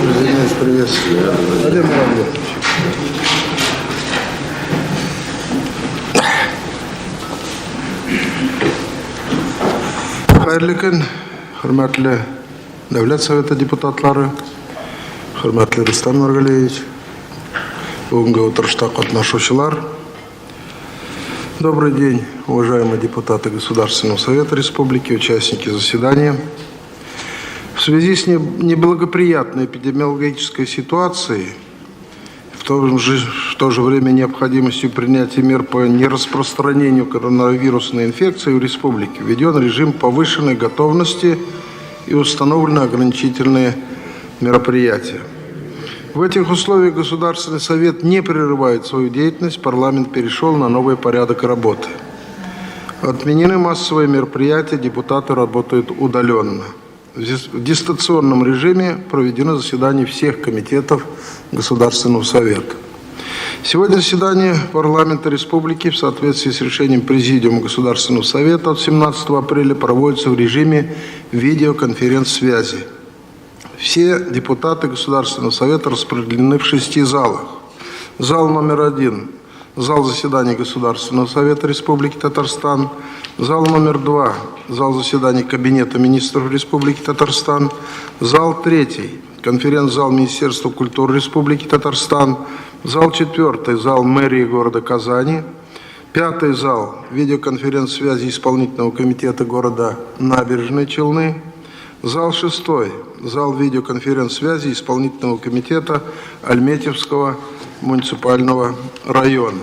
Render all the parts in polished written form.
Извиняюсь, приветствую. Вадим Иванович. Хайырлы күн, hürmetli Devlet Совета депутатлары, hürmetli Рустам Нургалиевич, бүгінгі отырышта қатнашушылар. Добрый день, уважаемые депутаты Государственного Совета Республики, участники заседания. В связи с неблагоприятной эпидемиологической ситуацией, в то же время необходимостью принятия мер по нераспространению коронавирусной инфекции в республике, введен режим повышенной готовности и установлены ограничительные мероприятия. В этих условиях Государственный Совет не прерывает свою деятельность, парламент перешел на новый порядок работы. Отменены массовые мероприятия, депутаты работают удаленно. В дистанционном режиме проведено заседание всех комитетов Государственного Совета. Сегодня заседание парламента республики в соответствии с решением Президиума Государственного Совета от 17 апреля проводится в режиме видеоконференц-связи. Все депутаты Государственного Совета распределены в 6 залах. Зал номер 1 – зал заседаний Государственного Совета Республики Татарстан. Зал номер 2 – зал заседаний Кабинета министров Республики Татарстан. Зал 3 – конференц-зал Министерства культуры Республики Татарстан. Зал 4 – зал мэрии города Казани. 5 зал – видеоконференц-связи исполнительного комитета города Набережные Челны. Зал 6 – зал видеоконференц-связи исполнительного комитета Альметьевского муниципального района.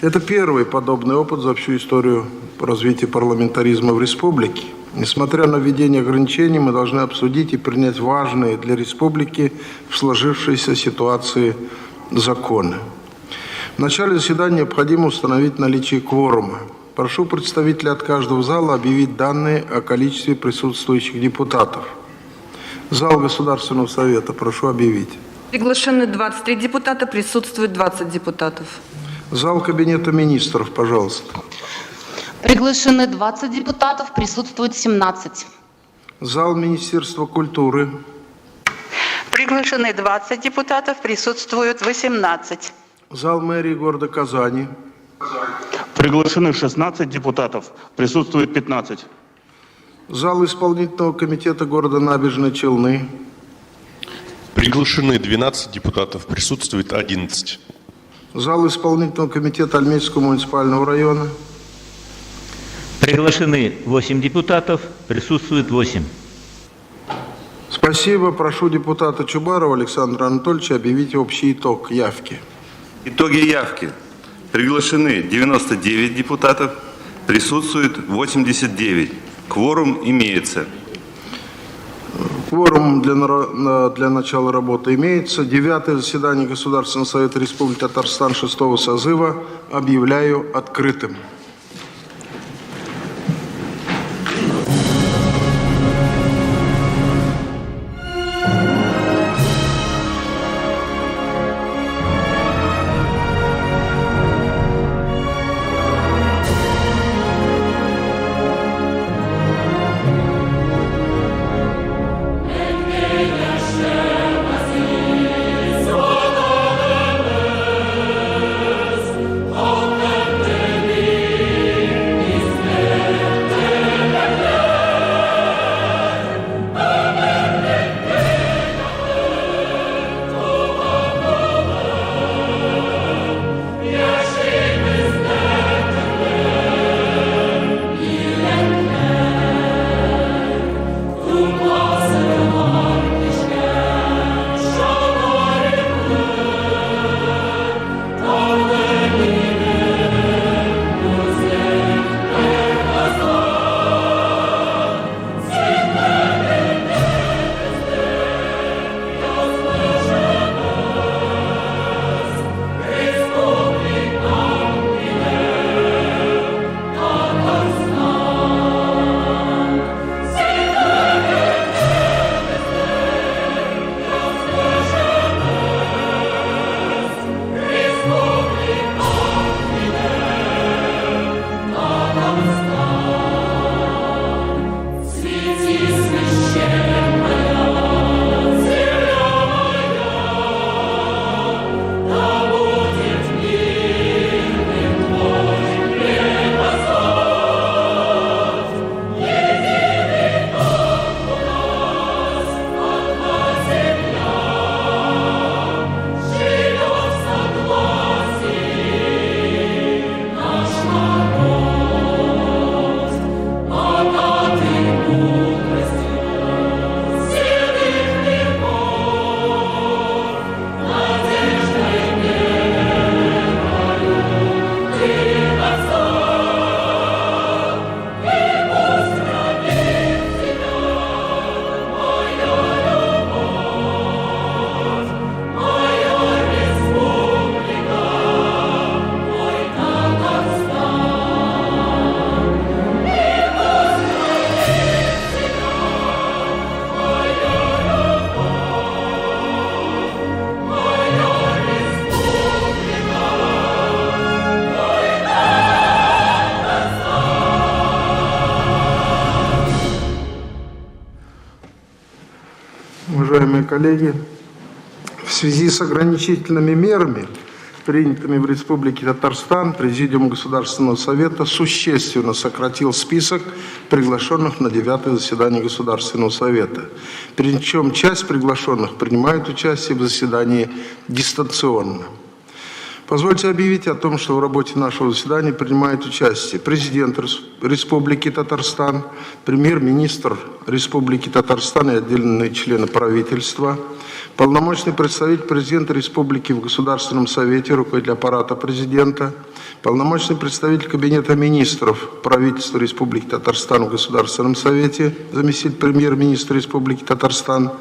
Это первый подобный опыт за всю историю развития парламентаризма в республике. Несмотря на введение ограничений, мы должны обсудить и принять важные для республики в сложившейся ситуации законы. В начале заседания необходимо установить наличие кворума. Прошу представителей от каждого зала объявить данные о количестве присутствующих депутатов. Зал Государственного Совета, прошу объявить. Приглашены 23 депутата, присутствует 20 депутатов. Зал Кабинета министров, пожалуйста. Приглашены 20 депутатов, присутствует 17. Зал Министерства культуры. Приглашены 20 депутатов, присутствуют 18. Зал мэрии города Казани. Приглашены 16 депутатов, присутствует 15. Зал исполнительного комитета города Набережные Челны. Приглашены 12 депутатов, присутствует 11. Зал исполнительного комитета Альметьевского муниципального района. Приглашены 8 депутатов, присутствует 8. Спасибо. Прошу депутата Чубарова Александра Анатольевича объявить общий итог явки. Итоги явки. Приглашены 99 депутатов, присутствует 89. Кворум имеется. Кворум для начала работы имеется. 9-е заседание Государственного Совета Республики Татарстан 6-го созыва объявляю открытым. Уважаемые коллеги, в связи с ограничительными мерами, принятыми в Республике Татарстан, Президиум Государственного Совета существенно сократил список приглашенных на 9-е заседание Государственного Совета. Причем часть приглашенных принимает участие в заседании дистанционно. Позвольте объявить о том, что в работе нашего заседания принимает участие президент Республики Татарстан, премьер-министр Республики Татарстан и отдельные члены правительства, полномочный представитель президента Республики в Государственном Совете, руководитель аппарата президента, полномочный представитель Кабинета министров правительства Республики Татарстан в Государственном Совете, заместитель премьер-министра Республики Татарстан,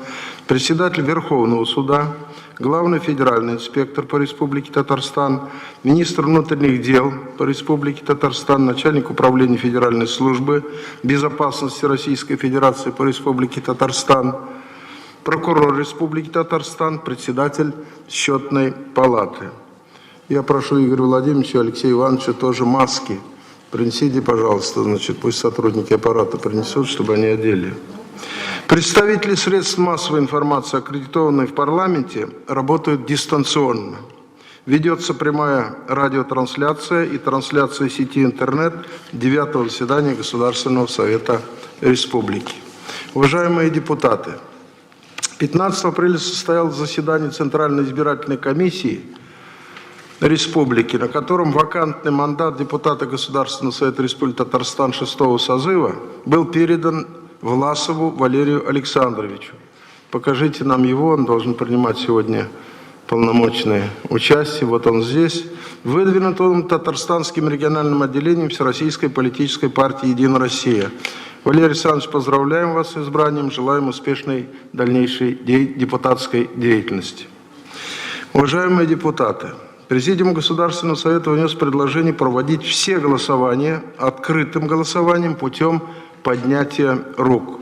председатель Верховного суда, главный федеральный инспектор по Республике Татарстан, министр внутренних дел по Республике Татарстан, начальник управления Федеральной службы безопасности Российской Федерации по Республике Татарстан, прокурор Республики Татарстан, председатель счетной палаты. Я прошу Игоря Владимировича и Алексея Ивановича тоже маски. Принесите, пожалуйста, пусть сотрудники аппарата принесут, чтобы они одели. Представители средств массовой информации, аккредитованные в парламенте, работают дистанционно. Ведется прямая радиотрансляция и трансляция сети интернет 9-го заседания Государственного Совета Республики. Уважаемые депутаты, 15 апреля состоялось заседание Центральной избирательной комиссии Республики, на котором вакантный мандат депутата Государственного Совета Республики Татарстан 6-го созыва был передан Власову Валерию Александровичу. Покажите нам его, он должен принимать сегодня полномочное участие. Вот он здесь. Выдвинут он Татарстанским региональным отделением Всероссийской политической партии «Единая Россия». Валерий Александрович, поздравляем вас с избранием, желаем успешной дальнейшей депутатской деятельности. Уважаемые депутаты, Президиум Государственного Совета внес предложение проводить все голосования открытым голосованием путем поднятия рук.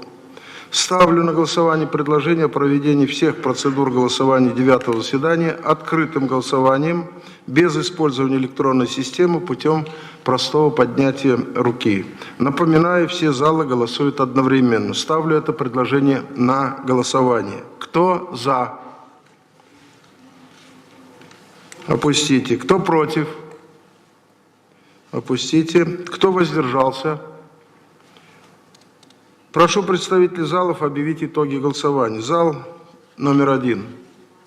Ставлю на голосование предложение о проведении всех процедур голосования 9-го заседания открытым голосованием без использования электронной системы путем простого поднятия руки. Напоминаю, все залы голосуют одновременно. Ставлю это предложение на голосование. Кто за? Опустите. Кто против? Опустите. Кто воздержался? Прошу представителей залов объявить итоги голосования. Зал номер 1.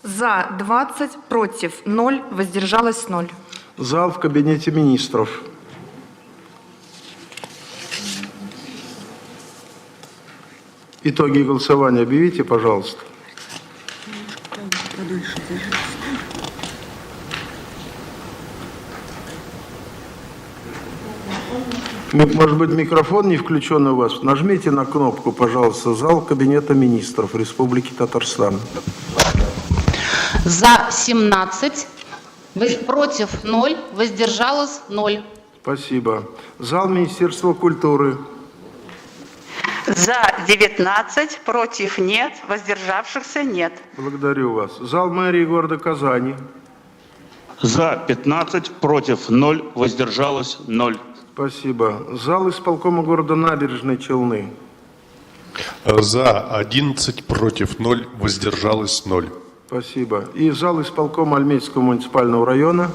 За 20, против 0, воздержалось 0. Зал в кабинете министров. Итоги голосования объявите, пожалуйста. Может быть, микрофон не включен у вас? Нажмите на кнопку, пожалуйста. Зал Кабинета министров Республики Татарстан. За 17, против 0, воздержалось 0. Спасибо. Зал Министерства культуры. За 19, против нет, воздержавшихся нет. Благодарю вас. Зал мэрии города Казани. За 15, против 0, воздержалось 0. Спасибо. Зал исполкома города Набережной Челны. За 11, против 0, воздержалось 0. Спасибо. И зал исполкома Альметьевского муниципального района.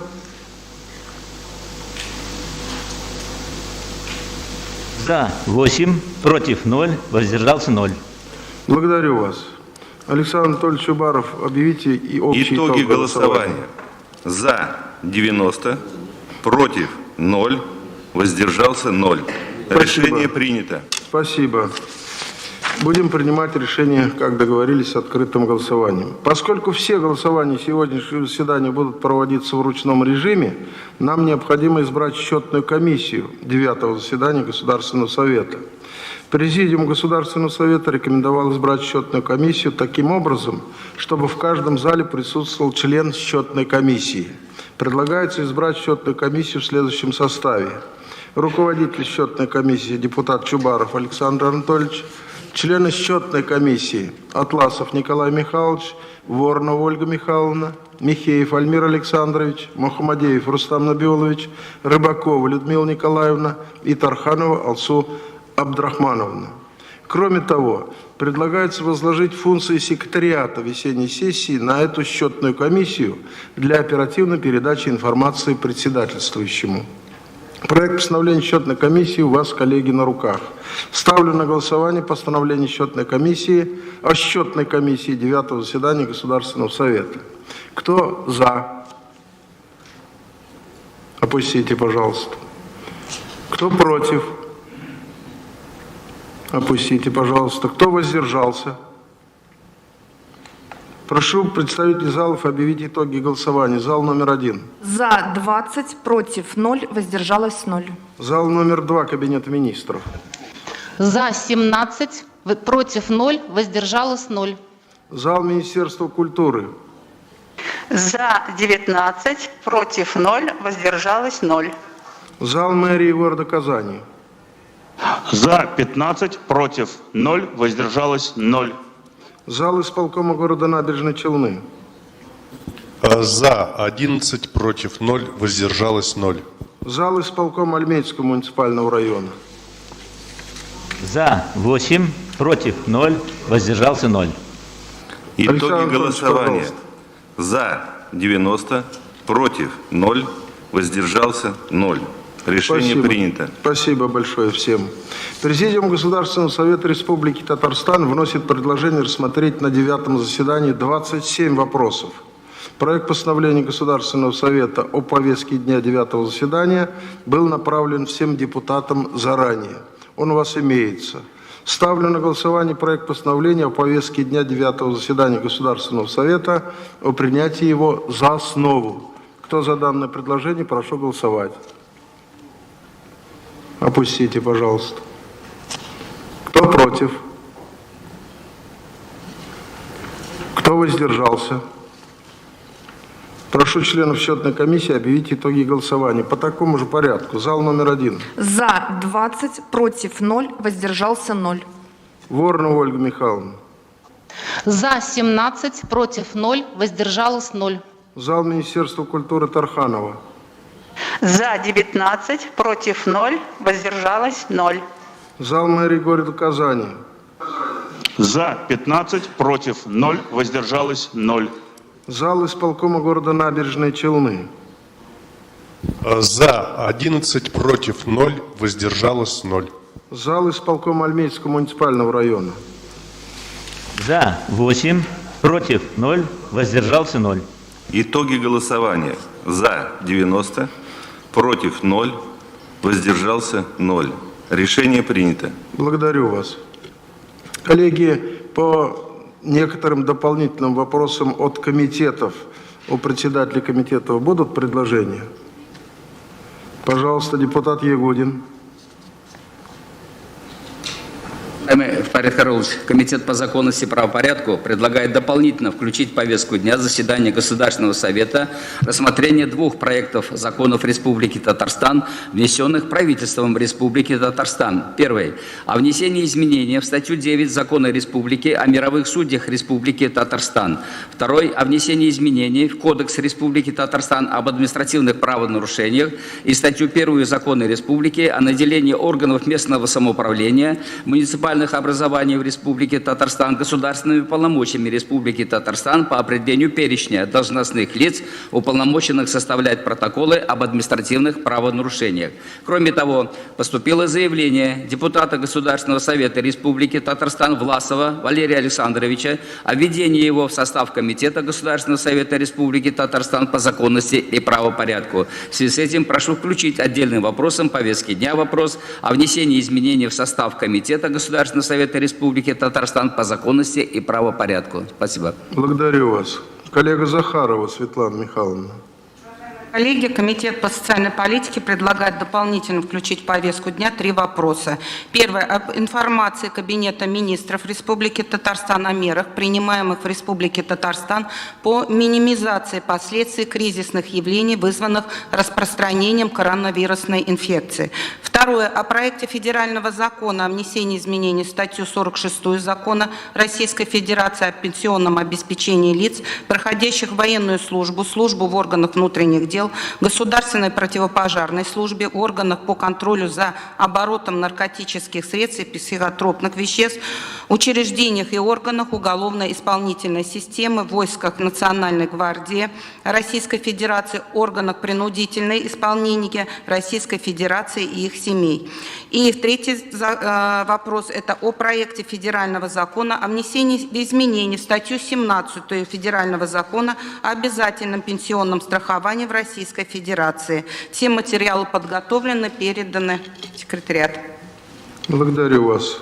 За 8, против 0, воздержался 0. Благодарю вас. Александр Анатольевич Чубаров, объявите и общий Итоги итог голосования. За 90, против 0, воздержался 0. Спасибо. Решение принято. Спасибо. Будем принимать решение, как договорились, открытым голосованием. Поскольку все голосования сегодняшнего заседания будут проводиться в ручном режиме, нам необходимо избрать счетную комиссию 9-го заседания Государственного Совета. Президиум Государственного Совета рекомендовал избрать счетную комиссию таким образом, чтобы в каждом зале присутствовал член счетной комиссии. Предлагается избрать счетную комиссию в следующем составе. Руководитель счетной комиссии депутат Чубаров Александр Анатольевич, члены счетной комиссии Атласов Николай Михайлович, Воронова Ольга Михайловна, Михеев Альмир Александрович, Мухаммадеев Рустам Набиулович, Рыбакова Людмила Николаевна и Тарханова Алсу Абдрахмановна. Кроме того, предлагается возложить функции секретариата весенней сессии на эту счетную комиссию для оперативной передачи информации председательствующему. Проект постановления счетной комиссии у вас, коллеги, на руках. Ставлю на голосование постановление счетной комиссии о счетной комиссии 9-го заседания Государственного Совета. Кто за? Опустите, пожалуйста. Кто против? Опустите, пожалуйста. Кто воздержался? Прошу представителей залов объявить итоги голосования. Зал номер 1. За 20, против 0, воздержалось 0. Зал номер 2. Кабинет министров. За 17, против 0, воздержалось 0. Зал Министерства культуры. За 19, против 0, воздержалось 0. Зал мэрии города Казани. За 15, против 0, воздержалось 0. Зал исполкома города Набережной Челны. За 11, против 0, воздержалось 0. Зал исполкома Альметьевского муниципального района. За 8, против 0, воздержался 0. Александр Итоги Анатольевич, голосования. пожалуйста. За 90, против 0, воздержался 0. Решение Спасибо. принято. Спасибо большое всем. Президиум Государственного Совета Республики Татарстан вносит предложение рассмотреть на 9-м заседании 27 вопросов. Проект постановления Государственного Совета о повестке дня 9-го заседания был направлен всем депутатам заранее. Он у вас имеется. Ставлю на голосование проект постановления о повестке дня 9-го заседания Государственного Совета о принятии его за основу. Кто за данное предложение, прошу голосовать. Опустите, пожалуйста. Кто против? Кто воздержался? Прошу членов счетной комиссии объявить итоги голосования по такому же порядку. Зал номер 1. За 20, против 0, воздержался 0. Воронова Ольга Михайловна. За 17, против 0, воздержалось 0. Зал Министерства культуры Тарханова. За 19, против 0, воздержалось 0. Зал мэрии города Казани. За 15, против 0, воздержалось 0. Зал исполкома города Набережной Челны. За 11, против 0, воздержалось 0. Зал исполкома Альметьевского муниципального района. За 8, против 0, воздержался 0. Итоги голосования. За 90, против 0, воздержался 0. Решение принято. Благодарю вас. Коллеги, по некоторым дополнительным вопросам от комитетов, у председателей комитетов будут предложения? Пожалуйста, депутат Ягудин. Фарид Харулович, Комитет по законности и правопорядку предлагает дополнительно включить в повестку дня заседания Государственного Совета рассмотрение двух проектов законов Республики Татарстан, внесенных правительством Республики Татарстан. Первый. О внесении изменения в статью 9 Закона Республики о мировых судьях Республики Татарстан. Второй. О внесении изменений в Кодекс Республики Татарстан об административных правонарушениях и статью 1 Закона Республики о наделении органов местного самоуправления, муниципальных образований в Республике Татарстан государственными полномочиями Республики Татарстан по определению перечня должностных лиц, уполномоченных составлять протоколы об административных правонарушениях. Кроме того, поступило заявление депутата Государственного Совета Республики Татарстан Власова Валерия Александровича о введении его в состав Комитета Государственного Совета Республики Татарстан по законности и правопорядку. В связи с этим прошу включить отдельным вопросом повестки дня вопрос о внесении изменений в состав Комитета Государственного Совета Республики Татарстан по законности и правопорядку. Спасибо. Благодарю вас. Коллега Захарова Светлана Михайловна. Коллеги, Комитет по социальной политике предлагает дополнительно включить в повестку дня 3 вопроса. Первое. Об информации Кабинета министров Республики Татарстан о мерах, принимаемых в Республике Татарстан по минимизации последствий кризисных явлений, вызванных распространением коронавирусной инфекции. Второе. О проекте федерального закона о внесении изменений в статью 46 Закона Российской Федерации о пенсионном обеспечении лиц, проходящих военную службу, службу в органах внутренних дел, дел, Государственной противопожарной службе, органах по контролю за оборотом наркотических средств и психотропных веществ, учреждениях и органах уголовно-исполнительной системы, войсках Национальной гвардии Российской Федерации, органах принудительной исполнения Российской Федерации и их семей. И третий вопрос – это о проекте федерального закона о внесении изменений в статью 17 федерального закона о обязательном пенсионном страховании в Российской Федерации. Все материалы подготовлены, переданы в секретариат. Благодарю вас.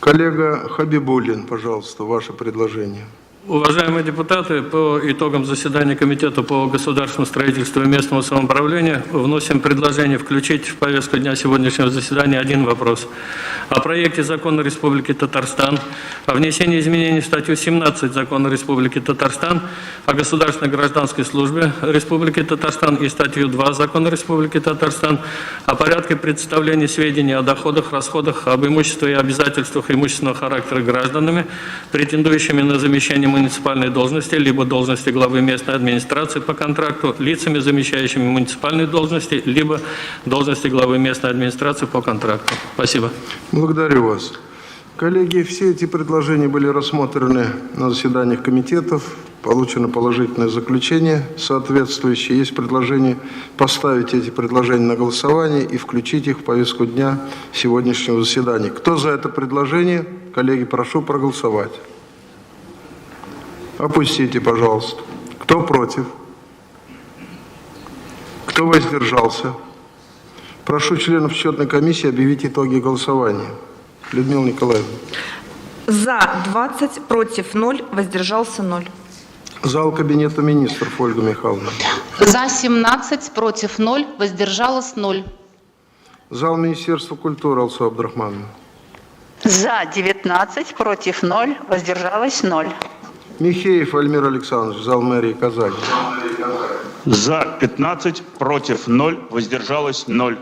Коллега Хабибуллин, пожалуйста, ваше предложение. Уважаемые депутаты, по итогам заседания Комитета по государственному строительству и местному самоуправлению вносим предложение включить в повестку дня сегодняшнего заседания один вопрос. О проекте закона Республики Татарстан о внесении изменений в статью 17 закона Республики Татарстан о государственной гражданской службе Республики Татарстан и статью 2 закона Республики Татарстан о порядке представления сведений о доходах, расходах, об имуществе и обязательствах имущественного характера гражданами, претендующими на замещение муниципальной должности, либо должности главы местной администрации по контракту, лицами, замещающими муниципальные должности, либо должности главы местной администрации по контракту. Спасибо. Благодарю вас. Коллеги, все эти предложения были рассмотрены на заседаниях комитетов, получено положительное заключение соответствующее. Есть предложение поставить эти предложения на голосование и включить их в повестку дня сегодняшнего заседания. Кто за это предложение? Коллеги, прошу проголосовать. Опустите, пожалуйста. Кто против? Кто воздержался? Прошу членов счетной комиссии объявить итоги голосования. Людмила Николаевна. За 20, против 0, воздержался 0. Зал Кабинета министров, Ольга Михайловна. За 17, против 0, воздержалось 0. Зал Министерства культуры, Алсу Абдрахмановна. За 19, против 0, воздержалось 0. Михеев Альмир Александрович, зал мэрии Казани. За 15, против 0, воздержалось 0.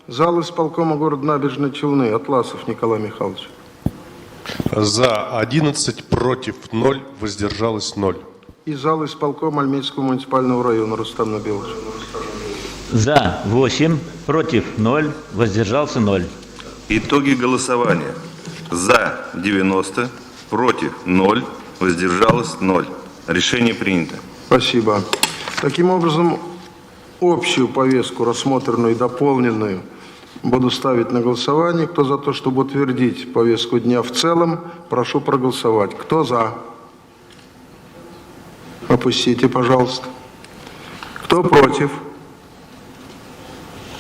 Зал исполкома города Набережные Челны, Атласов Николай Михайлович. За 11, против 0, воздержалось 0. И зал исполкома Альметьевского муниципального района, Рустам Набилович. За 8, против 0, воздержался 0. Итоги голосования. За 90, против 0, воздержалось 0. Решение принято. Спасибо. Таким образом, общую повестку, рассмотренную и дополненную, буду ставить на голосование. Кто за то, чтобы утвердить повестку дня в целом, прошу проголосовать. Кто за? Опустите, пожалуйста. Кто против?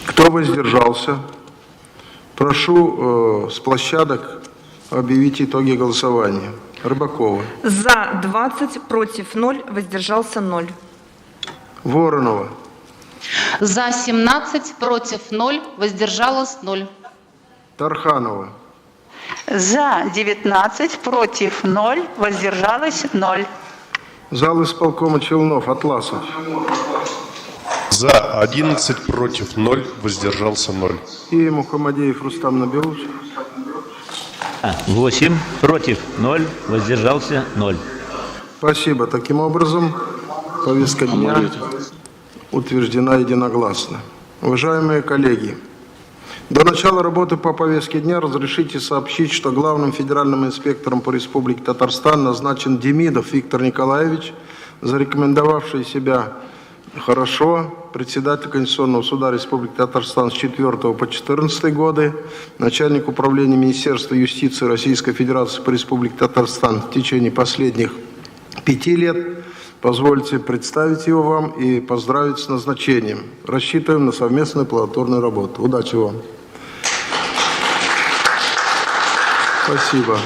Кто воздержался? Прошу с площадок объявить итоги голосования. Рыбакова. За 20, против 0, воздержался 0. Воронова. За 17, против 0, воздержалось 0. Тарханова. За 19, против 0, воздержалось 0. Зал исполкома Челнов, Атласов. За 11, против 0, воздержался 0. И Мухаммадеев Рустам Набилович. 8, против 0, воздержался 0. Спасибо. Таким образом, повестка дня утверждена единогласно. Уважаемые коллеги, до начала работы по повестке дня разрешите сообщить, что главным федеральным инспектором по Республике Татарстан назначен Демидов Виктор Николаевич, зарекомендовавший себя хорошо, председатель Конституционного суда Республики Татарстан с 4 по 14 годы, начальник управления Министерства юстиции Российской Федерации по Республике Татарстан в течение последних 5 лет. Позвольте представить его вам и поздравить с назначением. Рассчитываем на совместную плодотворную работу. Удачи вам. Спасибо.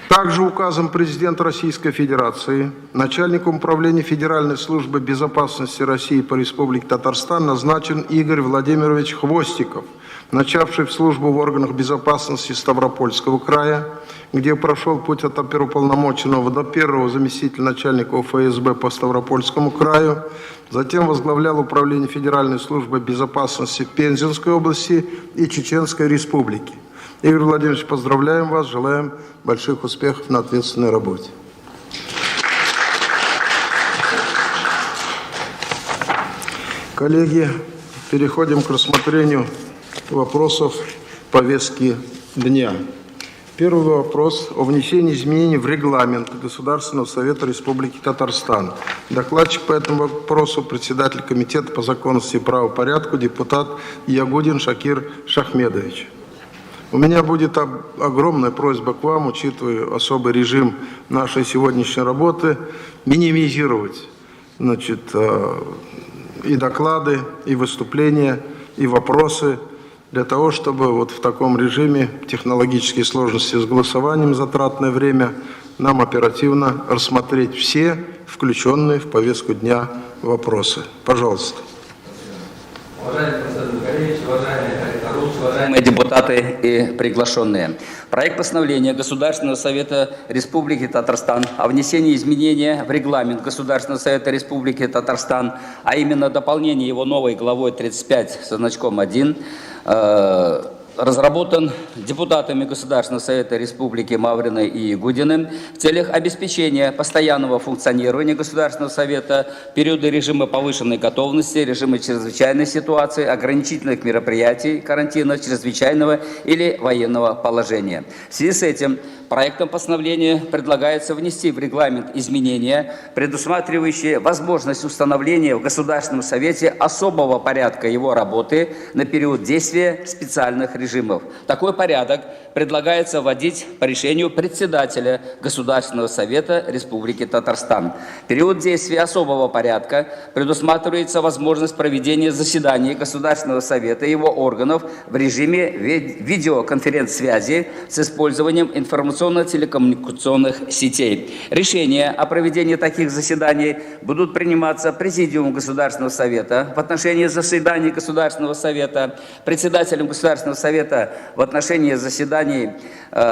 Также указом президента Российской Федерации начальником управления Федеральной службы безопасности России по Республике Татарстан назначен Игорь Владимирович Хвостиков, начавший службу в органах безопасности Ставропольского края, где прошел путь от оперуполномоченного до первого заместителя начальника ФСБ по Ставропольскому краю, затем возглавлял управление Федеральной службы безопасности в Пензенской области и Чеченской Республике. Игорь Владимирович, поздравляем вас, желаем больших успехов на ответственной работе. Коллеги, переходим к рассмотрению вопросов повестки дня. Первый вопрос о внесении изменений в регламент Государственного совета Республики Татарстан. Докладчик по этому вопросу председатель Комитета по законности и правопорядку депутат Ягудин Шакир Шахмедович. У меня будет огромная просьба к вам, учитывая особый режим нашей сегодняшней работы, минимизировать, и доклады, и выступления, и вопросы, для того, чтобы вот в таком режиме технологические сложности с голосованием, затратное время, нам оперативно рассмотреть все включенные в повестку дня вопросы. Пожалуйста. Уважаемый Константин Каревич, уважаемые депутаты и приглашенные. Проект постановления Государственного совета Республики Татарстан о внесении изменения в регламент Государственного совета Республики Татарстан, а именно дополнение его новой главой 35 со значком 1, разработан депутатами Государственного совета Республики Мавриной и Ягудиным в целях обеспечения постоянного функционирования Государственного совета в периоды режима повышенной готовности, режима чрезвычайной ситуации, ограничительных мероприятий, карантина, чрезвычайного или военного положения. В связи с этим проектом постановления предлагается внести в регламент изменения, предусматривающие возможность установления в Государственном совете особого порядка его работы на период действия специальных режимов. Такой порядок предлагается вводить по решению председателя Государственного совета Республики Татарстан. В период действия особого порядка предусматривается возможность проведения заседаний Государственного совета и его органов в режиме видеоконференц-связи с использованием информационно-телекоммуникационных сетей. Решения о проведении таких заседаний будут приниматься Президиумом Государственного совета в отношении заседаний Государственного совета, председателем Государственного совета в отношении заседаний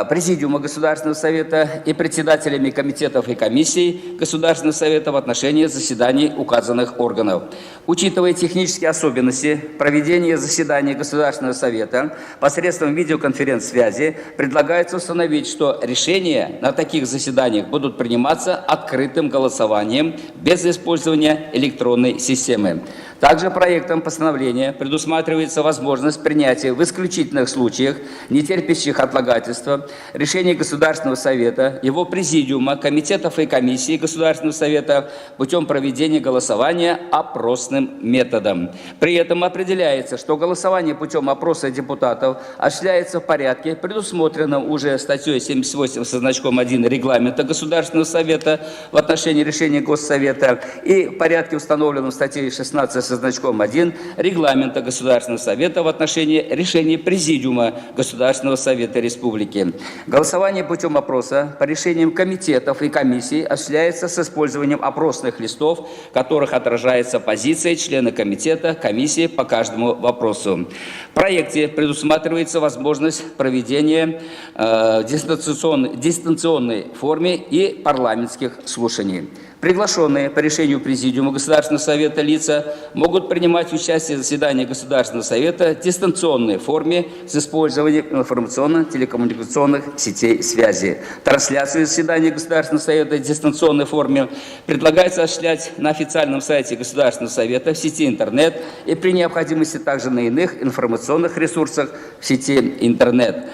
Президиума Государственного совета и председателями комитетов и комиссий Государственного совета в отношении заседаний указанных органов. Учитывая технические особенности проведения заседаний Государственного совета посредством видеоконференц-связи, предлагается установить, что решения на таких заседаниях будут приниматься открытым голосованием без использования электронной системы. Также проектом постановления предусматривается возможность принятия в исключительных случаях, не терпящих отлагательства, решений Государственного совета, его президиума, комитетов и комиссий Государственного совета путем проведения голосования опросным методом. При этом определяется, что голосование путем опроса депутатов осуществляется в порядке, предусмотренном уже статьей 78 со значком 1 регламента Государственного совета в отношении решения Госсовета и в порядке, установленном статьей 16 со значком 1 регламента Государственного совета в отношении решений Президиума Государственного совета Республики. Голосование путем опроса по решениям комитетов и комиссий осуществляется с использованием опросных листов, в которых отражается позиция члена комитета, комиссии по каждому вопросу. В проекте предусматривается возможность проведения в дистанционной форме и парламентских слушаний. Приглашенные по решению Президиума Государственного совета лица могут принимать участие в заседании Государственного совета в дистанционной форме с использованием информационно-телекоммуникационных сетей связи. Трансляцию заседания Государственного совета в дистанционной форме предлагается осуществлять на официальном сайте Государственного совета в сети интернет и при необходимости также на иных информационных ресурсах в сети интернет.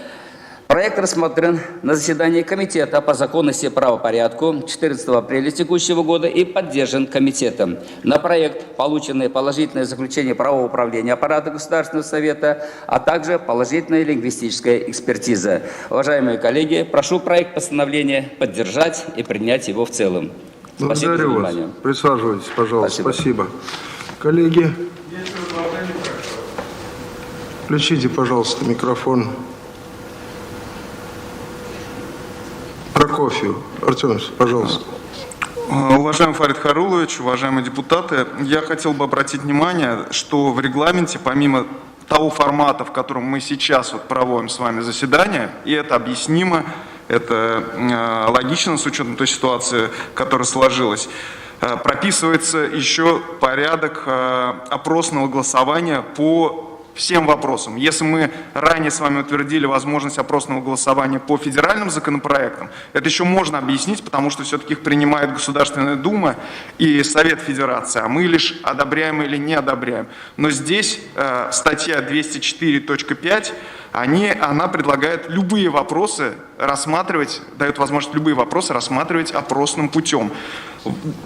Проект рассмотрен на заседании Комитета по законности и правопорядку 14 апреля текущего года и поддержан Комитетом. На проект получены положительное заключение правового управления аппарата Государственного совета, а также положительная лингвистическая экспертиза. Уважаемые коллеги, прошу проект постановления поддержать и принять его в целом. Спасибо за внимание. Вас. Присаживайтесь, пожалуйста. Спасибо. Коллеги, включите, пожалуйста, микрофон. Прокофьев. Артем, пожалуйста. Уважаемый Фарид Харулович, уважаемые депутаты, я хотел бы обратить внимание, что в регламенте, помимо того формата, в котором мы сейчас проводим с вами заседание, и это объяснимо, это логично с учетом той ситуации, которая сложилась, прописывается еще порядок опросного голосования по всем вопросам. Если мы ранее с вами утвердили возможность опросного голосования по федеральным законопроектам, это еще можно объяснить, потому что все-таки их принимает Государственная Дума и Совет Федерации, а мы лишь одобряем или не одобряем. Но здесь статья 204.5, она предлагает любые вопросы рассматривать, дает возможность любые вопросы рассматривать опросным путем.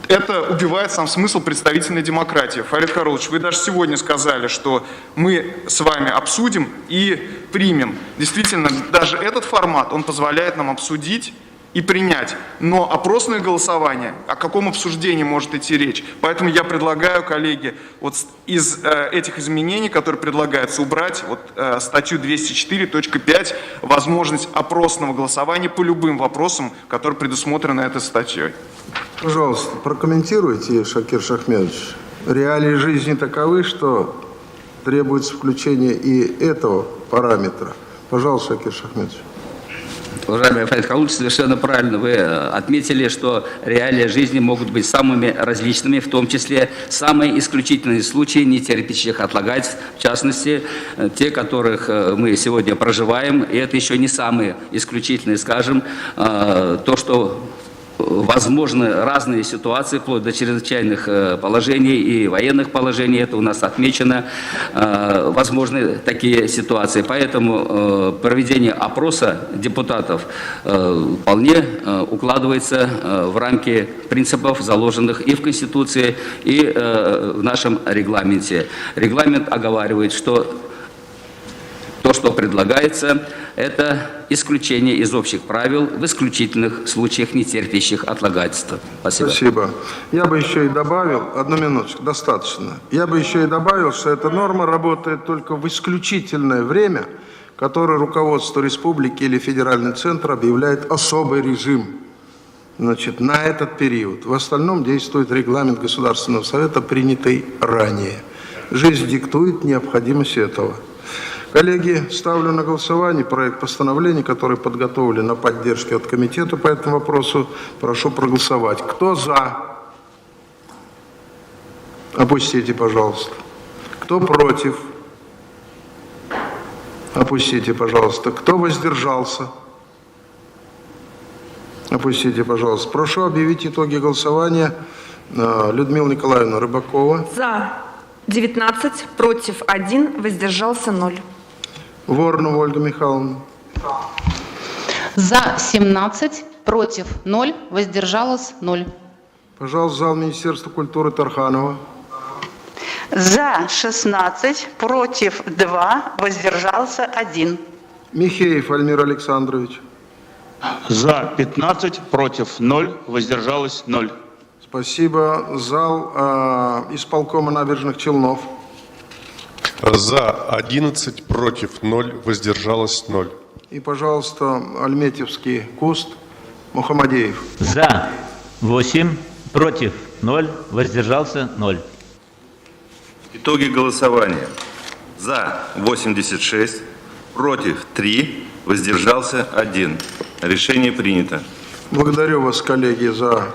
Это убивает сам смысл представительной демократии. Фарид Харулович, вы даже сегодня сказали, что мы с вами обсудим и примем. Действительно, даже этот формат, он позволяет нам обсудить и принять. Но опросное голосование, о каком обсуждении может идти речь? Поэтому я предлагаю, коллеги, вот из этих изменений, которые предлагаются, убрать статью 204.5, возможность опросного голосования по любым вопросам, которые предусмотрены этой статьей. Пожалуйста, прокомментируйте, Шакир Шахмедович. Реалии жизни таковы, что требуется включение и этого параметра. Пожалуйста, Шакир Шахмедович. Уважаемый Фарид Харулович, совершенно правильно вы отметили, что реалии жизни могут быть самыми различными, в том числе самые исключительные случаи, не терпящих отлагательств, в частности, те, которых мы сегодня проживаем, и это еще не самые исключительные, скажем, то, что возможны разные ситуации, вплоть до чрезвычайных положений и военных положений, это у нас отмечено, возможны такие ситуации. Поэтому проведение опроса депутатов вполне укладывается в рамки принципов, заложенных и в Конституции, и в нашем регламенте. Регламент оговаривает, что то, что предлагается, это исключение из общих правил в исключительных случаях, не терпящих отлагательства. Спасибо. Спасибо. Я бы еще и добавил, одну минуточку, достаточно. Я бы еще и добавил, что эта норма работает только в исключительное время, которое руководство республики или федеральный центр объявляет особый режим. Значит, на этот период. В остальном действует регламент Государственного совета, принятый ранее. Жизнь диктует необходимость этого. Коллеги, ставлю на голосование проект постановления, который подготовлен на поддержке от комитета по этому вопросу. Прошу проголосовать. Кто за? Опустите, пожалуйста. Кто против? Опустите, пожалуйста. Кто воздержался? Опустите, пожалуйста. Прошу объявить итоги голосования. Людмила Николаевна Рыбакова. За 19, против 1, воздержался 0. Воронова Ольга Михайловна. За 17, против 0, воздержалось 0. Пожалуйста, зал Министерства культуры Тарханова. За 16, против 2, воздержался 1. Михеев Альмир Александрович. За 15, против 0, воздержалось 0. Спасибо. Зал исполкома Набережных Челнов. За 11, против 0, воздержалось 0. И, пожалуйста, Альметьевский Куст Мухаммадеев. За 8, против 0, воздержался 0. Итоги голосования. За 86, против 3, воздержался 1. Решение принято. Благодарю вас, коллеги, за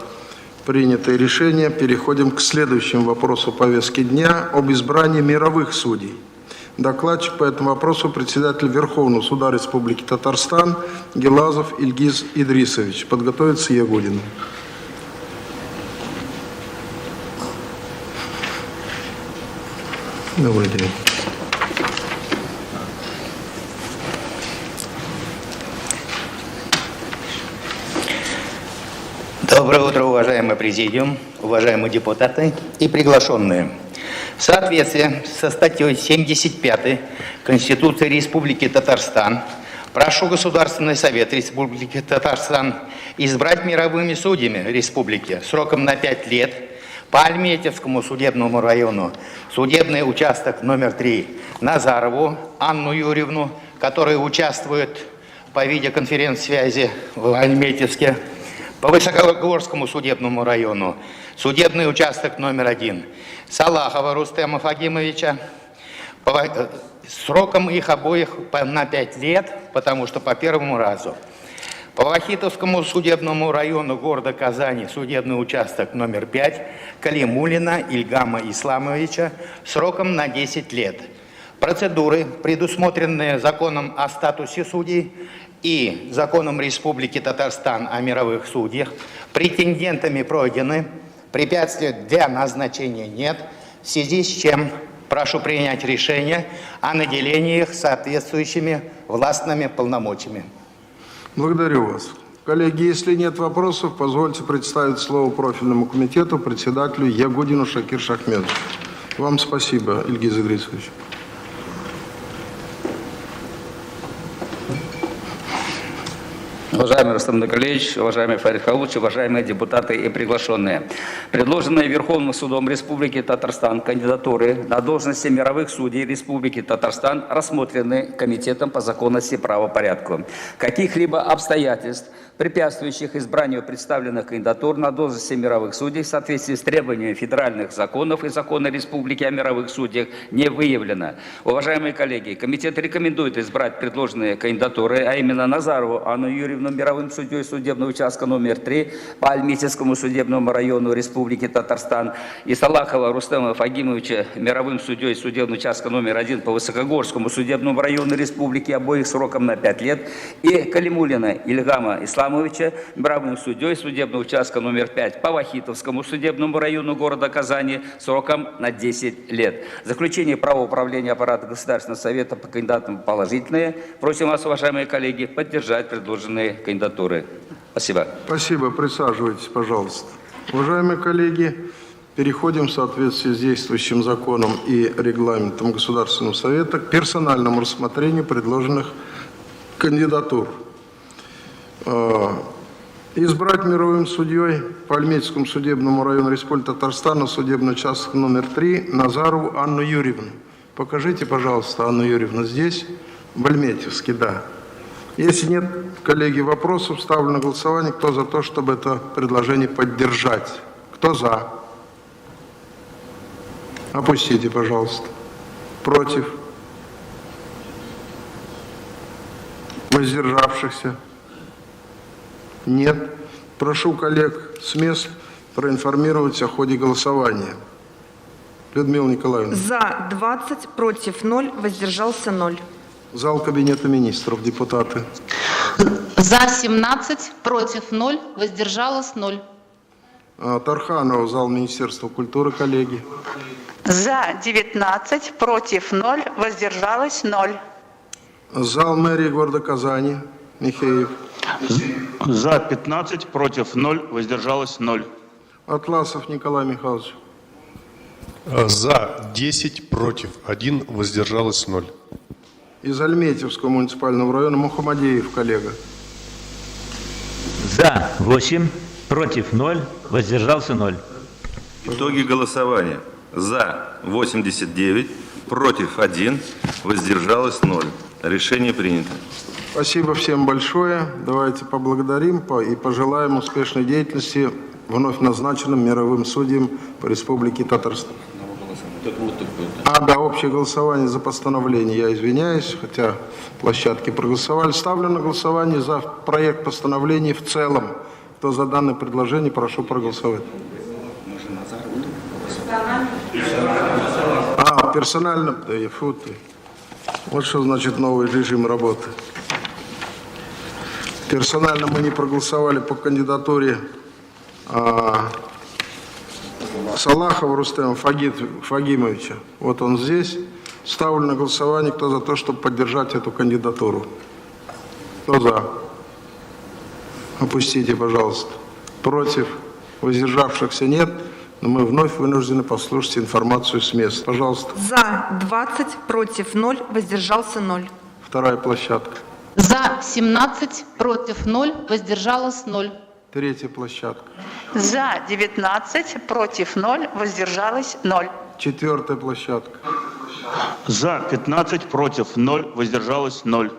принятое решение. Переходим к следующему вопросу повестки дня об избрании мировых судей. Докладчик по этому вопросу председатель Верховного суда Республики Татарстан Гелазов Ильгиз Идрисович. Подготовится Ягудин. Добрый день. Доброе утро, уважаемый президиум, уважаемые депутаты и приглашенные. В соответствии со статьей 75 Конституции Республики Татарстан прошу Государственный совет Республики Татарстан избрать мировыми судьями республики сроком на 5 лет по Альметьевскому судебному району судебный участок номер 3 Назарову Анну Юрьевну, которая участвует по видеоконференц-связи в Альметьевске, по Высокогорскому судебному району судебный участок номер 1 Салахова Рустема Фагимовича, сроком их обоих на 5 лет, потому что по первому разу. По Вахитовскому судебному району города Казани судебный участок номер 5 Калимуллина Ильгама Исламовича сроком на 10 лет. Процедуры, предусмотренные законом о статусе судей и законом Республики Татарстан о мировых судьях, претендентами пройдены, препятствий для назначения нет, в связи с чем прошу принять решение о наделении их соответствующими властными полномочиями. Благодарю вас. Коллеги, если нет вопросов, позвольте представить слово профильному комитету, председателю Ягудину Шакир Шахмедовичу. Вам спасибо, Ильгиз Игрисович. Уважаемый Рустам Нургалиевич, уважаемый Фарид Харулович, уважаемые депутаты и приглашенные. Предложенные Верховным судом Республики Татарстан кандидатуры на должности мировых судей Республики Татарстан рассмотрены Комитетом по законности и правопорядку. Каких-либо обстоятельств, препятствующих избранию представленных кандидатур на должности мировых судей в соответствии с требованиями федеральных законов и закона Республики о мировых судьях, не выявлено. Уважаемые коллеги, комитет рекомендует избрать предложенные кандидатуры, а именно Назарову Анну Юрьевну мировым судьей судебного участка номер 3 по Альметьевскому судебному району Республики Татарстан и Салахова Рустема Фагимовича мировым судьей судебного участка номер 1 по Высокогорскому судебному району Республики, обоих сроком на 5 лет, и Калимуллина Ильгама Исламовича мировым судьей судебного участка номер 5 по Вахитовскому судебному району города Казани сроком на 10 лет. Заключение правоуправления аппарата Государственного совета по кандидатам положительное. Просим вас, уважаемые коллеги, поддержать предложенные кандидатуры. Спасибо. Спасибо. Присаживайтесь, пожалуйста. Уважаемые коллеги, переходим в соответствии с действующим законом и регламентом Государственного совета к персональному рассмотрению предложенных кандидатур. Избрать мировым судьей по Альметьевскому судебному району Республики Татарстан судебный участок номер 3 Назарову Анну Юрьевну. Покажите, пожалуйста, Анну Юрьевну здесь, в Альметьевске, да. Если нет, коллеги, вопросов, ставлю на голосование. Кто за то, чтобы это предложение поддержать? Кто за? Опустите, пожалуйста. Против? Воздержавшихся? Нет. Прошу коллег с мест проинформировать о ходе голосования. Людмила Николаевна. За 20, против 0, воздержался 0. Зал Кабинета министров, депутаты. За 17, против 0, воздержалось 0. Тарханова, зал Министерства культуры, коллеги. За 19, против 0, воздержалось 0. Зал мэрии города Казани, Михеев. За 15, против 0, воздержалось 0. Атласов Николай Михайлович. За 10, против 1, воздержалось 0. Из Альметьевского муниципального района Мухамадеев, коллега. За 8, против 0, воздержался 0. Итоги голосования. За 89, против 1, воздержалось 0. Решение принято. Спасибо всем большое. Давайте поблагодарим и пожелаем успешной деятельности вновь назначенным мировым судьям по Республике Татарстан. Да, общее голосование за постановление. Я извиняюсь, хотя площадки проголосовали. Ставлю на голосование за проект постановления в целом. Кто за данное предложение, прошу проголосовать. Персонально? Фу ты. Вот что значит новый режим работы. Персонально мы не проголосовали по кандидатуре Салахова Рустема Фагимовича. Вот он здесь. Ставлю на голосование, кто за то, чтобы поддержать эту кандидатуру. Кто за? Опустите, пожалуйста. Против? Воздержавшихся нет. Но мы вновь вынуждены послушать информацию с места. Пожалуйста. За 20, против 0, воздержался 0. Вторая площадка. За 17, против 0, воздержалось 0. Третья площадка. За 19, против 0, воздержалось 0. Четвертая площадка. За 15, против 0, воздержалось 0.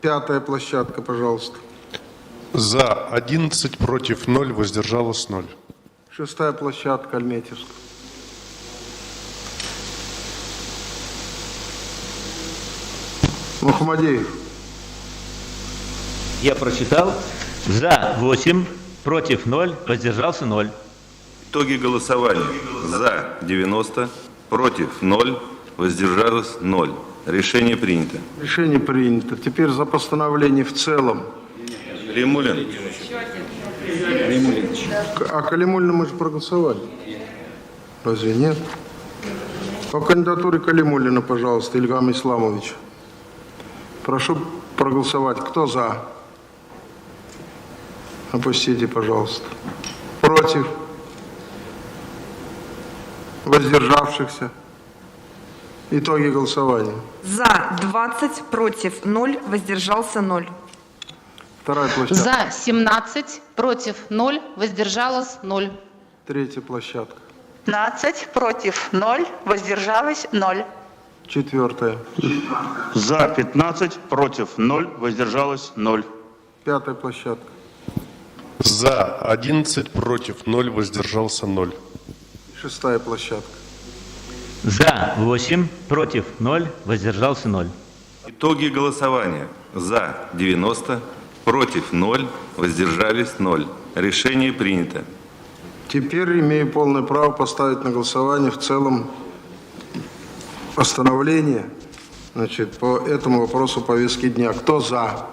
Пятая площадка, пожалуйста. За 11, против 0, воздержалось 0. Шестая площадка, Альметьевск. Мухамадеев. Я прочитал. За 8, против 0, воздержался 0. Итоги голосования. За 90, против 0, воздержалось 0. Решение принято. Решение принято. Теперь за постановление в целом. Калимуллин. А Калимуллина мы же проголосовали. Разве нет? По кандидатуре Калимуллина, пожалуйста, Ильгам Исламович. Прошу проголосовать. Кто за? Опустите, пожалуйста. Против? Воздержавшихся? Итоги голосования. За 20, против 0, воздержался 0. Вторая площадка. За 17, против 0, воздержалось 0. Третья площадка. 15, против 0, воздержалось 0. Четвертая. За 15, против 0, воздержалось 0. Пятая площадка. За 11, против 0, воздержался 0. Шестая площадка. За 8, против 0, воздержался 0. Итоги голосования. За 90, против 0, воздержались 0. Решение принято. Теперь имею полное право поставить на голосование в целом постановление, значит, по этому вопросу повестки дня. Кто за?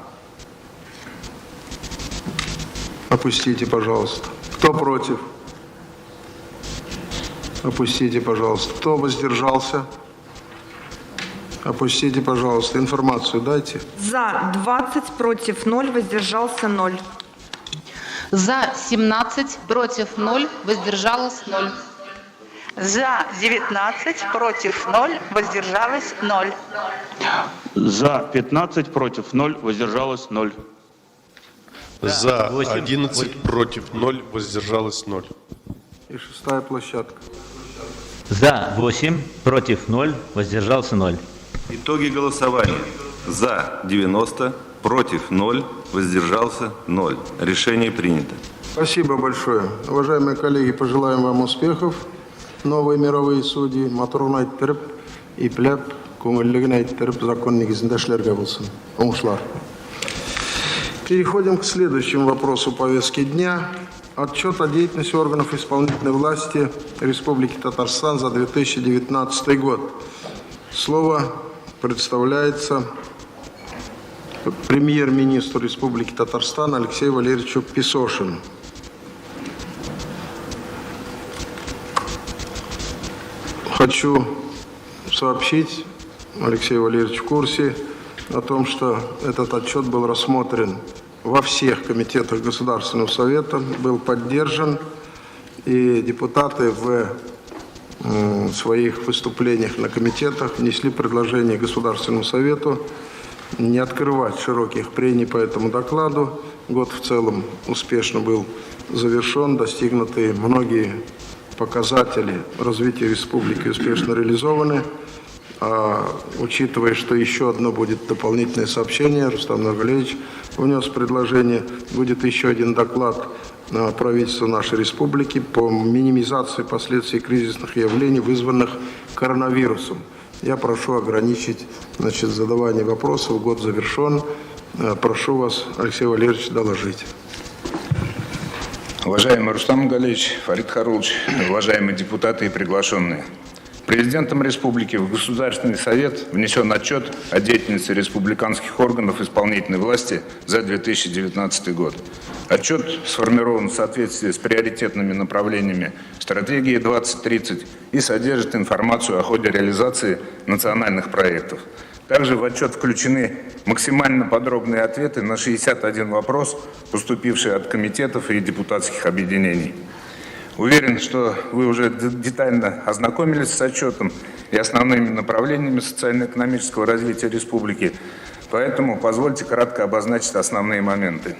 Опустите, пожалуйста. Кто против? Опустите, пожалуйста. Кто воздержался? Опустите, пожалуйста. Информацию дайте. За 20, против 0, воздержался 0. За 17, против 0, воздержалось 0. За 19, против 0, воздержалось 0. За 15, против 0, воздержалось 0. За 8, 11, против 0, воздержалось 0. И шестая площадка. За 8, против 0, воздержался 0. Итоги голосования. За 90, против 0, воздержался 0. Решение принято. Спасибо большое. Уважаемые коллеги, пожелаем вам успехов. Новые мировые судьи, моторун айттырып, иплеп, көңіллігін айттырып, закон негізінде эшлерге болсын. Оңышлар. Переходим к следующему вопросу повестки дня. Отчет о деятельности органов исполнительной власти Республики Татарстан за 2019 год. Слово предоставляется премьер-министру Республики Татарстан Алексею Валерьевичу Песошину. Хочу сообщить, Алексей Валерьевич в курсе, о том, что этот отчет был рассмотрен во всех комитетах Государственного Совета, был поддержан, и депутаты в своих выступлениях на комитетах внесли предложение Государственному Совету не открывать широких прений по этому докладу. Год в целом успешно был завершен, достигнуты многие показатели развития республики успешно реализованы. А учитывая, что еще одно будет дополнительное сообщение, Рустам Нургалиевич внес предложение, будет еще один доклад правительства нашей республики по минимизации последствий кризисных явлений, вызванных коронавирусом. Я прошу ограничить, значит, задавание вопросов. Год завершен. Прошу вас, Алексей Валерьевич, доложить. Уважаемый Рустам Нургалиевич, Фарид Харулович, уважаемые депутаты и приглашенные. Президентом Республики в Государственный Совет внесен отчет о деятельности республиканских органов исполнительной власти за 2019 год. Отчет сформирован в соответствии с приоритетными направлениями стратегии 2030 и содержит информацию о ходе реализации национальных проектов. Также в отчет включены максимально подробные ответы на 61 вопрос, поступившие от комитетов и депутатских объединений. Уверен, что вы уже детально ознакомились с отчетом и основными направлениями социально-экономического развития республики, поэтому позвольте кратко обозначить основные моменты.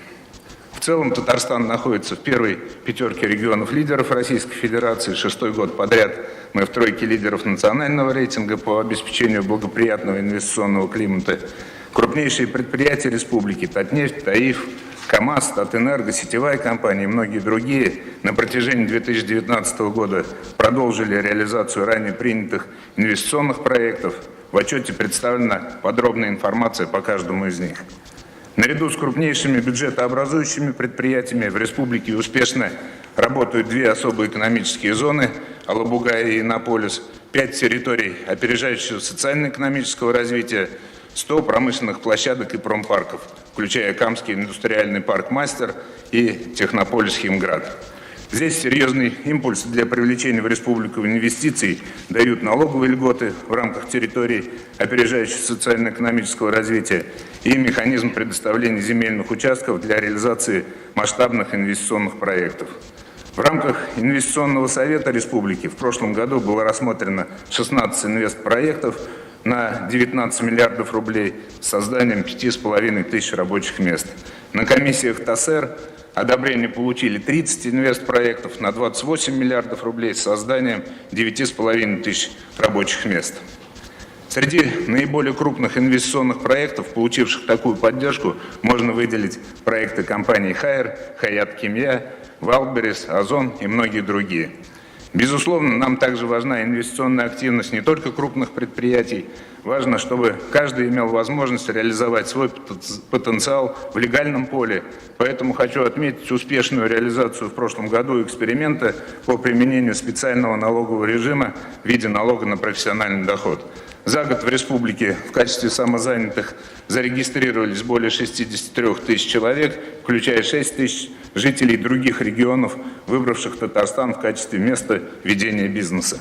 В целом Татарстан находится в первой пятерке регионов-лидеров Российской Федерации. 6-й год подряд мы в тройке лидеров национального рейтинга по обеспечению благоприятного инвестиционного климата. Крупнейшие предприятия республики Татнефть, Таиф, КАМАЗ, Татэнерго, сетевая компания и многие другие на протяжении 2019 года продолжили реализацию ранее принятых инвестиционных проектов. В отчете представлена подробная информация по каждому из них. Наряду с крупнейшими бюджетообразующими предприятиями в республике успешно работают две особые экономические зоны Алабуга и Иннополис, 5 территорий опережающего социально-экономического развития, 100 промышленных площадок и промпарков, включая Камский индустриальный парк «Мастер» и Технополис «Химград». Здесь серьезный импульс для привлечения в республику инвестиций дают налоговые льготы в рамках территорий опережающего социально-экономического развития и механизм предоставления земельных участков для реализации масштабных инвестиционных проектов. В рамках Инвестиционного совета республики в прошлом году было рассмотрено 16 инвестпроектов на 19 миллиардов рублей с созданием 5500 рабочих мест. На комиссиях ТАСЭР одобрение получили 30 инвестпроектов на 28 миллиардов рублей с созданием 9500 рабочих мест. Среди наиболее крупных инвестиционных проектов, получивших такую поддержку, можно выделить проекты компаний «Хайер», «Хаят Кимья», «Валберис», «Озон» и многие другие. Безусловно, нам также важна инвестиционная активность не только крупных предприятий. Важно, чтобы каждый имел возможность реализовать свой потенциал в легальном поле. Поэтому хочу отметить успешную реализацию в прошлом году эксперимента по применению специального налогового режима в виде налога на профессиональный доход. За год в республике в качестве самозанятых зарегистрировались более 63 тысяч человек, включая 6 тысяч жителей других регионов, выбравших Татарстан в качестве места ведения бизнеса.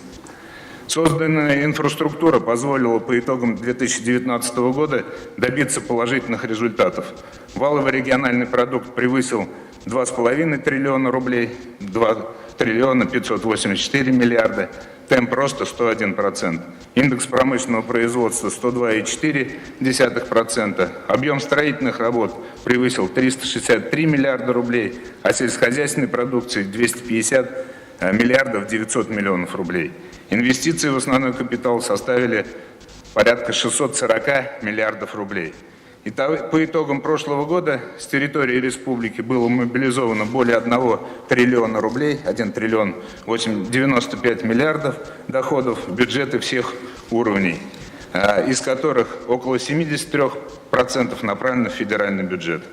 Созданная инфраструктура позволила по итогам 2019 года добиться положительных результатов. Валовый региональный продукт превысил 2,5 триллиона рублей, 2 триллиона 584 миллиарда, темп роста 101%. Индекс промышленного производства 102,4%. Объем строительных работ превысил 363 миллиарда рублей, а сельскохозяйственной продукции 250 миллиардов 900 миллионов рублей. Инвестиции в основной капитал составили порядка 640 миллиардов рублей. И по итогам прошлого года с территории республики было мобилизовано более 1 триллиона рублей, 1 триллион 95 миллиардов доходов в бюджеты всех уровней, из которых около 73% направлено в федеральный бюджет.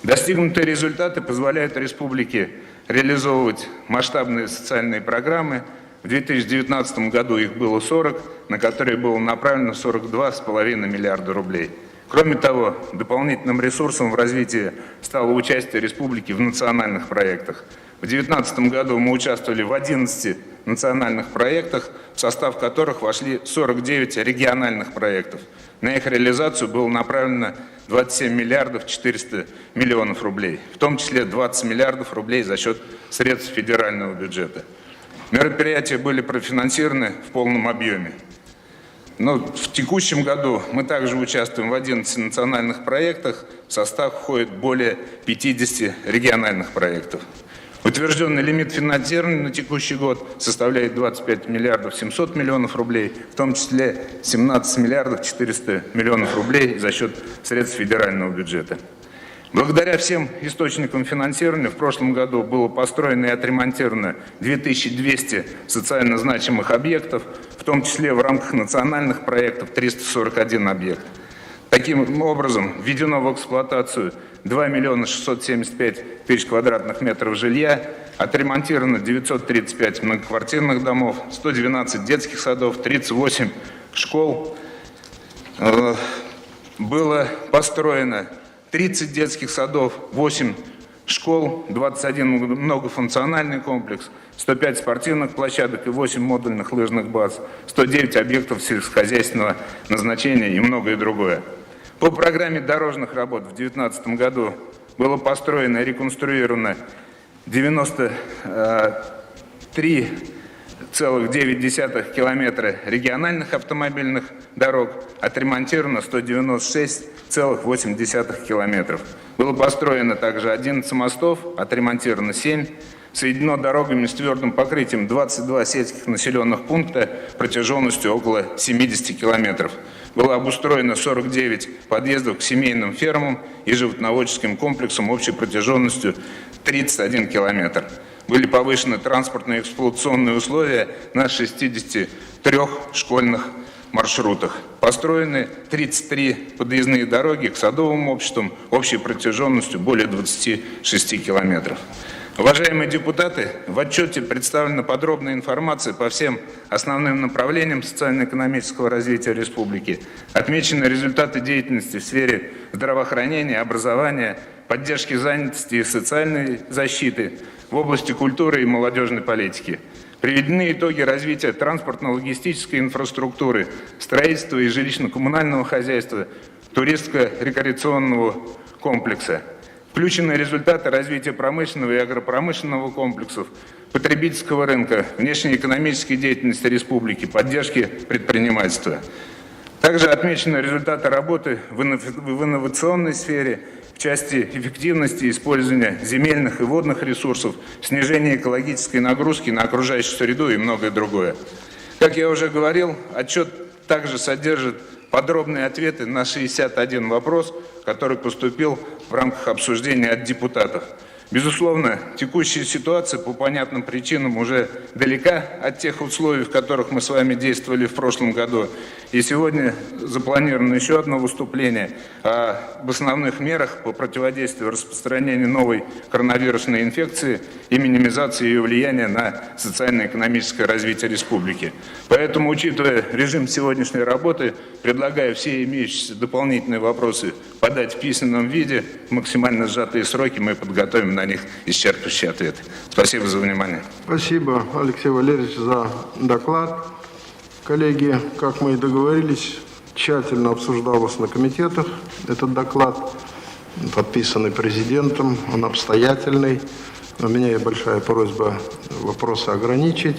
Достигнутые результаты позволяют республике реализовывать масштабные социальные программы. В 2019 году их было 40, на которые было направлено 42,5 миллиарда рублей. Кроме того, дополнительным ресурсом в развитии стало участие республики в национальных проектах. В 2019 году мы участвовали в 11 национальных проектах, в состав которых вошли 49 региональных проектов. На их реализацию было направлено 27 миллиардов 400 миллионов рублей, в том числе 20 миллиардов рублей за счет средств федерального бюджета. Мероприятия были профинансированы в полном объеме. Но в текущем году мы также участвуем в 11 национальных проектах, в состав входит более 50 региональных проектов. Утвержденный лимит финансирования на текущий год составляет 25 миллиардов 700 миллионов рублей, в том числе 17 миллиардов 400 миллионов рублей за счет средств федерального бюджета. Благодаря всем источникам финансирования в прошлом году было построено и отремонтировано 2200 социально значимых объектов, в том числе в рамках национальных проектов 341 объект. Таким образом, введено в эксплуатацию 2 миллиона 675 тысяч квадратных метров жилья, отремонтировано 935 многоквартирных домов, 112 детских садов, 38 школ. Было построено 30 детских садов, 8 школ, 21 многофункциональный комплекс, 105 спортивных площадок и 8 модульных лыжных баз, 109 объектов сельскохозяйственного назначения и многое другое. По программе дорожных работ в 2019 году было построено и реконструировано 93,9 километра региональных автомобильных дорог, отремонтировано 196,8 километров. Было построено также 11 мостов, отремонтировано 7, соединено дорогами с твердым покрытием 22 сельских населенных пункта протяженностью около 70 километров. Было обустроено 49 подъездов к семейным фермам и животноводческим комплексам общей протяженностью 31 километр. Были повышены транспортные и эксплуатационные условия на 63 школьных маршрутах. Построены 33 подъездные дороги к садовым обществам общей протяженностью более 26 километров. Уважаемые депутаты, в отчете представлена подробная информация по всем основным направлениям социально-экономического развития республики. Отмечены результаты деятельности в сфере здравоохранения, образования, поддержки занятости и социальной защиты, в области культуры и молодежной политики. Приведены итоги развития транспортно-логистической инфраструктуры, строительства и жилищно-коммунального хозяйства, туристско-рекреационного комплекса. Включены результаты развития промышленного и агропромышленного комплексов, потребительского рынка, внешнеэкономической деятельности республики, поддержки предпринимательства. Также отмечены результаты работы в инновационной сфере, в части эффективности использования земельных и водных ресурсов, снижения экологической нагрузки на окружающую среду и многое другое. Как я уже говорил, отчет также содержит подробные ответы на 61 вопрос, который поступил в рамках обсуждения от депутатов. Безусловно, текущая ситуация по понятным причинам уже далека от тех условий, в которых мы с вами действовали в прошлом году. И сегодня запланировано еще одно выступление об основных мерах по противодействию распространению новой коронавирусной инфекции и минимизации ее влияния на социально-экономическое развитие республики. Поэтому, учитывая режим сегодняшней работы, предлагаю все имеющиеся дополнительные вопросы подать в письменном виде. В максимально сжатые сроки мы подготовим на них исчерпывающие ответы. Спасибо за внимание. Спасибо, Алексей Валерьевич, за доклад. Коллеги, как мы и договорились, тщательно обсуждался на комитетах этот доклад, подписанный президентом, он обстоятельный. У меня есть большая просьба вопросы ограничить.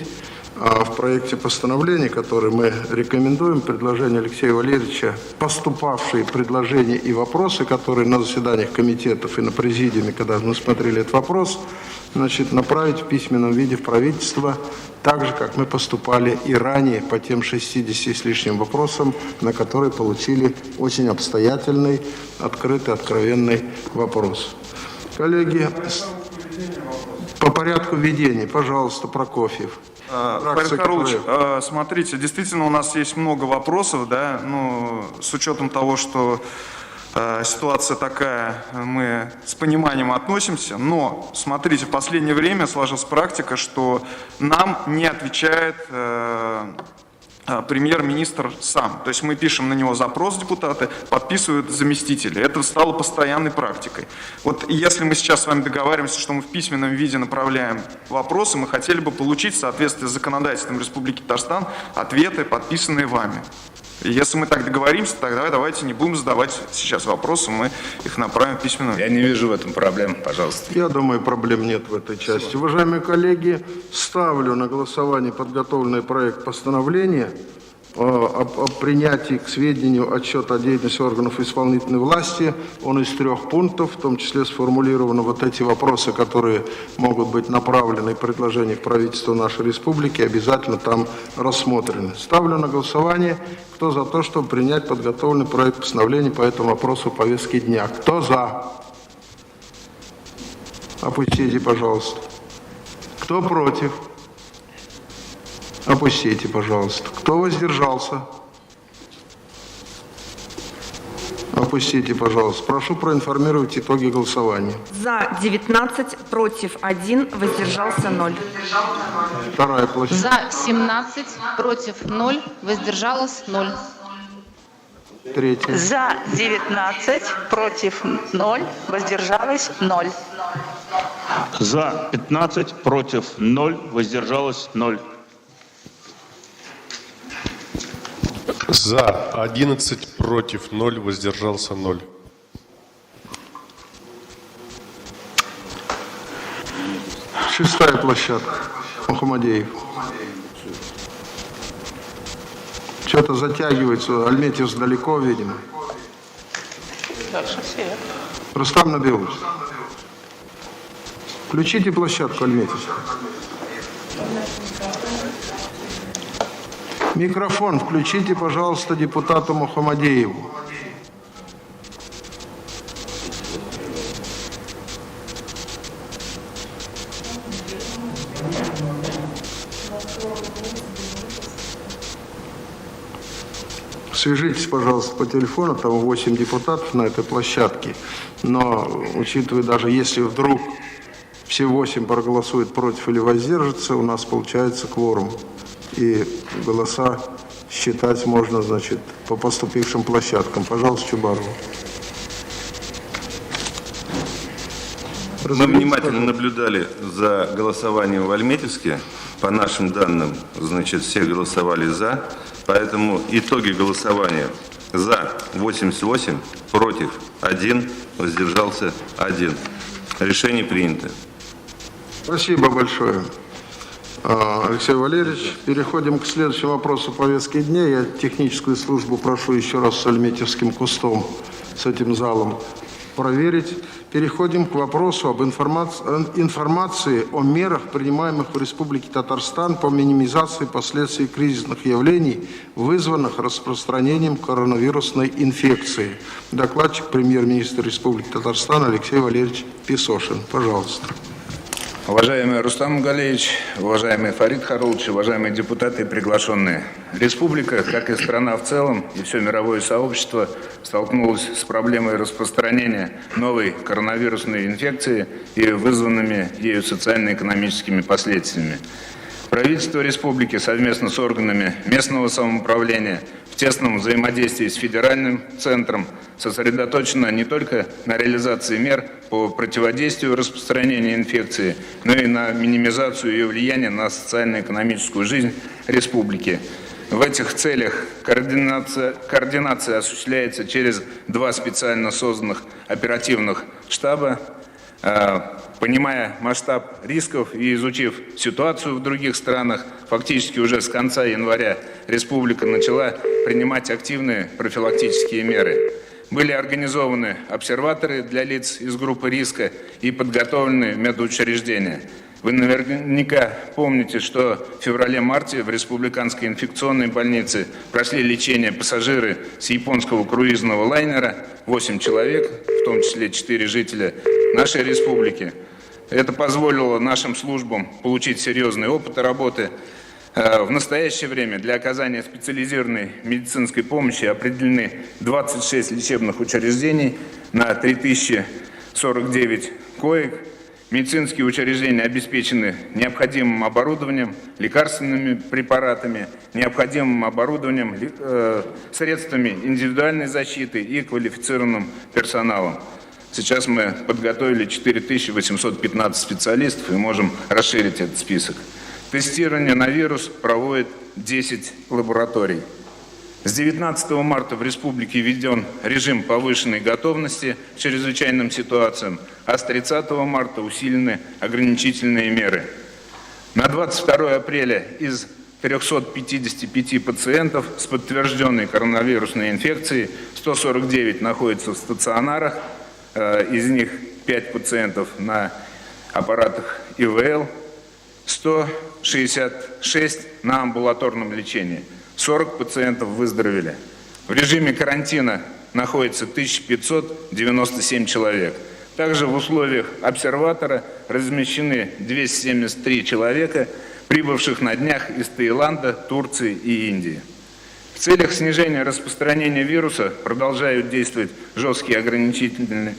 А в проекте постановления, который мы рекомендуем, предложение Алексея Валерьевича, поступавшие предложения и вопросы, которые на заседаниях комитетов и на президиуме, когда мы смотрели этот вопрос, значит, направить в письменном виде в правительство, так же, как мы поступали и ранее по тем 60 с лишним вопросам, на которые получили очень обстоятельный, открытый, откровенный вопрос. Коллеги, по порядку ведения, пожалуйста, Прокофьев. Фарид Харулович, смотрите, действительно у нас есть много вопросов, да, но с учетом того, что ситуация такая, мы с пониманием относимся, но, смотрите, в последнее время сложилась практика, что нам не отвечает премьер-министр сам. То есть мы пишем на него запрос, депутаты, подписывают заместители. Это стало постоянной практикой. Вот если мы сейчас с вами договариваемся, что мы в письменном виде направляем вопросы, мы хотели бы получить в соответствии с законодательством Республики Татарстан ответы, подписанные вами. И если мы так договоримся, тогда давайте не будем задавать сейчас вопросы, мы их направим в письменном виде. Я не вижу в этом проблем, пожалуйста. Я думаю, проблем нет в этой части. Уважаемые коллеги, ставлю на голосование подготовленный проект постановления о принятии к сведению отчета о деятельности органов исполнительной власти. Он из 3 пунктов, в том числе сформулированы вот эти вопросы, которые могут быть направлены, предложения в правительство нашей республики, обязательно там рассмотрены. Ставлю на голосование, кто за то, чтобы принять подготовленный проект постановления по этому вопросу повестки дня. Кто за? Опустите, пожалуйста. Кто против? Опустите, пожалуйста. Кто воздержался? Опустите, пожалуйста. Прошу проинформировать итоги голосования. За 19, против 1, воздержался 0. Вторая площадь. За 17, против 0, воздержалось 0. Третья. За 19, против 0, воздержалось 0. За 15, против 0, воздержалось 0. За 11, против 0, воздержался 0. Шестая площадка. Мухаммадеев. Что-то затягивается. Альметьевс далеко, видимо. Рустам Набиуллович. Включите площадку, Альметьевс. Микрофон включите, пожалуйста, депутату Мухаммадееву. Свяжитесь, пожалуйста, по телефону, там 8 депутатов на этой площадке. Но, учитывая, даже если вдруг в все 8 проголосуют против или воздержатся, у нас получается кворум. И голоса считать можно, значит, по поступившим площадкам. Пожалуйста, Чубаров. Мы внимательно наблюдали за голосованием в Альметьевске. По нашим данным, значит, все голосовали «за». Поэтому итоги голосования: за 88, против 1, воздержался 1. Решение принято. Спасибо большое, Алексей Валерьевич. Переходим к следующему вопросу повестки дня. Я техническую службу прошу еще раз с Альметьевским кустом, с этим залом проверить. Переходим к вопросу об информации о мерах, принимаемых в Республике Татарстан по минимизации последствий кризисных явлений, вызванных распространением коронавирусной инфекции. Докладчик премьер-министр Республики Татарстан Алексей Валерьевич Песошин. Пожалуйста. Уважаемый Рустам Галеевич, уважаемый Фарид Харулович, уважаемые депутаты и приглашенные. Республика, как и страна в целом, и все мировое сообщество столкнулось с проблемой распространения новой коронавирусной инфекции и вызванными ею социально-экономическими последствиями. Правительство республики совместно с органами местного самоуправления в тесном взаимодействии с федеральным центром сосредоточено не только на реализации мер по противодействию распространению инфекции, но и на минимизацию ее влияния на социально-экономическую жизнь республики. В этих целях координация осуществляется через 2 специально созданных оперативных штаба. Понимая масштаб рисков и изучив ситуацию в других странах, фактически уже с конца января республика начала принимать активные профилактические меры. Были организованы обсерваторы для лиц из группы риска и подготовлены медучреждения. Вы наверняка помните, что в феврале-марте в Республиканской инфекционной больнице прошли лечение пассажиры с японского круизного лайнера, 8 человек, в том числе 4 жителя нашей республики. Это позволило нашим службам получить серьезный опыт работы. В настоящее время для оказания специализированной медицинской помощи определены 26 лечебных учреждений на 3049 коек. Медицинские учреждения обеспечены необходимым оборудованием, лекарственными препаратами, необходимым оборудованием, средствами индивидуальной защиты и квалифицированным персоналом. Сейчас мы подготовили 4815 специалистов и можем расширить этот список. Тестирование на вирус проводит 10 лабораторий. С 19 марта в республике введен режим повышенной готовности к чрезвычайным ситуациям, а с 30 марта усилены ограничительные меры. На 22 апреля из 355 пациентов с подтвержденной коронавирусной инфекцией 149 находятся в стационарах, из них 5 пациентов на аппаратах ИВЛ, 166 на амбулаторном лечении. 40 пациентов выздоровели. В режиме карантина находится 1597 человек. Также в условиях обсерватора размещены 273 человека, прибывших на днях из Таиланда, Турции и Индии. В целях снижения распространения вируса продолжают действовать жесткие ограничения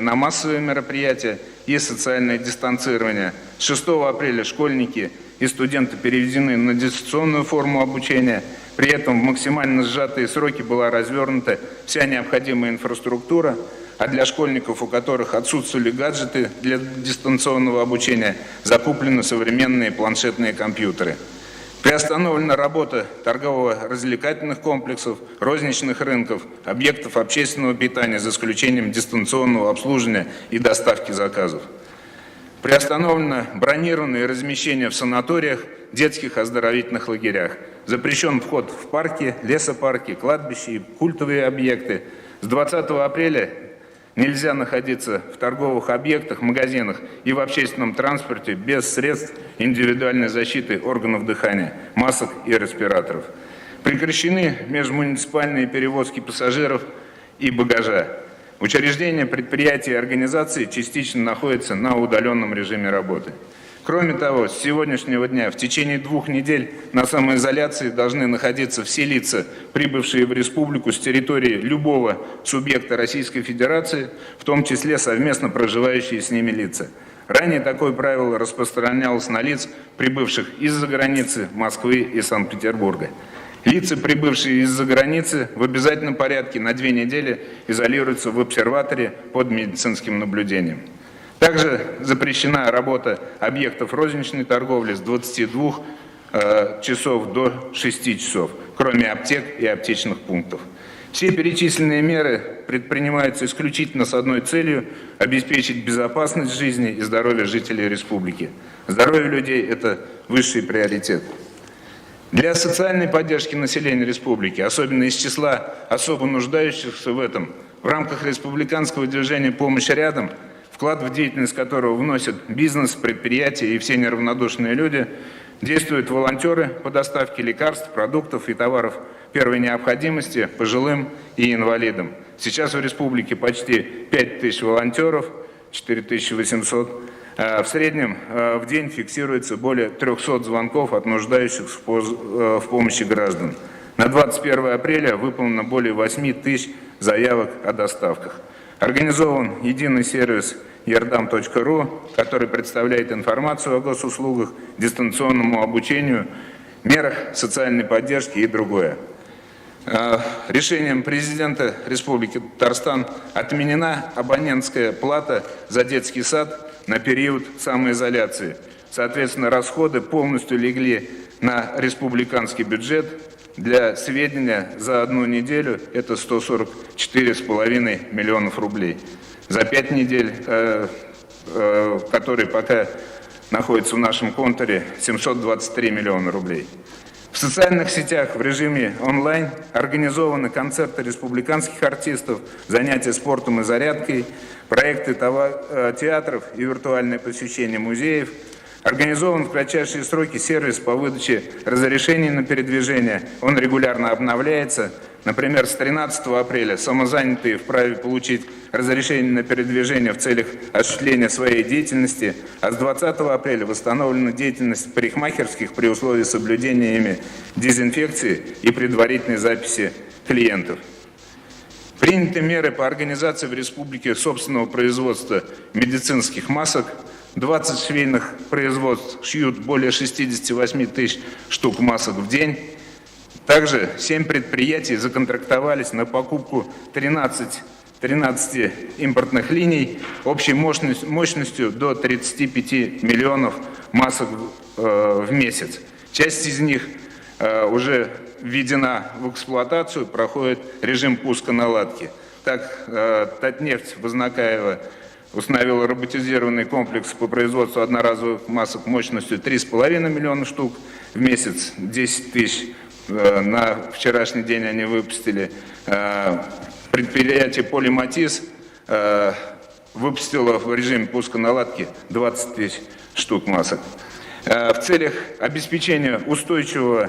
на массовые мероприятия и социальное дистанцирование. С 6 апреля школьники и студенты переведены на дистанционную форму обучения. При этом в максимально сжатые сроки была развернута вся необходимая инфраструктура, а для школьников, у которых отсутствовали гаджеты для дистанционного обучения, закуплены современные планшетные компьютеры. Приостановлена работа торгово-развлекательных комплексов, розничных рынков, объектов общественного питания, за исключением дистанционного обслуживания и доставки заказов. Приостановлено бронирование и размещение в санаториях, детских оздоровительных лагерях. Запрещен вход в парки, лесопарки, кладбища и культовые объекты. С 20 апреля нельзя находиться в торговых объектах, магазинах и в общественном транспорте без средств индивидуальной защиты органов дыхания, масок и респираторов. Прекращены межмуниципальные перевозки пассажиров и багажа. Учреждения, предприятия и организации частично находятся на удаленном режиме работы. Кроме того, с сегодняшнего дня в течение 2 недель на самоизоляции должны находиться все лица, прибывшие в республику с территории любого субъекта Российской Федерации, в том числе совместно проживающие с ними лица. Ранее такое правило распространялось на лиц, прибывших из-за границы Москвы и Санкт-Петербурга. Лица, прибывшие из-за границы, в обязательном порядке на 2 недели изолируются в обсерваторе под медицинским наблюдением. Также запрещена работа объектов розничной торговли с 22 часов до 6 часов, кроме аптек и аптечных пунктов. Все перечисленные меры предпринимаются исключительно с одной целью – обеспечить безопасность жизни и здоровья жителей республики. Здоровье людей – это высший приоритет. Для социальной поддержки населения республики, особенно из числа особо нуждающихся в этом, в рамках республиканского движения «Помощь рядом», вклад в деятельность которого вносят бизнес, предприятия и все неравнодушные люди, действуют волонтеры по доставке лекарств, продуктов и товаров первой необходимости пожилым и инвалидам. Сейчас в республике почти 5000 волонтеров, 4800. В среднем в день фиксируется более 300 звонков от нуждающихся в помощи граждан. На 21 апреля выполнено более 8000 заявок о доставках. Организован единый сервис yardam.ru, который представляет информацию о госуслугах, дистанционному обучению, мерах социальной поддержки и другое. Решением президента Республики Татарстан отменена абонентская плата за детский сад на период самоизоляции. Соответственно, расходы полностью легли на республиканский бюджет. Для сведения, за 1 неделю это 144,5 миллионов рублей. За 5 недель, которые пока находятся в нашем контуре, 723 миллиона рублей. В социальных сетях в режиме онлайн организованы концерты республиканских артистов, занятия спортом и зарядкой, проекты театров и виртуальное посещение музеев. Организован в кратчайшие сроки сервис по выдаче разрешений на передвижение. Он регулярно обновляется. Например, с 13 апреля самозанятые вправе получить разрешение на передвижение в целях осуществления своей деятельности, а с 20 апреля восстановлена деятельность парикмахерских при условии соблюдения ими дезинфекции и предварительной записи клиентов. Приняты меры по организации в республике собственного производства медицинских масок. 20 швейных производств шьют более 68 тысяч штук масок в день. Также 7 предприятий законтрактовались на покупку 13 импортных линий общей мощностью до 35 миллионов масок в месяц. Часть из них уже введена в эксплуатацию, проходит режим пуска-наладки. Так, Татнефть Вознакаева установила роботизированный комплекс по производству одноразовых масок мощностью 3,5 миллиона штук в месяц, 10 тысяч на вчерашний день они выпустили. Предприятие Полиматис выпустило в режиме пуска-наладки 20 тысяч штук масок. В целях обеспечения устойчивого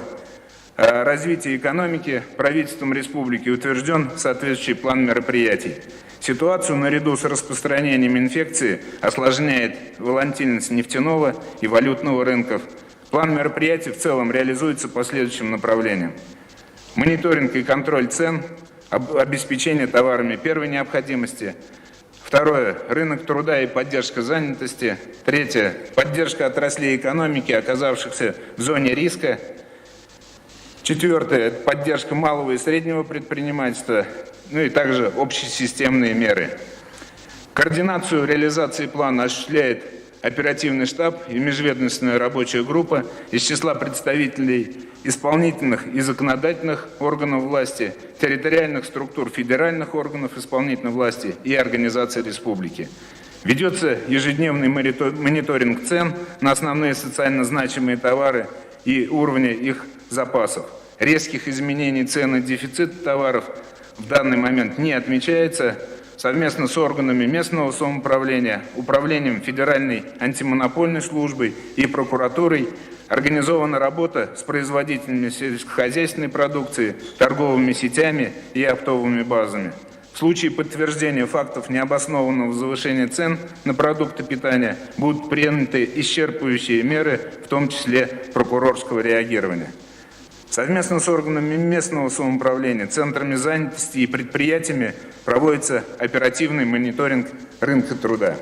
развития экономики правительством республики утвержден соответствующий план мероприятий. Ситуацию наряду с распространением инфекции осложняет волатильность нефтяного и валютного рынков. План мероприятий в целом реализуется по следующим направлениям. Мониторинг и контроль цен, обеспечение товарами первой необходимости. Второе – рынок труда и поддержка занятости. Третье – поддержка отраслей экономики, оказавшихся в зоне риска. Четвертое – поддержка малого и среднего предпринимательства. Ну и также общесистемные меры. Координацию реализации плана осуществляет оперативный штаб и межведомственная рабочая группа из числа представителей исполнительных и законодательных органов власти, территориальных структур федеральных органов исполнительной власти и организаций республики. Ведется ежедневный мониторинг цен на основные социально значимые товары и уровня их запасов. Резких изменений цен и дефицита товаров в данный момент не отмечается. Совместно с органами местного самоуправления, управлением Федеральной антимонопольной службой и прокуратурой организована работа с производителями сельскохозяйственной продукции, торговыми сетями и оптовыми базами. В случае подтверждения фактов необоснованного завышения цен на продукты питания будут приняты исчерпывающие меры, в том числе прокурорского реагирования. Совместно с органами местного самоуправления, центрами занятости и предприятиями проводится оперативный мониторинг рынка труда.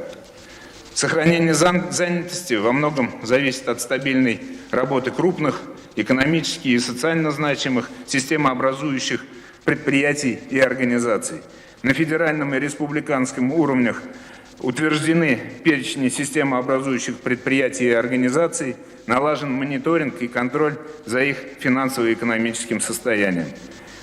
Сохранение занятости во многом зависит от стабильной работы крупных, экономически и социально значимых, системообразующих предприятий и организаций. На федеральном и республиканском уровнях утверждены перечни системообразующих предприятий и организаций, налажен мониторинг и контроль за их финансово-экономическим состоянием.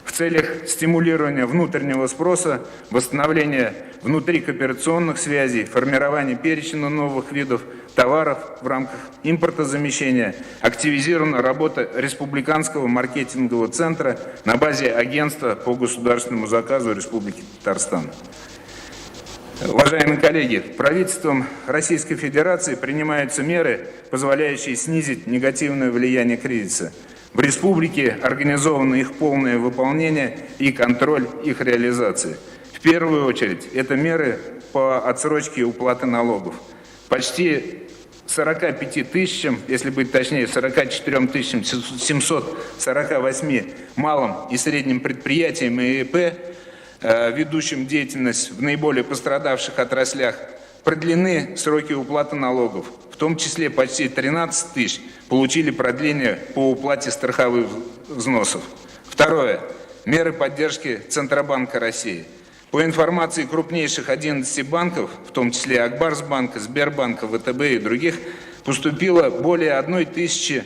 В целях стимулирования внутреннего спроса, восстановления внутрикооперационных связей, формирования перечня новых видов товаров в рамках импортозамещения активизирована работа Республиканского маркетингового центра на базе Агентства по государственному заказу Республики Татарстан. Уважаемые коллеги, правительством Российской Федерации принимаются меры, позволяющие снизить негативное влияние кризиса. В республике организовано их полное выполнение и контроль их реализации. В первую очередь, это меры по отсрочке уплаты налогов. Почти 45 тысячам, если быть точнее, 44 748 малым и средним предприятиям и ИП, ведущим деятельность в наиболее пострадавших отраслях, продлены сроки уплаты налогов. В том числе почти 13 тысяч получили продление по уплате страховых взносов. Второе. Меры поддержки Центробанка России. По информации крупнейших 11 банков, в том числе Акбарсбанка, Сбербанка, ВТБ и других, поступило более 1000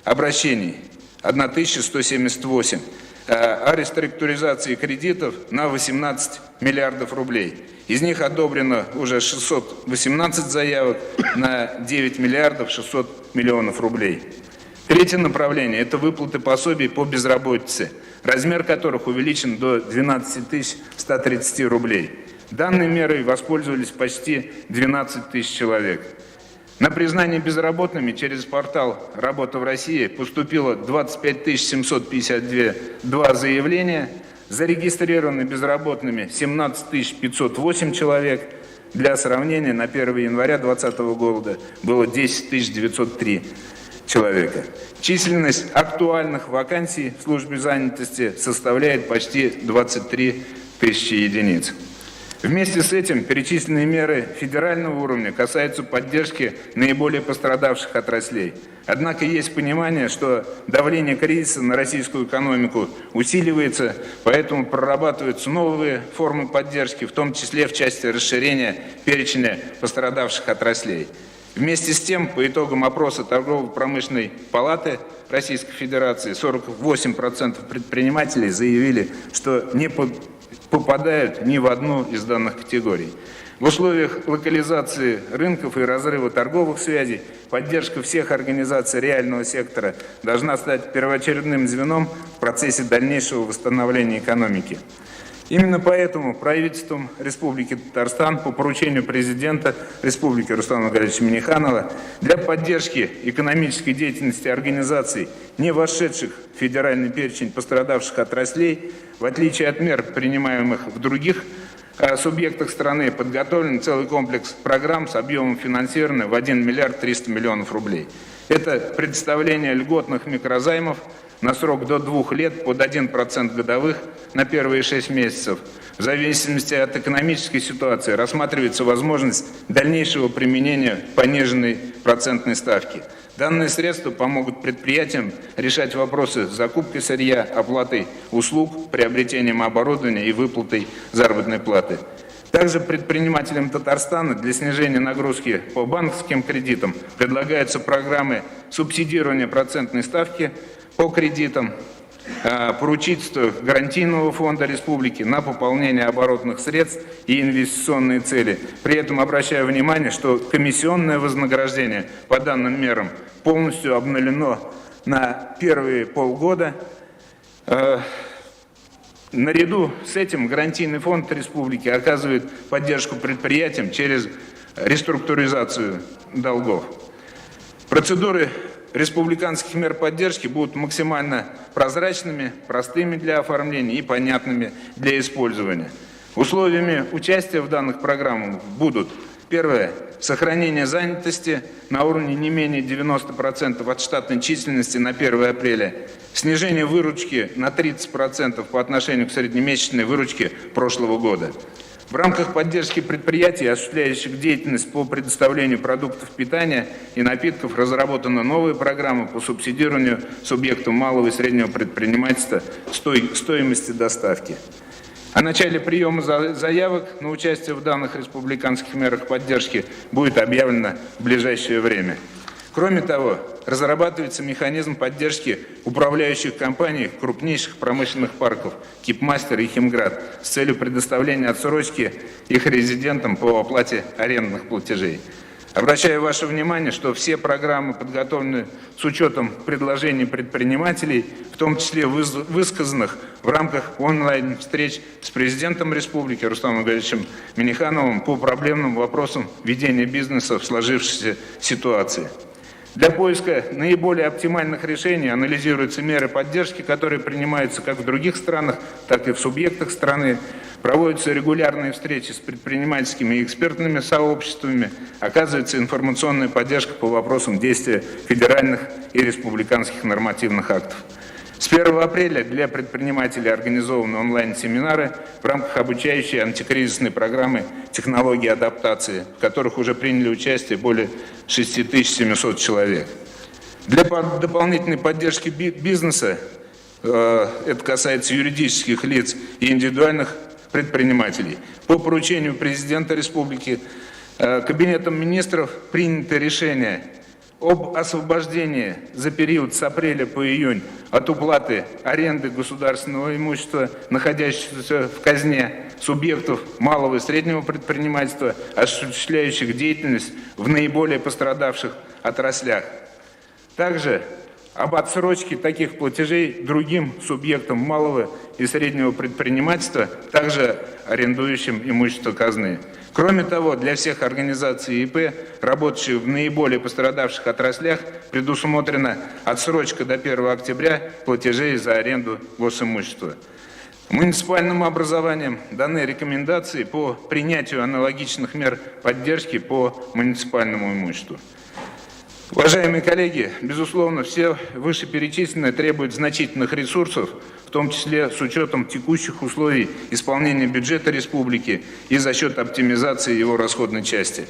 обращений, 1178, о реструктуризации кредитов на 18 миллиардов рублей. Из них одобрено уже 618 заявок на 9 миллиардов 600 миллионов рублей. Третье направление – это выплаты пособий по безработице, размер которых увеличен до 12 130 рублей. Данной мерой воспользовались почти 12 тысяч человек. На признание безработными через портал «Работа в России» поступило 25 752 заявления, зарегистрированы безработными 17 508 человек. Для сравнения, на 1 января 2020 года было 10 903 человека. Численность актуальных вакансий в службе занятости составляет почти 23 тысячи единиц. Вместе с этим перечисленные меры федерального уровня касаются поддержки наиболее пострадавших отраслей. Однако есть понимание, что давление кризиса на российскую экономику усиливается, поэтому прорабатываются новые формы поддержки, в том числе в части расширения перечня пострадавших отраслей. Вместе с тем, по итогам опроса Торгово-промышленной палаты Российской Федерации, 48% предпринимателей заявили, что не попадают ни в одну из данных категорий. В условиях локализации рынков и разрыва торговых связей поддержка всех организаций реального сектора должна стать первоочередным звеном в процессе дальнейшего восстановления экономики. Именно поэтому правительством Республики Татарстан по поручению президента Республики Рустама Гагаревича Минниханова для поддержки экономической деятельности организаций, не вошедших в федеральный перечень пострадавших отраслей, в отличие от мер, принимаемых в других субъектах страны, подготовлен целый комплекс программ с объемом финансирования в 1 миллиард 300 миллионов рублей. Это предоставление льготных микрозаймов на срок до 2 лет под 1% годовых на первые 6 месяцев. В зависимости от экономической ситуации рассматривается возможность дальнейшего применения пониженной процентной ставки. Данные средства помогут предприятиям решать вопросы с закупкой сырья, оплатой услуг, приобретением оборудования и выплатой заработной платы. Также предпринимателям Татарстана для снижения нагрузки по банковским кредитам предлагаются программы субсидирования процентной ставки по кредитам, поручительство гарантийного фонда республики на пополнение оборотных средств и инвестиционные цели. При этом обращаю внимание, что комиссионное вознаграждение по данным мерам полностью обнулено на первые полгода. Наряду с этим гарантийный фонд республики оказывает поддержку предприятиям через реструктуризацию долгов. Процедуры республиканских мер поддержки будут максимально прозрачными, простыми для оформления и понятными для использования. Условиями участия в данных программах будут: первое – сохранение занятости на уровне не менее 90% от штатной численности на 1 апреля, снижение выручки на 30% по отношению к среднемесячной выручке прошлого года. В рамках поддержки предприятий, осуществляющих деятельность по предоставлению продуктов питания и напитков, разработана новая программа по субсидированию субъектов малого и среднего предпринимательства стоимости доставки. О начале приема заявок на участие в данных республиканских мерах поддержки будет объявлено в ближайшее время. Кроме того, разрабатывается механизм поддержки управляющих компаний крупнейших промышленных парков «Кипмастер» и «Химград» с целью предоставления отсрочки их резидентам по оплате арендных платежей. Обращаю ваше внимание, что все программы подготовлены с учетом предложений предпринимателей, в том числе высказанных в рамках онлайн-встреч с президентом республики Рустамом Гагаевичем Миннихановым по проблемным вопросам ведения бизнеса в сложившейся ситуации. Для поиска наиболее оптимальных решений анализируются меры поддержки, которые принимаются как в других странах, так и в субъектах страны. Проводятся регулярные встречи с предпринимательскими и экспертными сообществами, оказывается информационная поддержка по вопросам действия федеральных и республиканских нормативных актов. С 1 апреля для предпринимателей организованы онлайн-семинары в рамках обучающей антикризисной программы «Технологии адаптации», в которых уже приняли участие более 6700 человек. Для дополнительной поддержки бизнеса, это касается юридических лиц и индивидуальных предпринимателей, по поручению президента республики Кабинетом министров принято решение об освобождении за период с апреля по июнь от уплаты аренды государственного имущества, находящегося в казне, субъектов малого и среднего предпринимательства, осуществляющих деятельность в наиболее пострадавших отраслях. Также об отсрочке таких платежей другим субъектам малого и среднего предпринимательства, также арендующим имущество казны. Кроме того, для всех организаций ИП, работающих в наиболее пострадавших отраслях, предусмотрена отсрочка до 1 октября платежей за аренду госимущества. Муниципальным образованием даны рекомендации по принятию аналогичных мер поддержки по муниципальному имуществу. Уважаемые коллеги, безусловно, все вышеперечисленное требует значительных ресурсов, в том числе с учетом текущих условий исполнения бюджета республики и за счет оптимизации его расходной части.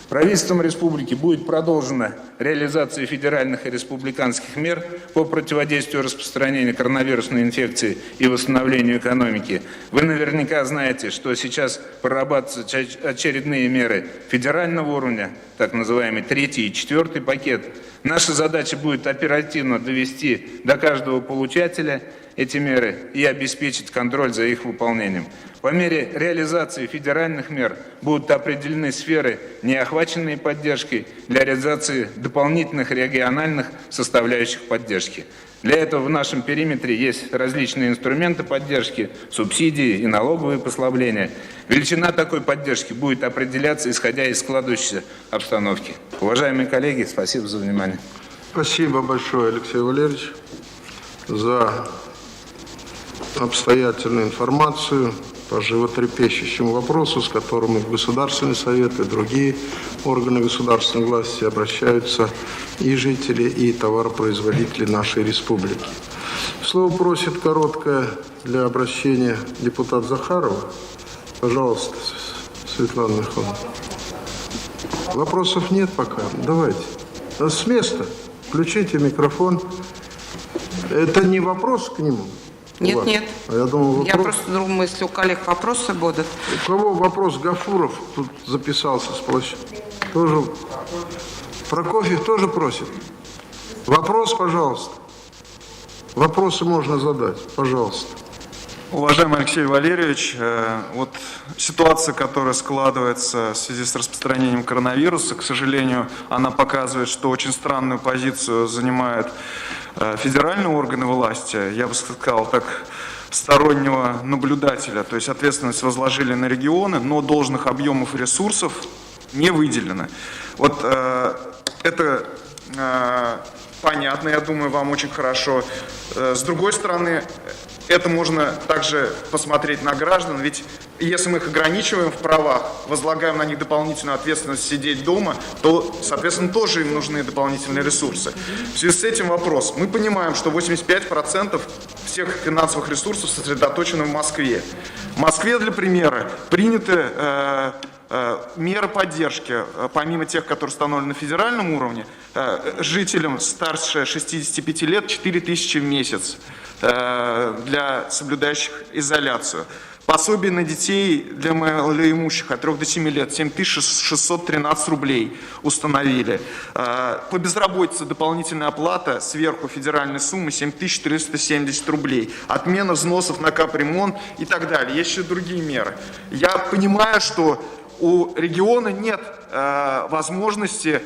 Правительством республики будет продолжена реализация федеральных и республиканских мер по противодействию распространению коронавирусной инфекции и восстановлению экономики. Вы наверняка знаете, что сейчас прорабатываются очередные меры федерального уровня, так называемый 3-й и 4-й пакет. Наша задача будет оперативно довести до каждого получателя эти меры и обеспечить контроль за их выполнением. По мере реализации федеральных мер будут определены сферы, не охваченные поддержкой, для реализации дополнительных региональных составляющих поддержки. Для этого в нашем периметре есть различные инструменты поддержки, субсидии и налоговые послабления. Величина такой поддержки будет определяться, исходя из складывающейся обстановки. Уважаемые коллеги, спасибо за внимание. Спасибо большое, Алексей Валерьевич, за обстоятельную информацию по животрепещущему вопросу, с которым и Государственный совет, и другие органы государственной власти обращаются и жители, и товаропроизводители нашей республики. Слово просит короткое для обращения депутат Захарова. Пожалуйста, Светлана Михайловна. Вопросов нет пока? Давайте. С места. Включите микрофон. Это не вопрос к нему? Нет, нет. Я думал, вопрос... Я просто думаю, если у коллег вопросы будут. У кого вопрос? Гафуров тут записался с площади. Тоже... Прокофьев тоже просит. Вопрос, пожалуйста. Вопросы можно задать, пожалуйста. Уважаемый Алексей Валерьевич, вот ситуация, которая складывается в связи с распространением коронавируса, к сожалению, она показывает, что очень странную позицию занимают федеральные органы власти, я бы сказал так, стороннего наблюдателя, то есть ответственность возложили на регионы, но должных объемов ресурсов не выделено. Вот это понятно, я думаю, вам очень хорошо. С другой стороны, это можно также посмотреть на граждан, ведь если мы их ограничиваем в правах, возлагаем на них дополнительную ответственность сидеть дома, то, соответственно, тоже им нужны дополнительные ресурсы. В связи с этим вопрос. Мы понимаем, что 85% всех финансовых ресурсов сосредоточены в Москве. В Москве, для примера, приняты меры поддержки, помимо тех, которые установлены на федеральном уровне, жителям старше 65 лет 4000 в месяц для соблюдающих изоляцию. Пособие на детей для малоимущих от 3 до 7 лет 7613 рублей установили. По безработице дополнительная оплата сверху федеральной суммы 7370 рублей. Отмена взносов на капремонт и так далее. Есть еще другие меры. Я понимаю, что у региона нет возможности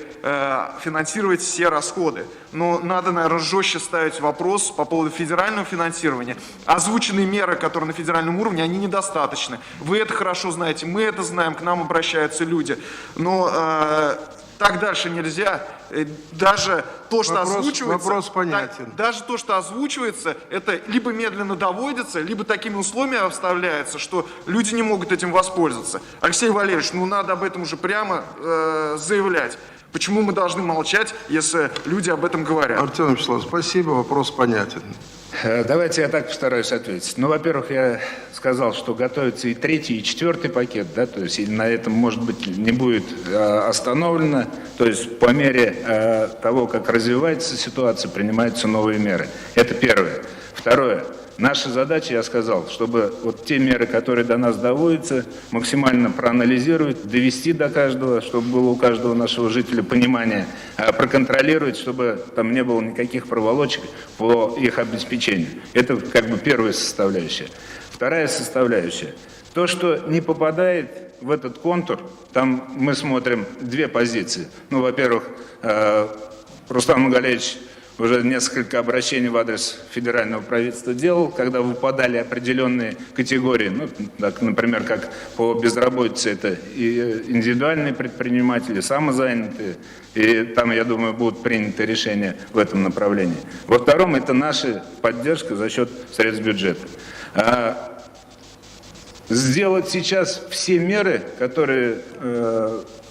финансировать все расходы. Но надо, наверное, жестче ставить вопрос по поводу федерального финансирования. Озвученные меры, которые на федеральном уровне, они недостаточны. Вы это хорошо знаете, мы это знаем, к нам обращаются люди. Но так дальше нельзя. Даже то, что озвучивается, вопрос понятен. Даже то, что озвучивается, это либо медленно доводится, либо такими условиями обставляется, что люди не могут этим воспользоваться. Алексей Валерьевич, ну надо об этом уже прямо заявлять. Почему мы должны молчать, если люди об этом говорят? Артем Вячеславович, спасибо, вопрос понятен. Давайте я так постараюсь ответить. Ну, во-первых, я сказал, что готовится и 3-й, и 4-й пакет, да, то есть и на этом, может быть, не будет остановлено, то есть по мере того, как развивается ситуация, принимаются новые меры. Это первое. Второе. Наша задача, я сказал, чтобы вот те меры, которые до нас доводятся, максимально проанализировать, довести до каждого, чтобы было у каждого нашего жителя понимание, проконтролировать, чтобы там не было никаких проволочек по их обеспечению. Это как бы первая составляющая. Вторая составляющая. То, что не попадает в этот контур, там мы смотрим две позиции. Ну, во-первых, Рустам Нургалиевич уже несколько обращений в адрес федерального правительства делал, когда выпадали определенные категории, ну, так, например, как по безработице, это и индивидуальные предприниматели, самозанятые, и там, я думаю, будут приняты решения в этом направлении. Во втором, это наша поддержка за счет средств бюджета. Сделать сейчас все меры, которые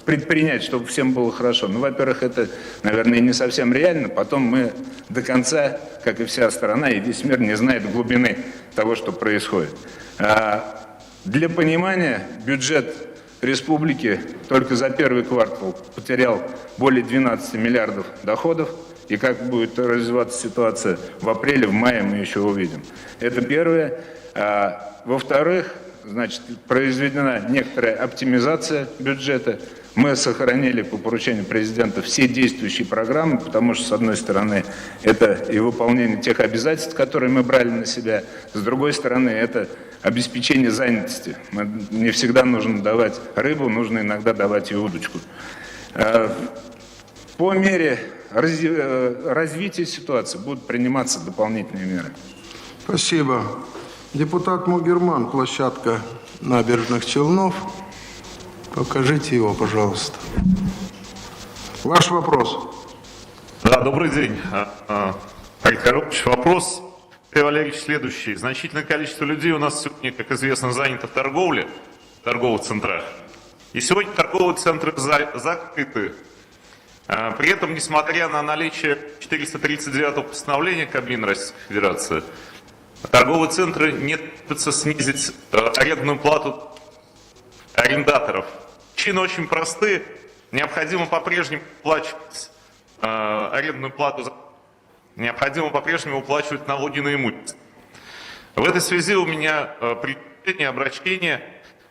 предпринять, чтобы всем было хорошо. Ну, во-первых, это, наверное, не совсем реально. Потом мы до конца, как и вся страна, и весь мир не знает глубины того, что происходит. Для понимания, бюджет республики только за первый квартал потерял более 12 миллиардов доходов. И как будет развиваться ситуация в апреле, в мае, мы еще увидим. Это первое. Во-вторых, значит, произведена некоторая оптимизация бюджета. Мы сохранили по поручению президента все действующие программы, потому что, с одной стороны, это и выполнение тех обязательств, которые мы брали на себя, с другой стороны, это обеспечение занятости. Не всегда нужно давать рыбу, нужно иногда давать и удочку. По мере развития ситуации будут приниматься дополнительные меры. Спасибо. Депутат Мугерман, площадка Набережных Челнов. Покажите его, пожалуйста. Ваш вопрос. Да, добрый день. Вопрос, Павел Валерьевич, следующий. Значительное количество людей у нас сегодня, как известно, занято в торговле, в торговых центрах. И сегодня торговые центры закрыты. При этом, несмотря на наличие 439-го постановления Кабмина Российской Федерации, торговые центры не пытаются снизить арендную плату арендаторов. Причины очень простые. Необходимо по-прежнему уплачивать арендную плату, необходимо по-прежнему уплачивать налоги на имущество. В этой связи у меня предложение, обращение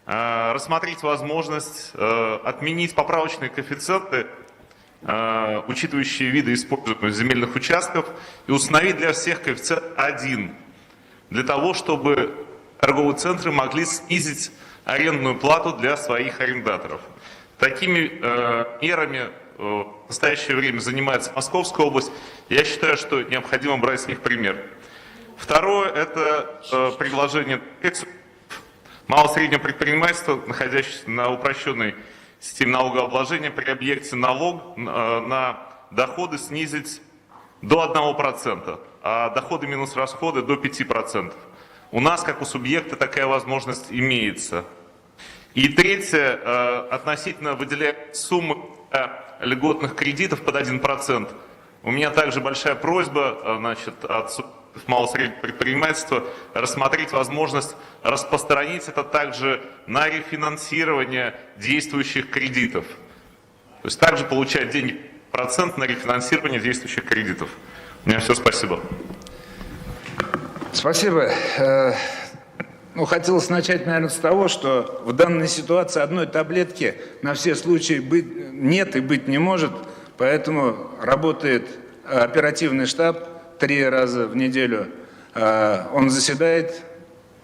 рассмотреть возможность отменить поправочные коэффициенты, учитывающие виды используемых земельных участков, и установить для всех коэффициент 1, для того, чтобы торговые центры могли снизить арендную плату для своих арендаторов. Такими мерами в настоящее время занимается Московская область. Я считаю, что необходимо брать с них пример. Второе – это предложение малого и среднего предпринимательства, находящегося на упрощенной системе налогообложения, при объекте налог на доходы снизить до 1%, а доходы минус расходы до 5%. у нас, как у субъекта, такая возможность имеется. И третье, относительно выделяемой суммы льготных кредитов под 1%. У меня также большая просьба, значит, от малого и среднего предпринимательства рассмотреть возможность распространить это также на рефинансирование действующих кредитов. То есть также получать деньги процент на рефинансирование действующих кредитов. У меня все, спасибо. Спасибо. Ну, хотелось начать, наверное, с того, что в данной ситуации одной таблетки на все случаи нет и быть не может, поэтому работает оперативный штаб 3 раза в неделю. Он заседает,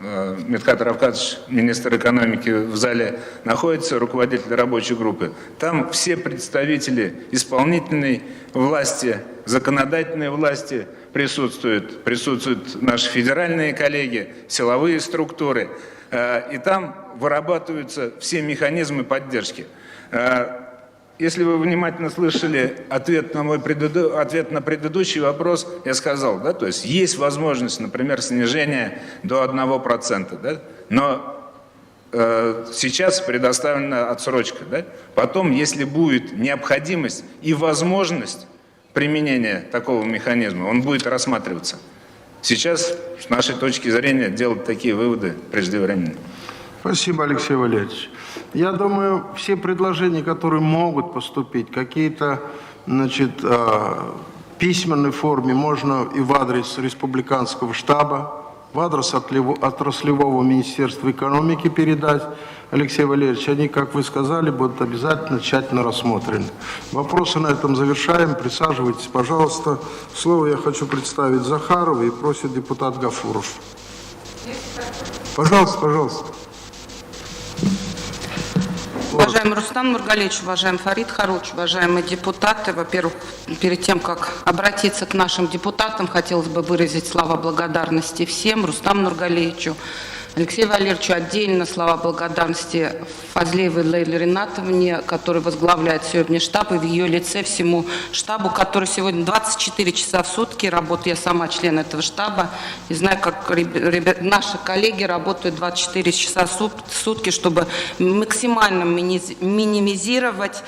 Митхат Равкатович, министр экономики, в зале находится, руководитель рабочей группы. Там все представители исполнительной власти, законодательной власти присутствуют наши федеральные коллеги, силовые структуры, и там вырабатываются все механизмы поддержки. Если вы внимательно слышали ответ на предыдущий вопрос, я сказал, да, то есть возможность, например, снижения до 1%, да, но сейчас предоставлена отсрочка, да, потом, если будет необходимость и возможность применения такого механизма, он будет рассматриваться. Сейчас, с нашей точки зрения, делать такие выводы преждевременно. Спасибо, Алексей Валерьевич. Я думаю, все предложения, которые могут поступить, какие-то, значит, в письменной форме, можно и в адрес республиканского штаба, в адрес отраслевого министерства экономики передать. Алексей Валерьевич, они, как вы сказали, будут обязательно тщательно рассмотрены. Вопросы на этом завершаем. Присаживайтесь, пожалуйста. Слово я хочу представить Захарову и просит депутат Гафуров. Пожалуйста, пожалуйста. Уважаемый Рустам Нургалевич, уважаемый Фарид Харулович, уважаемые депутаты, во-первых, перед тем, как обратиться к нашим депутатам, хотелось бы выразить слова благодарности всем, Рустаму Нургалевичу, Алексею Валерьевичу, отдельно слова благодарности Фазлеевой Лейле Ринатовне, которая возглавляет сегодня штаб, и в ее лице всему штабу, который сегодня 24 часа в сутки работает. Я сама член этого штаба и знаю, как наши коллеги работают 24 часа в сутки, чтобы максимально минимизировать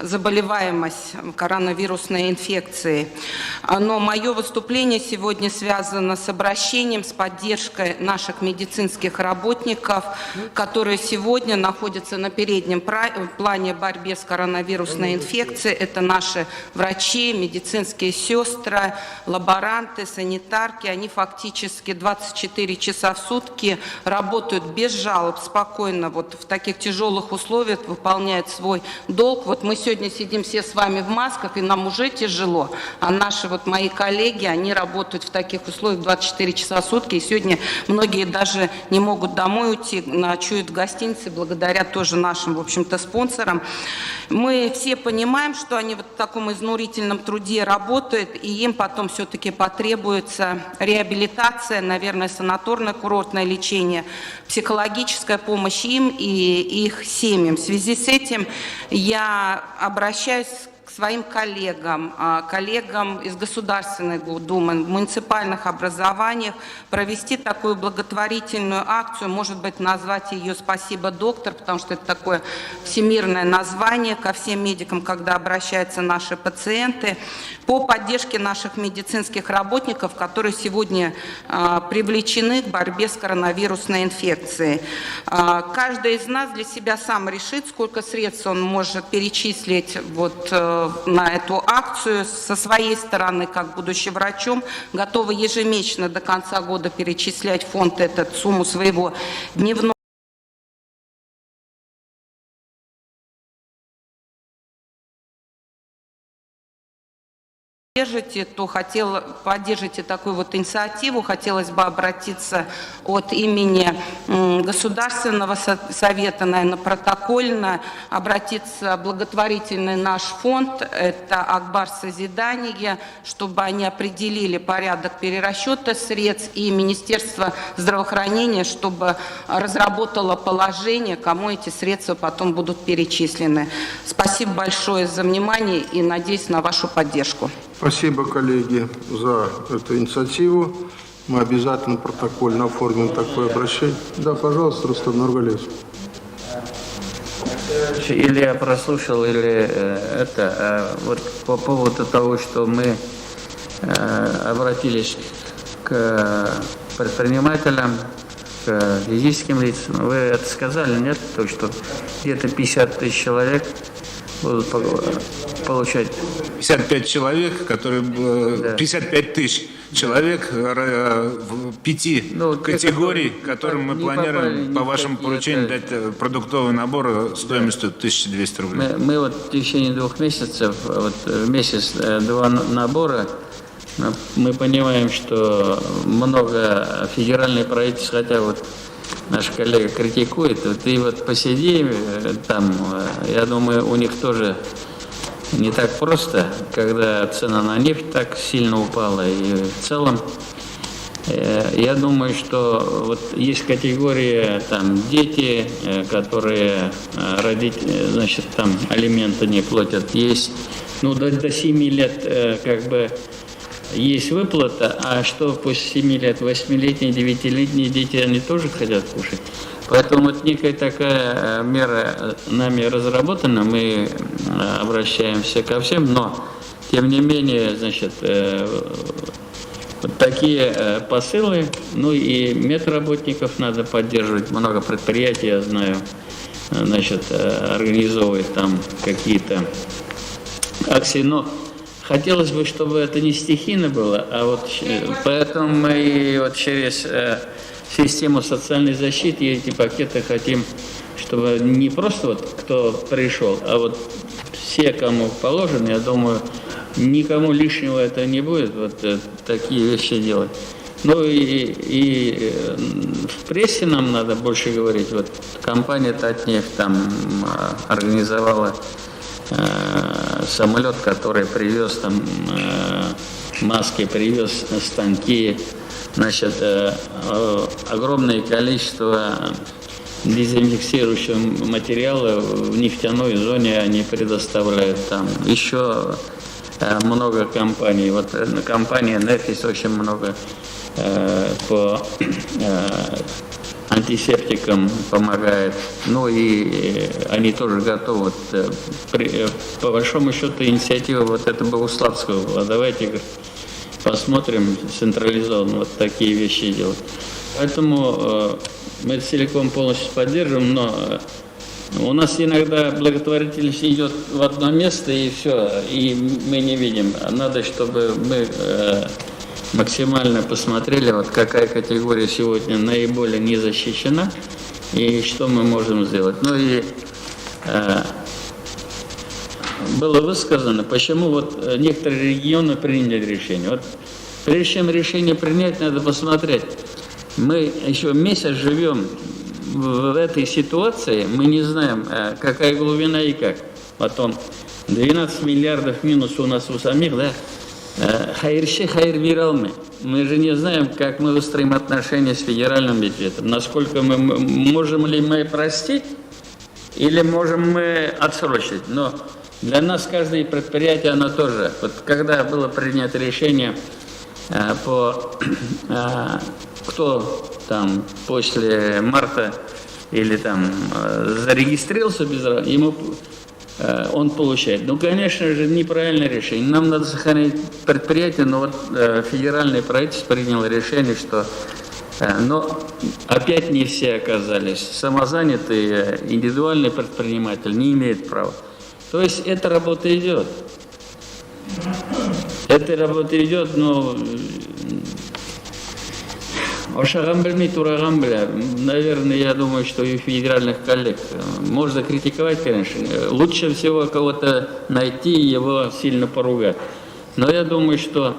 заболеваемость коронавирусной инфекцией. Но мое выступление сегодня связано с обращением, с поддержкой наших медицинских работников, которые сегодня находятся на переднем плане борьбы с коронавирусной инфекцией. Это наши врачи, медицинские сестры, лаборанты, санитарки. Они фактически 24 часа в сутки работают без жалоб, спокойно, вот в таких тяжелых условиях выполняют свой долг. Вот мы сегодня сидим все с вами в масках, и нам уже тяжело. А наши вот мои коллеги, они работают в таких условиях 24 часа в сутки. И сегодня многие даже не могут домой уйти, ночуют в гостинице, благодаря тоже нашим, в общем-то, спонсорам. Мы все понимаем, что они вот в таком изнурительном труде работают, и им потом все-таки потребуется реабилитация, наверное, санаторно-курортное лечение, психологическая помощь им и их семьям. В связи с этим я обращаюсь к своим коллегам, коллегам из Государственной Думы, муниципальных образованиях, провести такую благотворительную акцию, может быть, назвать ее «Спасибо, доктор», потому что это такое всемирное название ко всем медикам, когда обращаются наши пациенты, по поддержке наших медицинских работников, которые сегодня привлечены к борьбе с коронавирусной инфекцией. Каждый из нас для себя сам решит, сколько средств он может перечислить вот на эту акцию. Со своей стороны, как будучи врачом, готова ежемесячно до конца года перечислять в фонд этот сумму своего дневного поддержите такую вот инициативу. Хотелось бы обратиться от имени Государственного совета, наверное, протокольно, обратиться в благотворительный наш фонд, это Акбар Созидание, чтобы они определили порядок перерасчета средств, и Министерство здравоохранения, чтобы разработало положение, кому эти средства потом будут перечислены. Спасибо большое за внимание и надеюсь на вашу поддержку. Спасибо, коллеги, за эту инициативу. Мы обязательно протокольно оформим такое обращение. Да, пожалуйста, Рустам Нургалиевич. Или я прослушал, или вот по поводу того, что мы обратились к предпринимателям, к физическим лицам. Вы это сказали, нет? То, что где-то 50 тысяч человек будут получать. 55 человек, которые, 55 тысяч человек в 5 категорий, которым мы планируем по вашему поручению дать продуктовый набор стоимостью 1200 рублей. Мы вот в течение 2 месяцев, вот в месяц 2 набора, мы понимаем, что много федеральных правительств, хотя вот наш коллега критикует, вот и вот посиди там, я думаю, у них тоже не так просто, когда цена на нефть так сильно упала. И в целом, я думаю, что вот есть категория там дети, которые значит, там алименты не платят. Есть, ну, до 7 лет как бы есть выплата, а что после 7 лет, 8-летние, 9-летние дети, они тоже хотят кушать. Поэтому вот некая такая мера нами разработана, мы обращаемся ко всем, но тем не менее, значит, вот такие посылы, ну и медработников надо поддерживать, много предприятий, я знаю, значит, организовывают там какие-то акции, но хотелось бы, чтобы это не стихийно было, а вот поэтому мы вот через систему социальной защиты эти пакеты хотим, чтобы не просто вот кто пришел, а вот все, кому положено, я думаю, никому лишнего это не будет, вот такие вещи делать. Ну и в прессе нам надо больше говорить. Вот компания «Татнефть» там организовала самолет, который привез там маски, привез станки, значит, огромное количество дезинфицирующего материала в нефтяной зоне они предоставляют там. Еще много компаний. Вот компания «Нефис» очень много по антисептикам помогает. Ну и они тоже готовы. По большому счету инициатива вот это Богуславского. А давайте, говорит, посмотрим централизованно вот такие вещи делать. Поэтому мы целиком полностью поддерживаем, но у нас иногда благотворительность идет в одно место и все, и мы не видим. Надо, чтобы мы максимально посмотрели, вот какая категория сегодня наиболее не защищена и что мы можем сделать. Ну и было высказано, почему вот некоторые регионы приняли решение. Вот прежде чем решение принять, надо посмотреть. Мы еще месяц живем в этой ситуации, мы не знаем, какая глубина и как. Потом 12 миллиардов минус у нас у самих, да? Хайрши, хайр виралмы. Мы же не знаем, как мы выстроим отношения с федеральным бюджетом. Насколько можем ли мы простить или можем мы отсрочить. Но для нас каждое предприятие, оно тоже. Вот когда было принято решение кто там после марта или там зарегистрировался без работы, ему он получает. Ну, конечно же, неправильное решение. Нам надо сохранить предприятие, но вот федеральное правительство приняло решение, что но опять не все оказались. Самозанятые, индивидуальный предприниматель не имеет права. То есть эта работа идет. Эта работа идет, но наверное, я думаю, что и федеральных коллег можно критиковать, конечно. Лучше всего кого-то найти и его сильно поругать. Но я думаю, что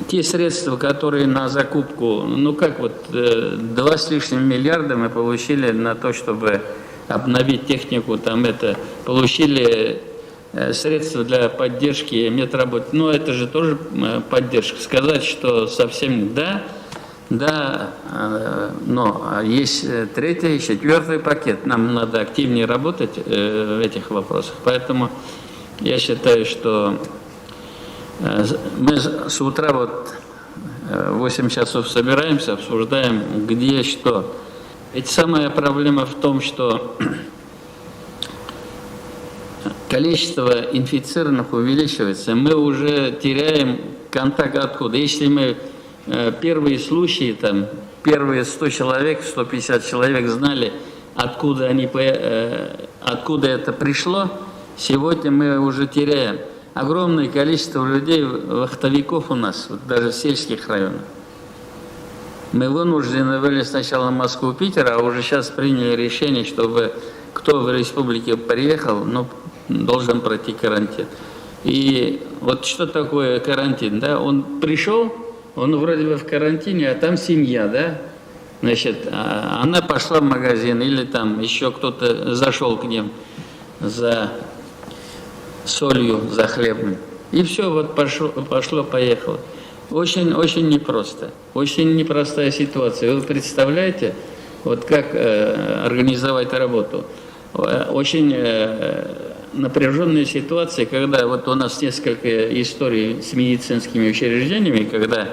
те средства, которые на закупку, ну как вот 2 с лишним миллиарда мы получили на то, чтобы обновить технику, там это, получили средства для поддержки медработы. Ну, это же тоже поддержка. Сказать, что совсем да, но есть 3-й, 4-й пакет. Нам надо активнее работать в этих вопросах. Поэтому я считаю, что мы с утра вот 8 часов собираемся, обсуждаем, где что. Ведь самая проблема в том, что количество инфицированных увеличивается, мы уже теряем контакт откуда. Если мы первые случаи, там, первые 100 человек, 150 человек знали, откуда это пришло, сегодня мы уже теряем. Огромное количество людей, вахтовиков у нас, вот даже в сельских районах. Мы вынуждены были сначала в Москву, Питер, а уже сейчас приняли решение, чтобы кто в республике приехал, ну, должен пройти карантин. И вот что такое карантин, да? Он пришел, он вроде бы в карантине, а там семья, да? Значит, она пошла в магазин или там еще кто-то зашел к ним за солью, за хлебом. И все, вот пошло-поехало. Очень непросто, очень непростая ситуация. Вы представляете, вот как организовать работу? Очень напряженная ситуация, когда вот у нас несколько историй с медицинскими учреждениями, когда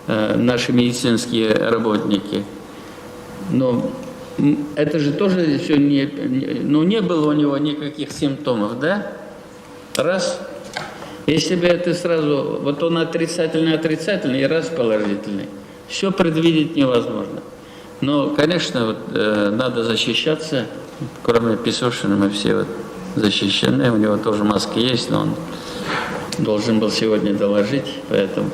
наши медицинские работники, но это же тоже все не было у него никаких симптомов, да? Раз. Если бы это сразу, вот он отрицательный, и раз положительный, все предвидеть невозможно. Но, конечно, вот, надо защищаться, кроме Песошина мы все вот защищены, у него тоже маски есть, но он должен был сегодня доложить, поэтому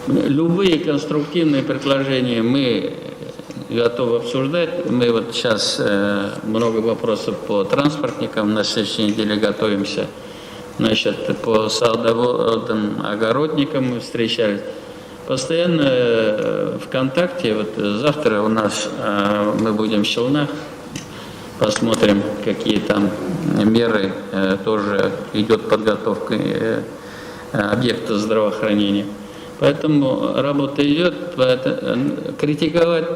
любые конструктивные предложения мы готовы обсуждать. Мы вот сейчас много вопросов по транспортникам, на следующей неделе готовимся. Значит, по садоводам, огородникам мы встречались. Постоянно ВКонтакте, вот завтра у нас мы будем в Челнах, посмотрим, какие там меры, тоже идет подготовка объекта здравоохранения. Поэтому работа идет, критиковать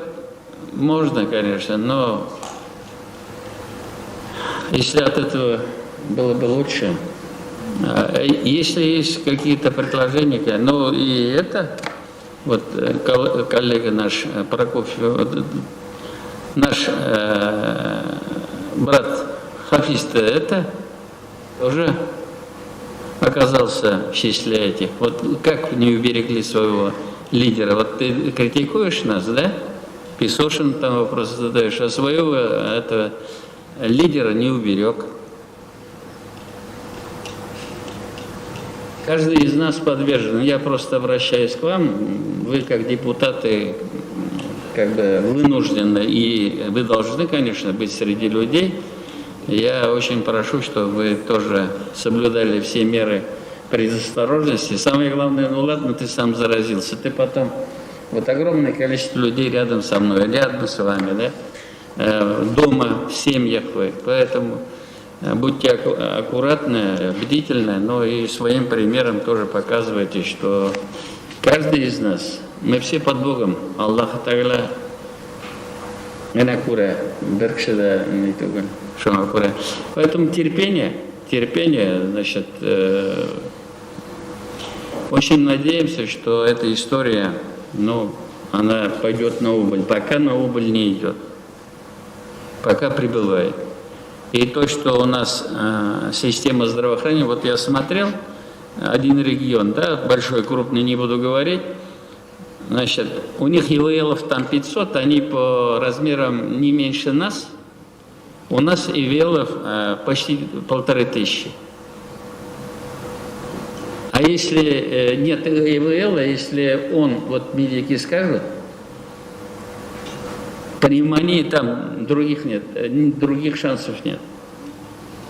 можно, конечно, но если от этого было бы лучше. Если есть какие-то предложения, ну и это, вот коллега наш Прокофьев, наш брат Хафиз-то это тоже оказался в числе этих. Вот как не уберегли своего лидера? Вот ты критикуешь нас, да? Песошин там вопрос задаешь, а своего этого лидера не уберег. Каждый из нас подвержен. Я просто обращаюсь к вам. Вы, как депутаты, как бы вынуждены, и вы должны, конечно, быть среди людей. Я очень прошу, чтобы вы тоже соблюдали все меры предосторожности. Самое главное, ну ладно, ты сам заразился, ты потом... Вот огромное количество людей рядом со мной, рядом с вами, да? Дома, в семьях вы. Поэтому... Будьте аккуратны, бдительны, но и своим примером тоже показывайте, что каждый из нас, мы все под Богом. Аллах Тагала, поэтому терпение, значит, очень надеемся, что эта история, ну, она пойдет на убыль. Пока на убыль не идет, пока прибывает. И то, что у нас система здравоохранения, вот я смотрел, один регион, да, большой, крупный, не буду говорить, значит, у них ИВЛов там 500, они по размерам не меньше нас, у нас ИВЛов почти 1500. А если нет ИВЛа, если он, вот медики скажут, пневмонии там других нет, других шансов нет.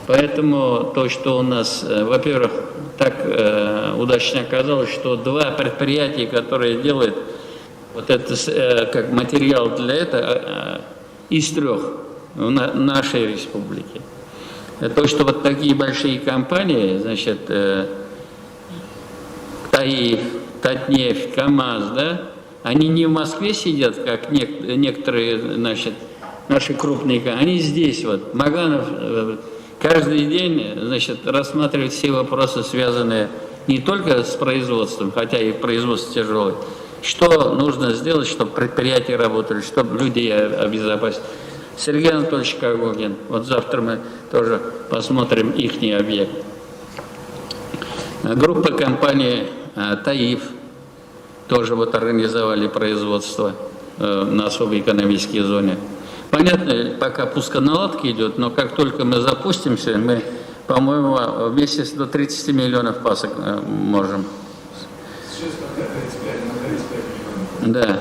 Поэтому то, что у нас, во-первых, так удачно оказалось, что два предприятия, которые делают вот это как материал для этого, из 3 в нашей республике. То, что вот такие большие компании, значит, ТАИФ, Татнефть, КАМАЗ, да, они не в Москве сидят, как некоторые, значит, наши крупные, они здесь вот. Маганов каждый день, значит, рассматривает все вопросы, связанные не только с производством, хотя и производство тяжелое, что нужно сделать, чтобы предприятия работали, чтобы люди обезопасили. Сергей Анатольевич Кагогин, вот завтра мы тоже посмотрим их объект. Группа компании «Таиф» тоже вот организовали производство на особой экономической зоне. Понятно, пока пусконаладка идет, но как только мы запустимся, мы, по-моему, вместе до 30 миллионов пасок можем. Да.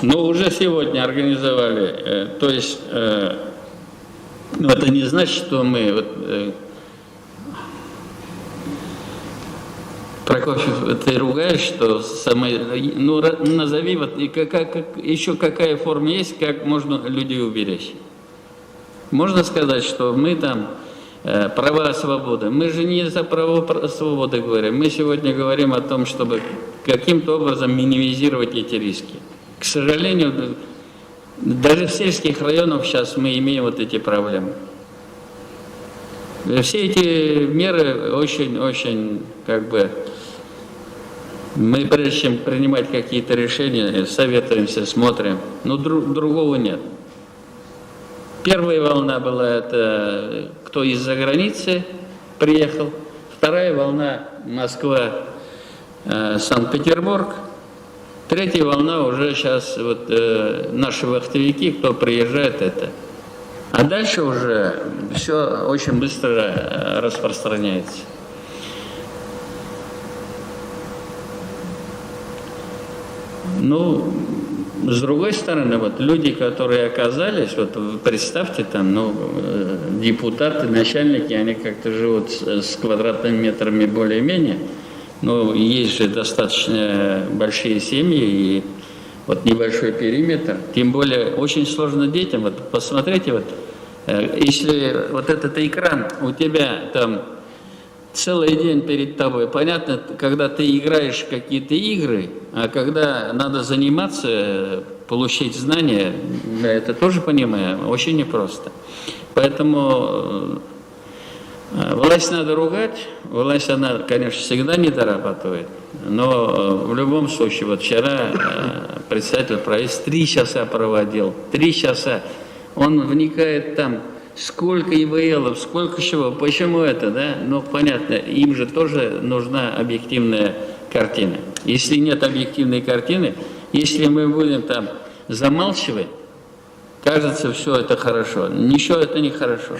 Но уже сегодня организовали. То есть, это не значит, что мы... Прокофьев, ты ругаешь, что ну, назови, вот, и еще какая форма есть, как можно людей уберечь. Можно сказать, что мы там права свободы. Мы же не за права свободы говорим. Мы сегодня говорим о том, чтобы каким-то образом минимизировать эти риски. К сожалению, даже в сельских районах сейчас мы имеем вот эти проблемы. Все эти меры очень, как бы, мы прежде чем принимать какие-то решения, советуемся, смотрим, но другого нет. Первая волна была, это кто из-за границы приехал, вторая волна Москва, Санкт-Петербург, третья волна уже сейчас вот, наши вахтовики, кто приезжает, это. А дальше уже все очень быстро распространяется. Ну, с другой стороны, вот люди, которые оказались, вот представьте, там, ну, депутаты, начальники, они как-то живут с квадратными метрами более-менее, но есть же достаточно большие семьи и вот небольшой периметр, тем более очень сложно детям. Вот посмотрите, вот, если вот этот экран у тебя там целый день перед тобой, понятно, когда ты играешь в какие-то игры, а когда надо заниматься, получить знания, это тоже понимаю, очень непросто. Поэтому власть надо ругать, власть, она, конечно, всегда не дорабатывает, но в любом случае, вот вчера председатель правительства 3 часа проводил, 3 часа, он вникает там, сколько ИВЛов, сколько чего, почему это, да, ну, понятно, им же тоже нужна объективная картина. Если нет объективной картины, если мы будем там замалчивать, кажется, все это хорошо, ничего это не хорошо.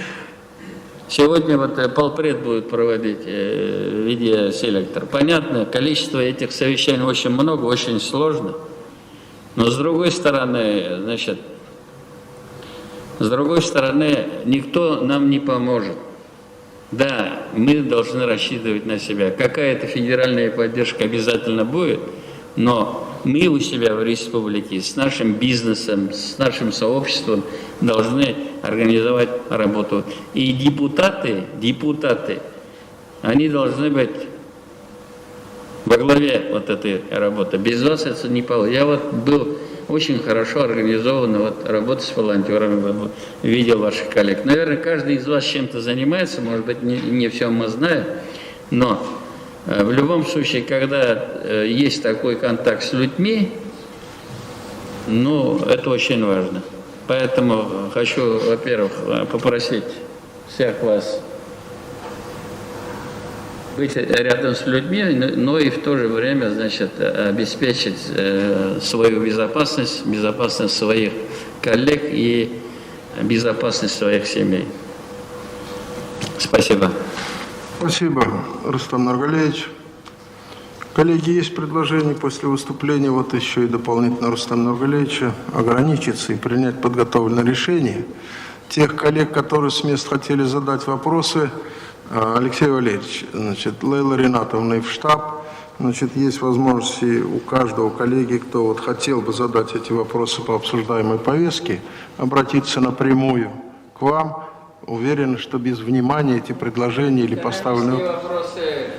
Сегодня вот полпред будет проводить видеоселектор. Понятно, количество этих совещаний очень много, очень сложно. Но с другой стороны, значит, никто нам не поможет. Да, мы должны рассчитывать на себя. Какая-то федеральная поддержка обязательно будет, но мы у себя в республике с нашим бизнесом, с нашим сообществом должны организовать работу. И депутаты, они должны быть во главе вот этой работы. Без вас это не получится. Я вот был очень хорошо организована вот работа с волонтерами, видел ваших коллег. Наверное, каждый из вас чем-то занимается, может быть, не все мы знаем, но в любом случае, когда есть такой контакт с людьми, ну, это очень важно. Поэтому хочу, во-первых, попросить всех вас быть рядом с людьми, но и в то же время, значит, обеспечить свою безопасность, безопасность своих коллег и безопасность своих семей. Спасибо. Спасибо, Рустам Нургалиевич. Коллеги, есть предложение после выступления, вот еще и дополнительно Рустама Нургалиевича, ограничиться и принять подготовленное решение. Тех коллег, которые с мест хотели задать вопросы, Алексей Валерьевич, значит, Лейла Ринатовна в штаб, значит, есть возможности у каждого коллеги, кто вот хотел бы задать эти вопросы по обсуждаемой повестке, обратиться напрямую к вам. Уверен, что без внимания эти предложения или поставленные... Все вопросы,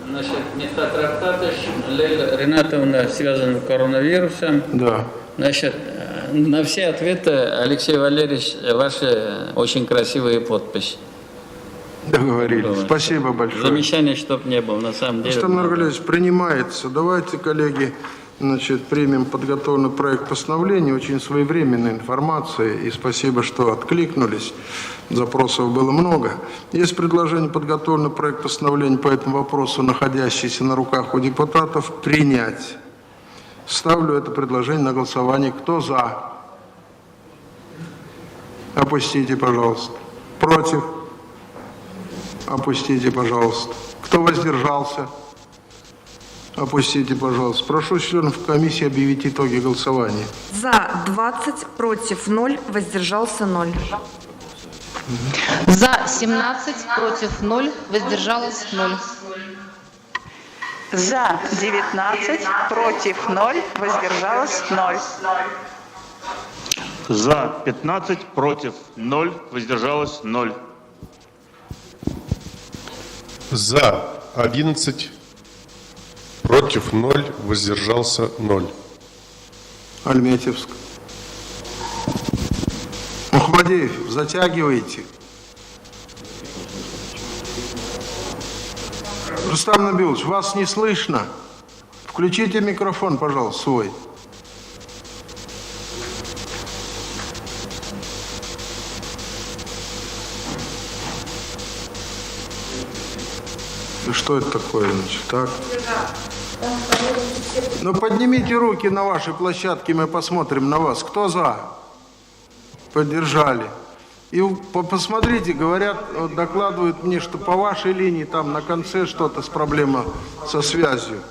значит, Михтат Рафтатович, Лейла Ринатовна связаны с коронавирусом. Да. Значит, на все ответы, Алексей Валерьевич, ваши очень красивые подписи. Договорились. Спасибо большое. Замечаний, чтоб не было, на самом деле. Рустам Нургалиевич, принимается. Давайте, коллеги, примем подготовленный проект постановления, очень своевременной информации, и спасибо, что откликнулись. Запросов было много. Есть предложение подготовленный проект постановления по этому вопросу, находящийся на руках у депутатов, принять. Ставлю это предложение на голосование. Кто за? Опустите, пожалуйста. Против? Опустите, пожалуйста. Кто воздержался? Опустите, пожалуйста. Прошу членов комиссии объявить итоги голосования. За 20, против 0, воздержался 0. За 17, против 0, воздержалось 0. За 19, против 0, воздержалось 0. За 15, против 0, воздержалось 0. За 11, против 0, воздержался 0. Альметьевск. Мухамадеев, затягиваете. Рустам Набилович, вас не слышно. Включите микрофон, пожалуйста, свой. И что это такое, значит, так? Ну, поднимите руки на вашей площадке, мы посмотрим на вас. Кто за? Поддержали. И посмотрите, говорят, вот докладывают мне, что по вашей линии там на конце что-то с проблемой со связью.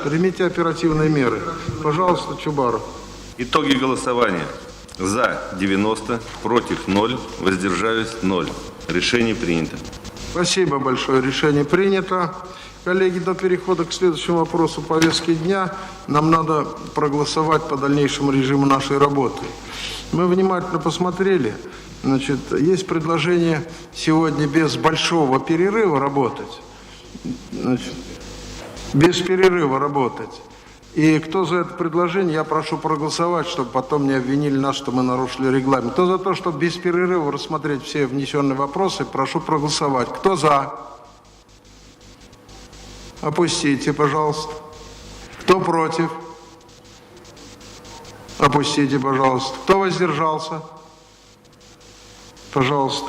Примите оперативные меры. Пожалуйста, Чубаров. Итоги голосования. За 90, против 0, воздержались 0. Решение принято. Спасибо большое. Решение принято. Коллеги, до перехода к следующему вопросу повестки дня нам надо проголосовать по дальнейшему режиму нашей работы. Мы внимательно посмотрели. Значит, есть предложение сегодня без большого перерыва работать. Значит, без перерыва работать. И кто за это предложение, я прошу проголосовать, чтобы потом не обвинили нас, что мы нарушили регламент. Кто за то, чтобы без перерыва рассмотреть все внесенные вопросы, прошу проголосовать. Кто за? Опустите, пожалуйста. Кто против? Опустите, пожалуйста. Кто воздержался? Пожалуйста.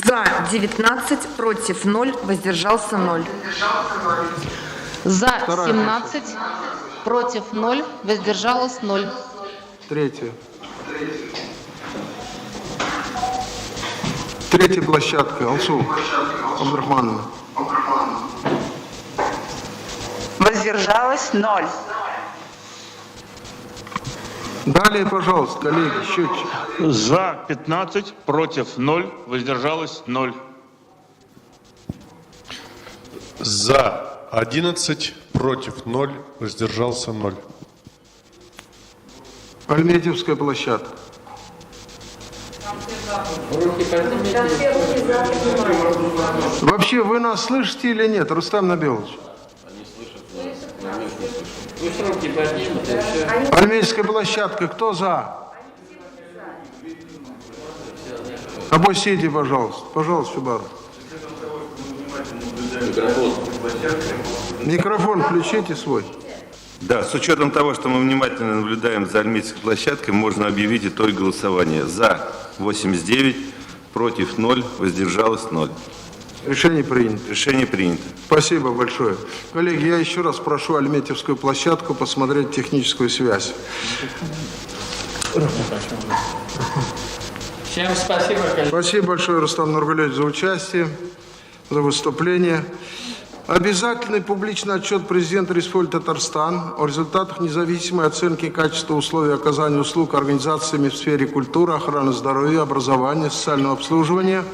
За 19, против 0, воздержался 0. За 17, против 0, воздержалось 0. Третье. Третья площадка. Алсу Абдрахмановна. Воздержалось 0. Далее, пожалуйста, коллеги, счетчик. За 15, против 0, воздержалось 0. За 11, против 0, воздержался 0. Альметьевская площадка. Вообще, вы нас слышите или нет, Рустам Набилович? Альметьевская площадка, кто за? Опустите, пожалуйста. Пожалуйста, Чубаров. Микрофон включите свой. Да, с учетом того, что мы внимательно наблюдаем за Альметьевской площадкой, можно объявить итог голосования. За 89, против 0, воздержалось 0. Решение принято. Решение принято. Спасибо большое. Коллеги, я еще раз прошу Альметьевскую площадку посмотреть техническую связь. Всем спасибо, коллеги. Спасибо большое, Рустам Нургалиевич, за участие, за выступление. Обязательный публичный отчет президента Республики Татарстан о результатах независимой оценки качества условий оказания услуг организациями в сфере культуры, охраны здоровья, образования, социального обслуживания,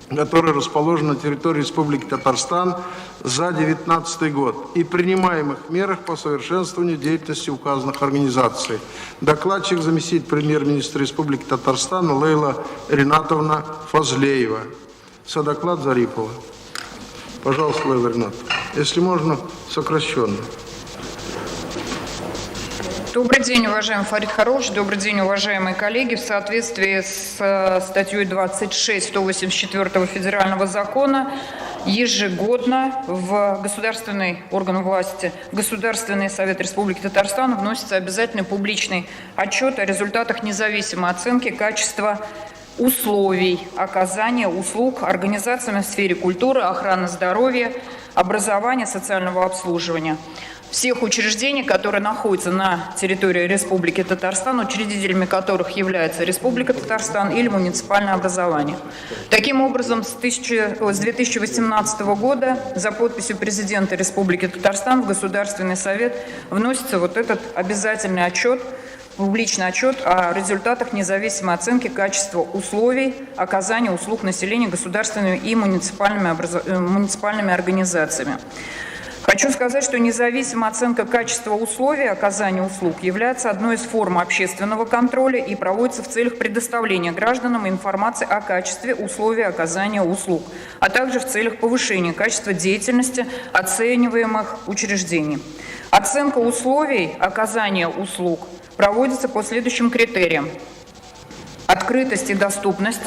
который расположен на территории Республики Татарстан за 2019 год и принимаемых мерах по совершенствованию деятельности указанных организаций. Докладчик заместитель премьер-министра Республики Татарстан Лейла Ринатовна Фазлеева. Содоклад Зарипова. Пожалуйста, Лейла Ринатовна. Если можно, сокращенно. Добрый день, уважаемый Фарид Харулович, добрый день, уважаемые коллеги. В соответствии с статьей 26 184 федерального закона ежегодно в государственный орган власти, в Государственный совет Республики Татарстан вносится обязательный публичный отчет о результатах независимой оценки качества условий оказания услуг организациями в сфере культуры, охраны здоровья, образования, социального обслуживания всех учреждений, которые находятся на территории Республики Татарстан, учредителями которых является Республика Татарстан или муниципальное образование. Таким образом, с 2018 года за подписью президента Республики Татарстан в Государственный совет вносится вот этот обязательный отчет, публичный отчет о результатах независимой оценки качества условий оказания услуг населению государственными и муниципальными организациями. Хочу сказать, что независимая оценка качества условий оказания услуг является одной из форм общественного контроля и проводится в целях предоставления гражданам информации о качестве условий оказания услуг, а также в целях повышения качества деятельности оцениваемых учреждений. Оценка условий оказания услуг проводится по следующим критериям: открытость и доступность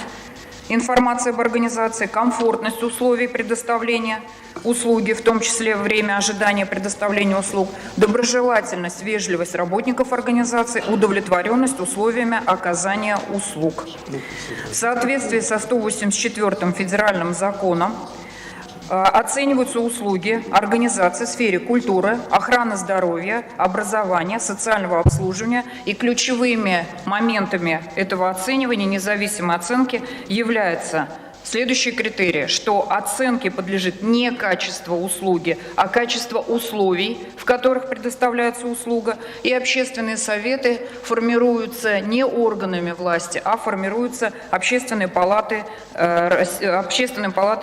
информации об организации, комфортность условий предоставления услуги, в том числе время ожидания предоставления услуг, доброжелательность, вежливость работников организации, удовлетворенность условиями оказания услуг. В соответствии со 184 федеральным законом оцениваются услуги организаций в сфере культуры, охраны здоровья, образования, социального обслуживания, и ключевыми моментами этого оценивания, независимой оценки, являются следующие критерии: что оценке подлежит не качество услуги, а качество условий, в которых предоставляется услуга, и общественные советы формируются не органами власти, а формируются Общественной палатой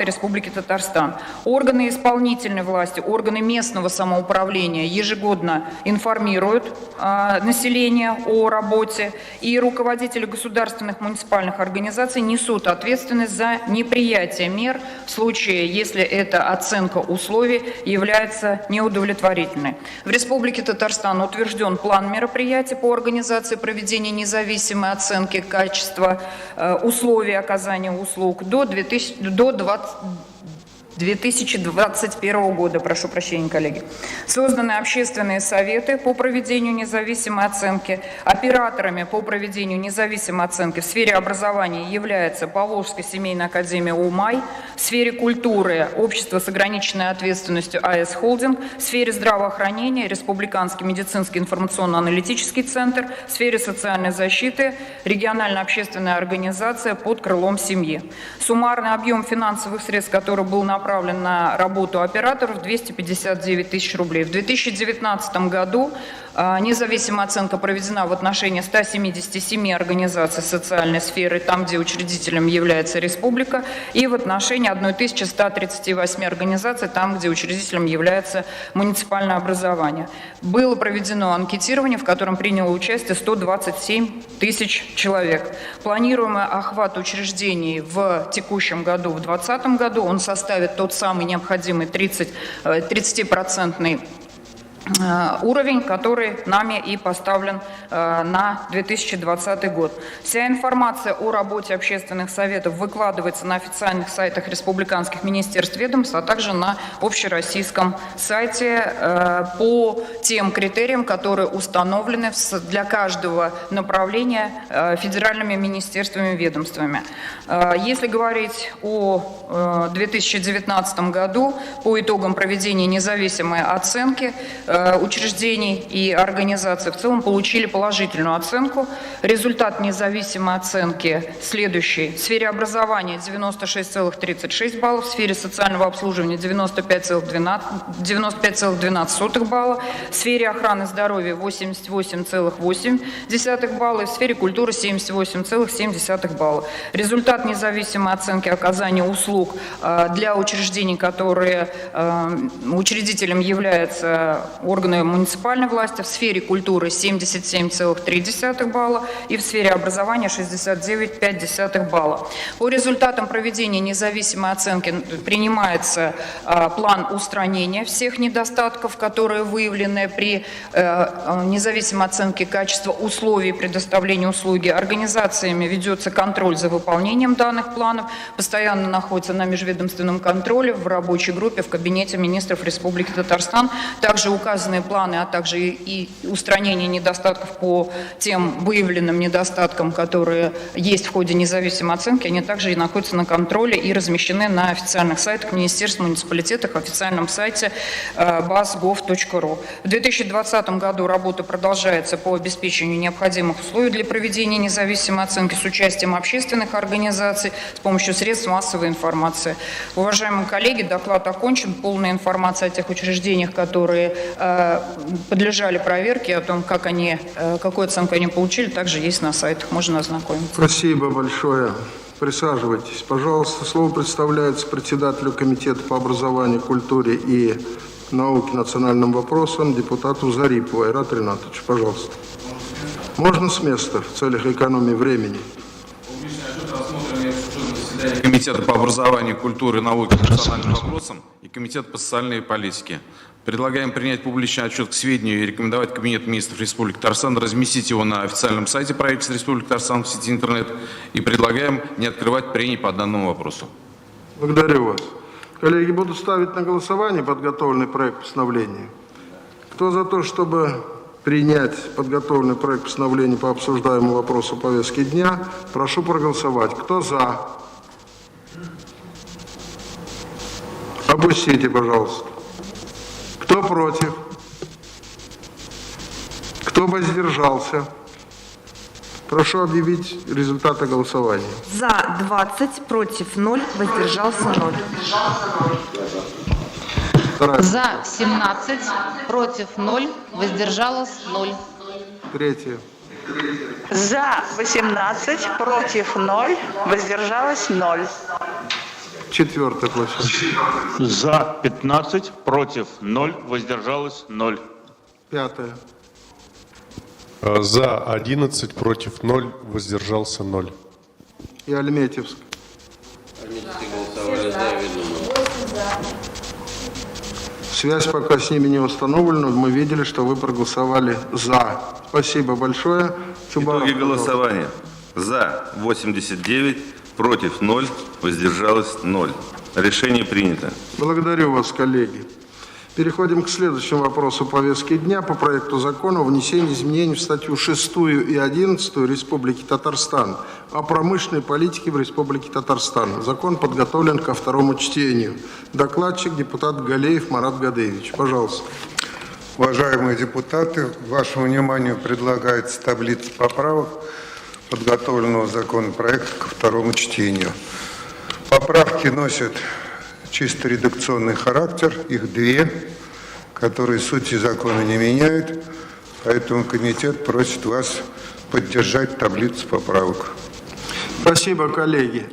Республики Татарстан. Органы исполнительной власти, органы местного самоуправления ежегодно информируют население о работе, и руководители государственных муниципальных организаций несут ответственность за неприятие мер в случае, если эта оценка условий является неудовлетворительной. В Республике Татарстан утвержден план мероприятий по организации проведения независимой оценки качества условий оказания услуг до 2021 года, прошу прощения, коллеги. Созданы общественные советы по проведению независимой оценки. Операторами по проведению независимой оценки в сфере образования является Поволжская семейная академия УМАЙ, в сфере культуры Общество с ограниченной ответственностью АС Холдинг, в сфере здравоохранения Республиканский медицинский информационно-аналитический центр, в сфере социальной защиты региональная общественная организация под крылом семьи. Суммарный объем финансовых средств, который был направлен на работу операторов, 259 тысяч рублей. В 2019 году независимая оценка проведена в отношении 177 организаций социальной сферы, там, где учредителем является республика, и в отношении 1138 организаций, там, где учредителем является муниципальное образование. Было проведено анкетирование, в котором приняло участие 127 тысяч человек. Планируемый охват учреждений в текущем году, в 2020 году, он составит тот самый необходимый 30% уровень, который нами и поставлен на 2020 год. Вся информация о работе общественных советов выкладывается на официальных сайтах республиканских министерств, ведомств, а также на общероссийском сайте по тем критериям, которые установлены для каждого направления федеральными министерствами и ведомствами. Если говорить о 2019 году, по итогам проведения независимой оценки, учреждений и организаций в целом получили положительную оценку. Результат независимой оценки следующий: в сфере образования 96,36 баллов, в сфере социального обслуживания 95,12 балла, в сфере охраны здоровья 88,8 балла и в сфере культуры 78,7 балла. Результат независимой оценки оказания услуг для учреждений, которые учредителем является органы муниципальной власти, в сфере культуры 77,3 балла и в сфере образования 69,5 балла. По результатам проведения независимой оценки принимается план устранения всех недостатков, которые выявлены при независимой оценке качества условий предоставления услуги. Организациями ведется контроль за выполнением данных планов, постоянно находится на межведомственном контроле в рабочей группе в Кабинете министров Республики Татарстан. Также указанные планы, а также и устранение недостатков по тем выявленным недостаткам, которые есть в ходе независимой оценки, они также и находятся на контроле и размещены на официальных сайтах министерств, муниципалитетах, официальном сайте bas.gov.ru. В 2020 году работа продолжается по обеспечению необходимых условий для проведения независимой оценки с участием общественных организаций с помощью средств массовой информации. Уважаемые коллеги, доклад окончен. Полная информация о тех учреждениях, которые подлежали проверке, о том, какую оценку они получили, также есть на сайтах. Можно ознакомиться. Спасибо большое. Присаживайтесь, пожалуйста. Слово представляется председателю Комитета по образованию, культуре и науке, национальным вопросам, депутату Зарипову Айрату Ринатовичу. Пожалуйста. Можно с места в целях экономии времени? Комитета по образованию, культуре, науке, национальным вопросам и Комитет по социальной политике. Предлагаем принять публичный отчет к сведению и рекомендовать Кабинету министров Республики Татарстан разместить его на официальном сайте правительства Республики Татарстан в сети интернет и предлагаем не открывать прений по данному вопросу. Благодарю вас. Коллеги, буду ставить на голосование подготовленный проект постановления. Кто за то, чтобы принять подготовленный проект постановления по обсуждаемому вопросу повестки дня, прошу проголосовать. Кто за? Опустите, пожалуйста. Кто против? Кто воздержался? Прошу объявить результаты голосования. За 20, против 0, воздержался 0. За 17, против 0, воздержалось 0. Третье. За 18, против 0, воздержалось 0. Четвертая площадка. За 15, против 0, воздержалось 0. Пятая. За 11, против 0, воздержался 0. И Альметьевск. Связь пока с ними не установлена. Мы видели, что вы проголосовали за. Спасибо большое. Итоги голосования. За 89, против 0, воздержалось 0. Решение принято. Благодарю вас, коллеги. Переходим к следующему вопросу повестки дня по проекту закона о внесении изменений в статью 6 и 11 Республики Татарстан о промышленной политике в Республике Татарстан. Закон подготовлен ко второму чтению. Докладчик депутат Галеев Марат Гадеевич. Пожалуйста. Уважаемые депутаты, вашему вниманию предлагается таблица поправок подготовленного законопроекта ко второму чтению. Поправки носят чисто редакционный характер, их две, которые сути закона не меняют, поэтому комитет просит вас поддержать таблицу поправок. Спасибо, коллеги.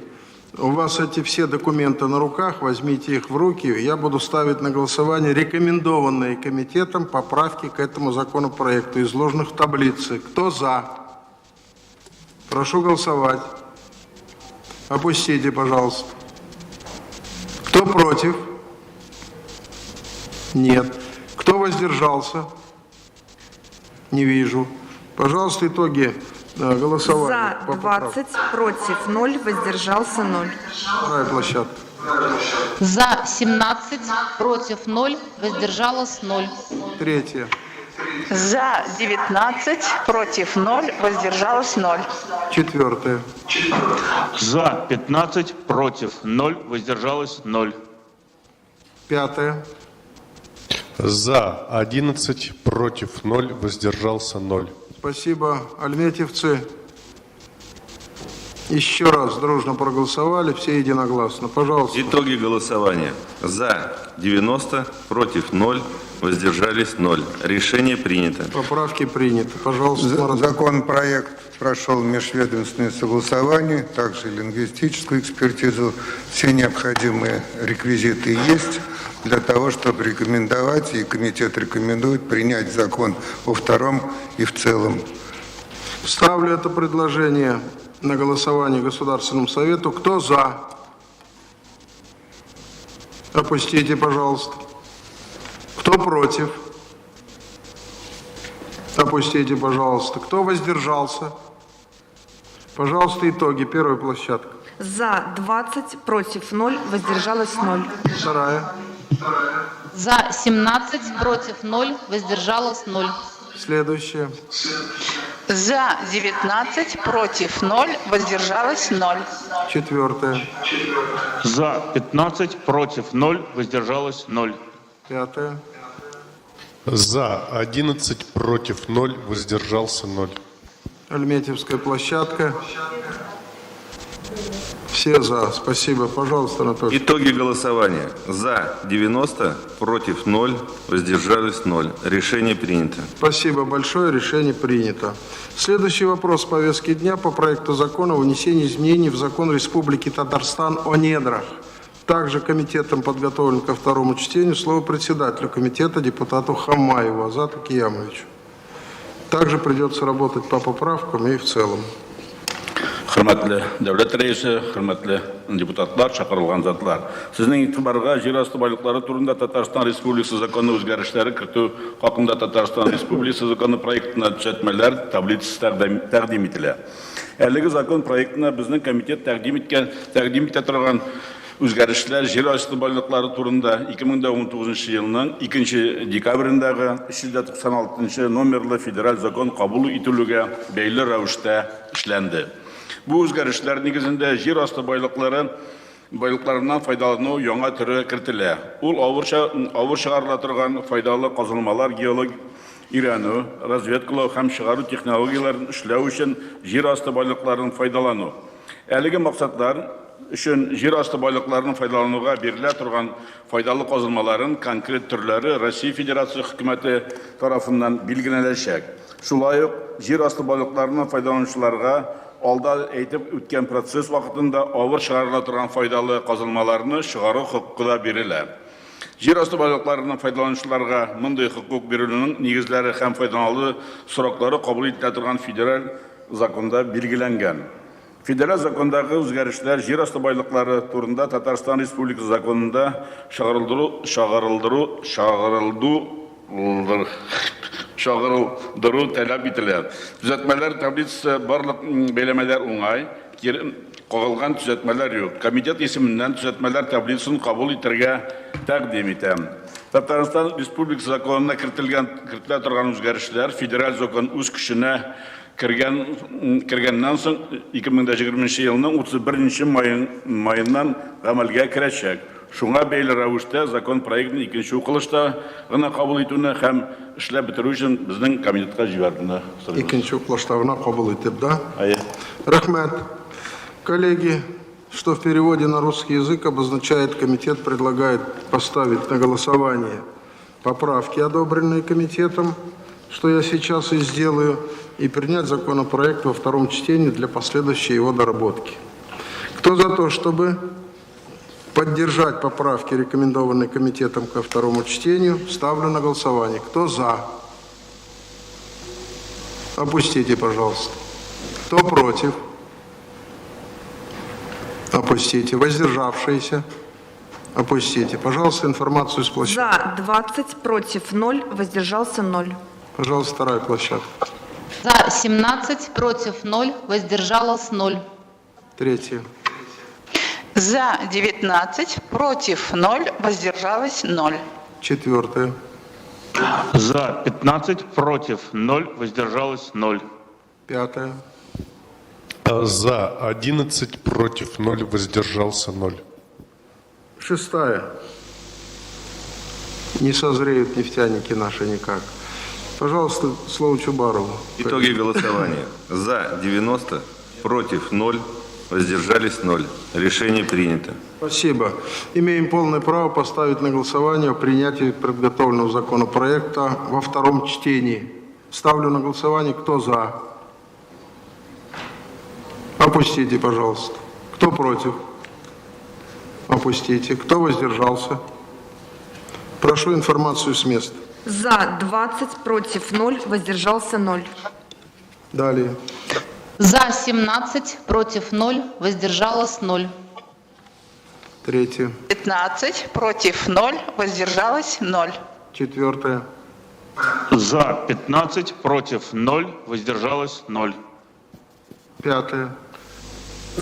У вас эти все документы на руках, возьмите их в руки. Я буду ставить на голосование рекомендованные комитетом поправки к этому законопроекту, изложенных в таблице. Кто за? Прошу голосовать. Опустите, пожалуйста. Кто против? Нет. Кто воздержался? Не вижу. Пожалуйста, итоги голосования. За 20, против 0, воздержался 0. Вторая площадка. За 17, против 0, воздержалось 0. Третья. За 19, против 0, воздержалось 0. Четвертая. За 15, против 0, воздержалось 0. Пятая. За 11, против 0, воздержался 0. Спасибо. Альметьевцы еще раз дружно проголосовали, все единогласно. Пожалуйста. Итоги голосования. За 90, против 0, воздержались 0. Решение принято. Поправки приняты. Пожалуйста. Законопроект прошел межведомственное согласование, также лингвистическую экспертизу. Все необходимые реквизиты есть. для того, чтобы рекомендовать, и комитет рекомендует принять закон во втором и в целом. Ставлю это предложение на голосование Государственному Совету. Кто за? Опустите, пожалуйста. Кто против? Опустите, пожалуйста. Кто воздержался? Пожалуйста, итоги. Первая площадка. За 20, против 0, воздержалось 0. Вторая. За 17, против 0, воздержалось 0. Следующая. За 19, против 0, воздержалось 0. Четвертая. За 15, против 0, воздержалось 0. Пятая. За 11, против 0, воздержался 0. Альметьевская площадка. Все за. Спасибо. Пожалуйста, Анатолий. Итоги голосования. За 90, против 0, воздержались 0. Решение принято. Спасибо большое. Решение принято. Следующий вопрос повестки дня по проекту закона о внесении изменений в закон Республики Татарстан о недрах. Также комитетом подготовлен ко второму чтению. Слово председателю комитета депутату Хамаеву Азату Киямовичу. Также придется работать по поправкам и в целом. Hürmetli devlet reisi, hürmetli депутаттар, шақырылған затлар. Сіздің итибарға жер асты байлықтары турында Татарстан Республикасы законы өзгеріштері кірту хақында Татарстан Республикасы законы проектіне түзетмелер таблицасы тәқдим етілі. Әлігі закон проектіне біздің комитет тәқдим ете тұрған өзгеріштер жер асты байлықтары турында 2019 жылының 2 декабриндағы 396 номерлі федераль закон қабыл етілуге бейлі рәвіште ішленді. Бұл өзгеріштер негізінде жер асты байлықтарынан файдалану яңа түрі кіртілі. Ол ауыр шығарыла тұрған файдалы қазылмалар геолог үйрену, разведкалау һәм шығару технологияларын ішлеу үшін жер асты байлықтарын файдалану. Әлігі мақсаттар үшін жер асты байлықтарын файдалануға беріле тұрған файдалы қазылмаларын конкрет түрлері Россия Федерация үкіметі тарафынан белгіленешек. Шулай ук жер асты байлықтарының файдаланушыларға алда әйтеп үткен процесс вақытында ауыр шығарыла тұрған файдалы қазылмаларны шығару құқығы да берілі. Жер асты байлықтарының файдаланушыларға мындай құқық берілуінің негізлері һәм файдалану сұрақтары қабыл етіле тұрған федераль законда белгіленген. Федераль закондағы өзгеріштер жер асты байлықтары турында Татарстан Республикасы законында шағырылдыру тәләп етіледі. Түзетмелер таблицасы барлық бәйлемелер оңай, қоғылған түзетмелер жоқ. Комитет есімінен түзетмелер таблицасын қабыл етірге тәқдим етем. Татарстан Республикасы законына кіртіле тұрған өзгеріштер федераль закон өз күшіне кіргеннен соң 2020 жылының 31 майынан ғамәлге кірәшек. Шуңа бейлі рәвіште закон проектін екінші оқылышта ғына қабыл етуіне һәм ішлеп бітіру үшін біздің комитетқа жібердіні. Екінші оқылыштағына қабыл етіп, да? Рахмет. Коллеги, что в переводе на русский язык обозначает комитет, предлагает поставить на голосование поправки, одобренные комитетом, что я сейчас и сделаю, и принять законопроект во втором чтении для последующей его доработки. Кто за то, чтобы поддержать поправки, рекомендованные комитетом ко второму чтению, ставлю на голосование. Кто за? Опустите, пожалуйста. Кто против? Опустите. Воздержавшиеся? Опустите. Пожалуйста, информацию с площадки. За 20, против 0, воздержался 0. Пожалуйста, вторая площадка. За 17, против 0, воздержалось 0. Третья. За 19, против 0, воздержалось 0. Четвертая. За 15, против 0, воздержалось 0. Пятая. За 11, против 0, воздержался 0. Шестая. Не созреют нефтяники наши никак. Пожалуйста, слово Чубарову. Итоги голосования. За 90, против 0, воздержались 0. Решение принято. Спасибо. Имеем полное право поставить на голосование о принятии подготовленного законопроекта во втором чтении. Ставлю на голосование. Кто за? Опустите, пожалуйста. Кто против? Опустите. Кто воздержался? Прошу информацию с места. За 20, против 0, воздержался 0. Далее. За 17, против 0, воздержалось 0. Третье. 15, против 0, воздержалось 0. Четвертое. За 15, против 0, воздержалось 0. Пятое.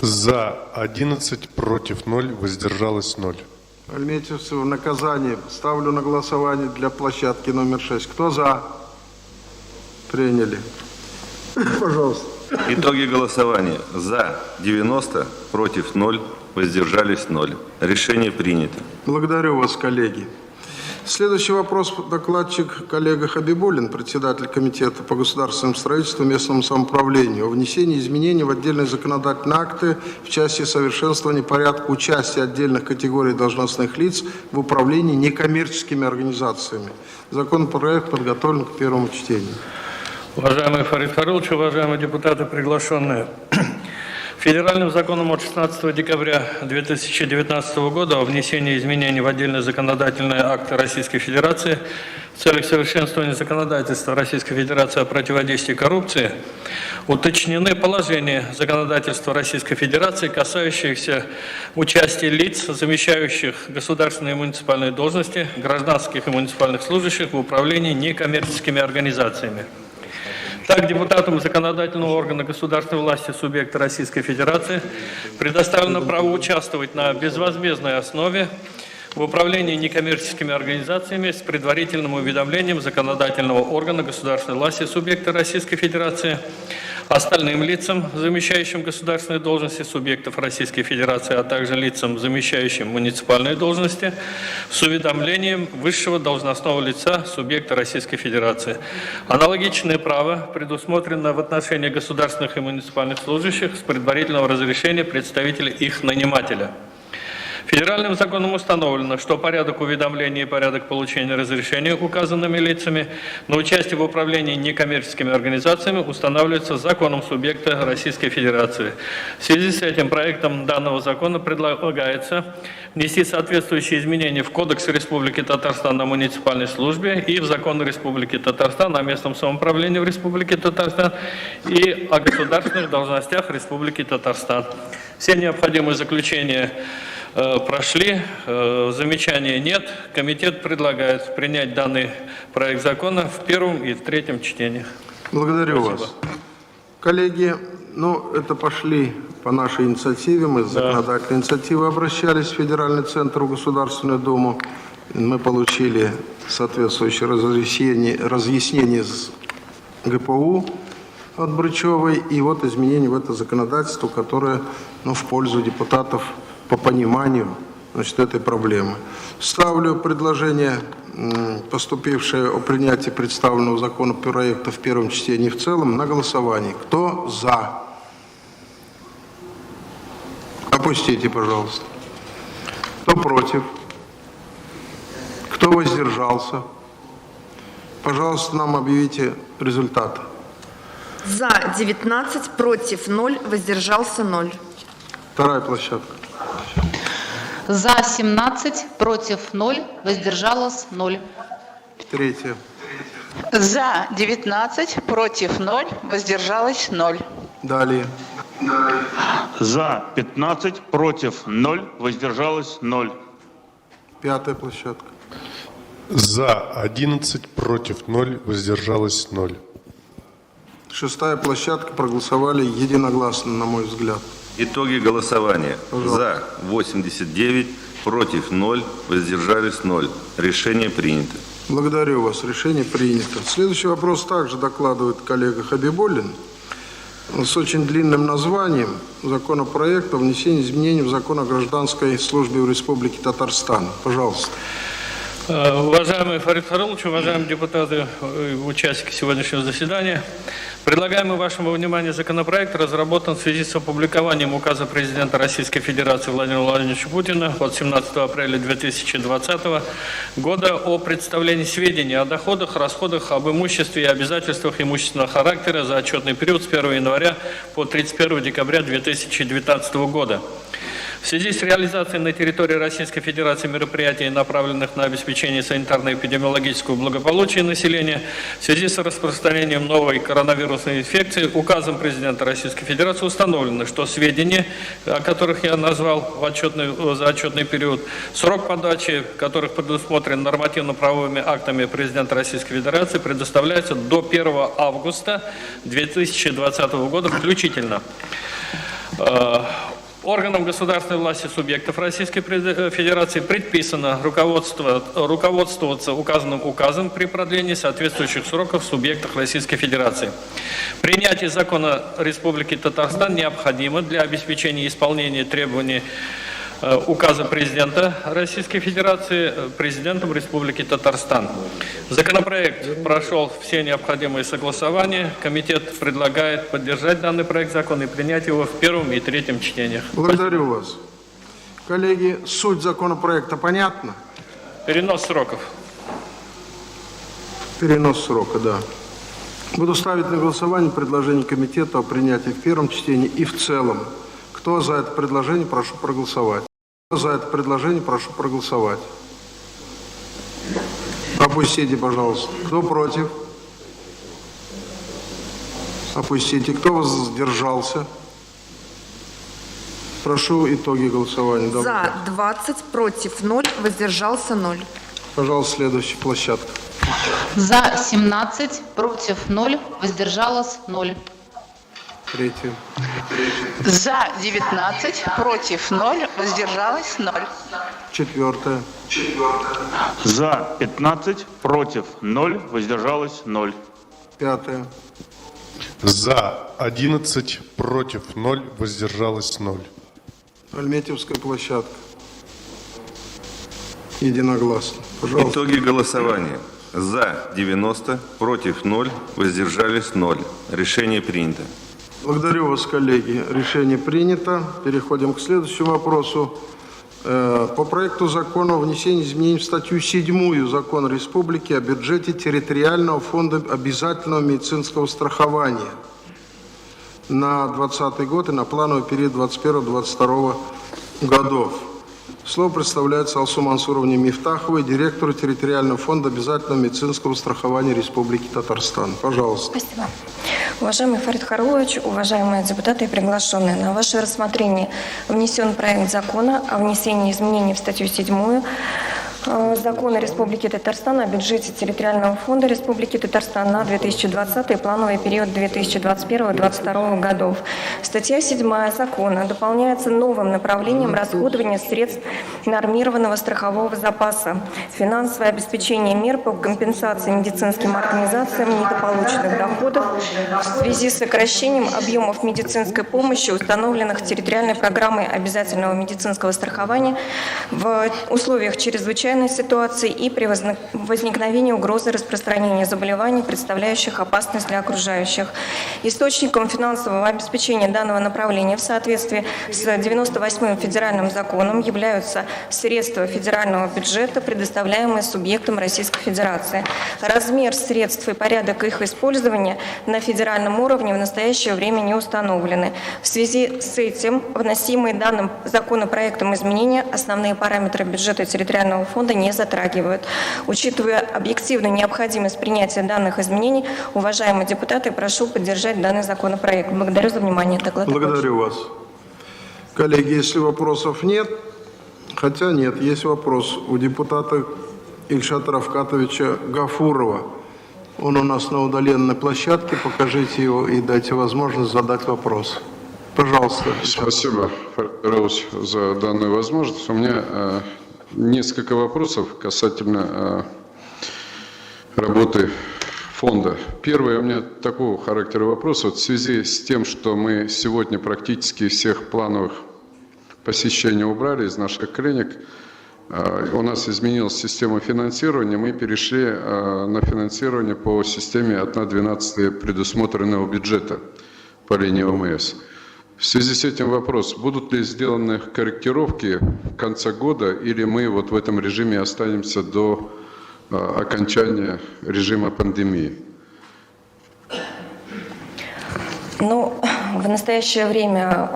За 11, против 0, воздержалось 0. Альметьевцев, в наказание ставлю на голосование для площадки номер 6. Кто за? Приняли. Пожалуйста. Итоги голосования. За 90, против 0, воздержались 0. Решение принято. Благодарю вас, коллеги. Следующий вопрос. Докладчик коллега Хабибуллин, председатель Комитета по государственному строительству и местному самоуправлению, о внесении изменений в отдельные законодательные акты в части совершенствования порядка участия отдельных категорий должностных лиц в управлении некоммерческими организациями. Законопроект подготовлен к первому чтению. Уважаемый Фарид Харулович, уважаемые депутаты, приглашенные. Федеральным законом от 16 декабря 2019 года о внесении изменений в отдельные законодательные акты Российской Федерации в целях совершенствования законодательства Российской Федерации о противодействии коррупции уточнены положения законодательства Российской Федерации, касающиеся участия лиц, замещающих государственные и муниципальные должности, гражданских и муниципальных служащих в управлении некоммерческими организациями. Так, депутатам законодательного органа государственной власти субъекта Российской Федерации предоставлено право участвовать на безвозмездной основе в управлении некоммерческими организациями с предварительным уведомлением законодательного органа государственной власти субъекта Российской Федерации, остальным лицам, замещающим государственные должности субъектов Российской Федерации, а также лицам, замещающим муниципальные должности, с уведомлением высшего должностного лица субъекта Российской Федерации. Аналогичное право предусмотрено в отношении государственных и муниципальных служащих с предварительного разрешения представителя их нанимателя. Федеральным законом установлено, что порядок уведомления и порядок получения разрешения указанными лицами на участие в управлении некоммерческими организациями устанавливается законом субъекта Российской Федерации. В связи с этим проектом данного закона предлагается внести соответствующие изменения в Кодекс Республики Татарстан о муниципальной службе и в Закон Республики Татарстан о местном самоуправлении в Республике Татарстан и о государственных должностях Республики Татарстан. Все необходимые заключения прошли, замечаний нет. Комитет предлагает принять данный проект закона в первом и в третьем чтениях. Благодарю Спасибо. вас. Коллеги, это пошли по нашей инициативе. Мы с законодательной инициативой обращались в Федеральный центр, в Государственную Думу. Мы получили соответствующее разъяснение с ГПУ от Брычевой. И вот изменения в это законодательство, которое в пользу депутатов по пониманию этой проблемы. Ставлю предложение, поступившее о принятии представленного законопроекта в первом чтении и в целом, на голосование. Кто за? Опустите, пожалуйста. Кто против? Кто воздержался? Пожалуйста, нам объявите результаты. За 19, против 0, воздержался 0. Вторая площадка. За 17, против 0, воздержалось 0. Третья. За 19, против 0, воздержалось 0. Далее. За 15, против 0, воздержалось 0. Пятая площадка. За 11, против 0, воздержалось 0. Шестая площадка, проголосовали единогласно, на мой взгляд. Итоги голосования. За 89, против 0, воздержались 0. Решение принято. Благодарю вас. Решение принято. Следующий вопрос также докладывает коллега Хабибуллин с очень длинным названием законопроекта о внесении изменений в закон о гражданской службе в Республике Татарстан. Пожалуйста. Уважаемый Фарид Харулович, уважаемые депутаты, участники сегодняшнего заседания, предлагаемый вашему вниманию законопроект разработан в связи с опубликованием указа президента Российской Федерации Владимира Владимировича Путина от 17 апреля 2020 года о представлении сведений о доходах, расходах, об имуществе и обязательствах имущественного характера за отчетный период с 1 января по 31 декабря 2019 года. В связи с реализацией на территории Российской Федерации мероприятий, направленных на обеспечение санитарно-эпидемиологического благополучия населения, в связи с распространением новой коронавирусной инфекции, указом президента Российской Федерации установлено, что сведения, о которых я назвал за отчетный период, срок подачи которых предусмотрен нормативно-правовыми актами президента Российской Федерации, предоставляется до 1 августа 2020 года включительно. Органам государственной власти субъектов Российской Федерации предписано руководствоваться указанным указом при продлении соответствующих сроков в субъектах Российской Федерации. Принятие закона Республики Татарстан необходимо для обеспечения исполнения требований указа президента Российской Федерации президентом Республики Татарстан. Законопроект прошел все необходимые согласования. Комитет предлагает поддержать данный проект закона и принять его в первом и третьем чтениях. Благодарю вас. Коллеги, суть законопроекта понятна? Перенос сроков. Перенос срока, да. Буду ставить на голосование предложение комитета о принятии в первом чтении и в целом. Кто за это предложение, прошу проголосовать. Кто за это предложение, прошу проголосовать. Опустите, пожалуйста. Кто против? Опустите. Кто воздержался? Прошу итоги голосования. За 20, против 0, воздержался 0. Пожалуйста, следующая площадка. За 17, против 0, воздержалось 0. Третья. За 19, против 0, воздержалось 0. Четвертая. За 15, против 0, воздержалось 0. Пятая. За 11, против 0, воздержалось 0. Альметьевская площадка. Единогласно. Пожалуйста. Итоги голосования. За 90, против 0, воздержались 0. Решение принято. Благодарю вас, коллеги. Решение принято. Переходим к следующему вопросу. По проекту закона о внесении изменений в статью 7 Закона Республики о бюджете территориального фонда обязательного медицинского страхования на 2020 год и на плановый период 2021-2022 годов. Слово представляется Алсу Мансуровне Мифтаховой, директору территориального фонда обязательного медицинского страхования Республики Татарстан. Пожалуйста. Спасибо. Уважаемый Фарид Харулович, уважаемые депутаты и приглашенные, на ваше рассмотрение внесен проект закона о внесении изменений в статью 7 Закона Республики Татарстан о бюджете территориального фонда Республики Татарстан на 2020 и плановый период 2021-2022 годов. Статья 7 закона дополняется новым направлением расходования средств нормированного страхового запаса, финансовое обеспечение мер по компенсации медицинским организациям недополученных доходов в связи с сокращением объемов медицинской помощи, установленных территориальной программой обязательного медицинского страхования в условиях чрезвычайной ситуации и при возникновении угрозы распространения заболеваний, представляющих опасность для окружающих. Источником финансового обеспечения данного направления в соответствии с 98-м федеральным законом являются средства федерального бюджета, предоставляемые субъектам Российской Федерации. Размер средств и порядок их использования на федеральном уровне в настоящее время не установлены. В связи с этим вносимые данным законопроектом изменения основные параметры бюджета территориального фонда не затрагивают. Учитывая объективную необходимость принятия данных изменений, уважаемые депутаты, прошу поддержать данный законопроект. Благодарю за внимание. Благодарю вас. Коллеги, если вопросов нет, хотя нет, есть вопрос у депутата Ильшата Рафкатовича Гафурова. Он у нас на удаленной площадке. Покажите его и дайте возможность задать вопрос. Пожалуйста. Спасибо, Фарид, за данную возможность. У меня несколько вопросов касательно работы фонда. Первый у меня такого характера вопрос. Вот в связи с тем, что мы сегодня практически всех плановых посещений убрали из наших клиник, у нас изменилась система финансирования, мы перешли на финансирование по системе 1/12 предусмотренного бюджета по линии ОМС. В связи с этим вопрос, будут ли сделаны корректировки в конце года, или мы вот в этом режиме останемся до окончания режима пандемии? Ну, В настоящее время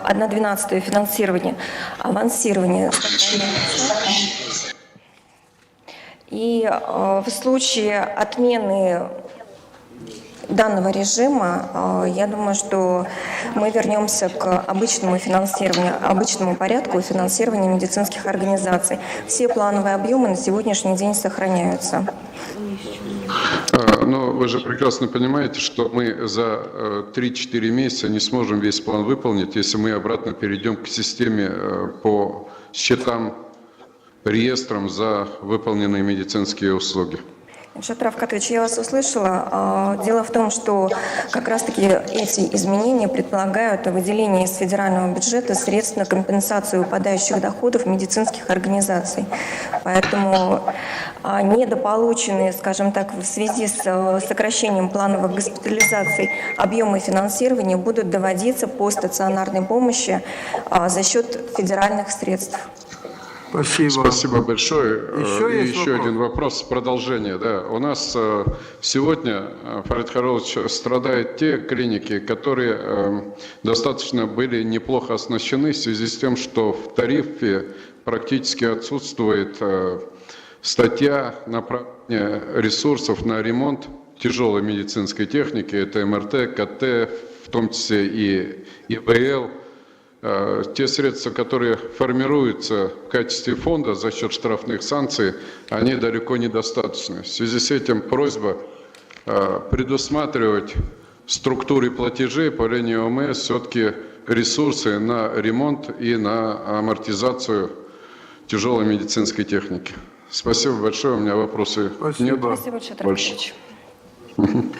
1/12 финансирования, авансирование. И в случае отмены данного режима, я думаю, что мы вернемся к обычному финансированию, обычному порядку финансирования медицинских организаций. Все плановые объемы на сегодняшний день сохраняются. Но вы же прекрасно понимаете, что мы за 3-4 месяца не сможем весь план выполнить, если мы обратно перейдем к системе по счетам, реестрам за выполненные медицинские услуги. Ильшат Рафкатович, я вас услышала. Дело в том, что как раз-таки эти изменения предполагают выделение из федерального бюджета средств на компенсацию выпадающих доходов медицинских организаций. Поэтому недополученные, скажем так, в связи с сокращением плановых госпитализаций объемы финансирования будут доводиться по стационарной помощи за счет федеральных средств. Спасибо. Спасибо большое. Еще один вопрос, продолжение. Да. У нас сегодня, Фарид Харулович, страдают те клиники, которые достаточно были неплохо оснащены в связи с тем, что в тарифе практически отсутствует статья направления ресурсов на ремонт тяжелой медицинской техники. Это МРТ, КТ, в том числе и ИВЛ. Те средства, которые формируются в качестве фонда за счет штрафных санкций, они далеко недостаточны. В связи с этим просьба предусматривать в структуре платежей по линии ОМС все-таки ресурсы на ремонт и на амортизацию тяжелой медицинской техники. Спасибо большое, у меня вопросы нет. Спасибо, Больше.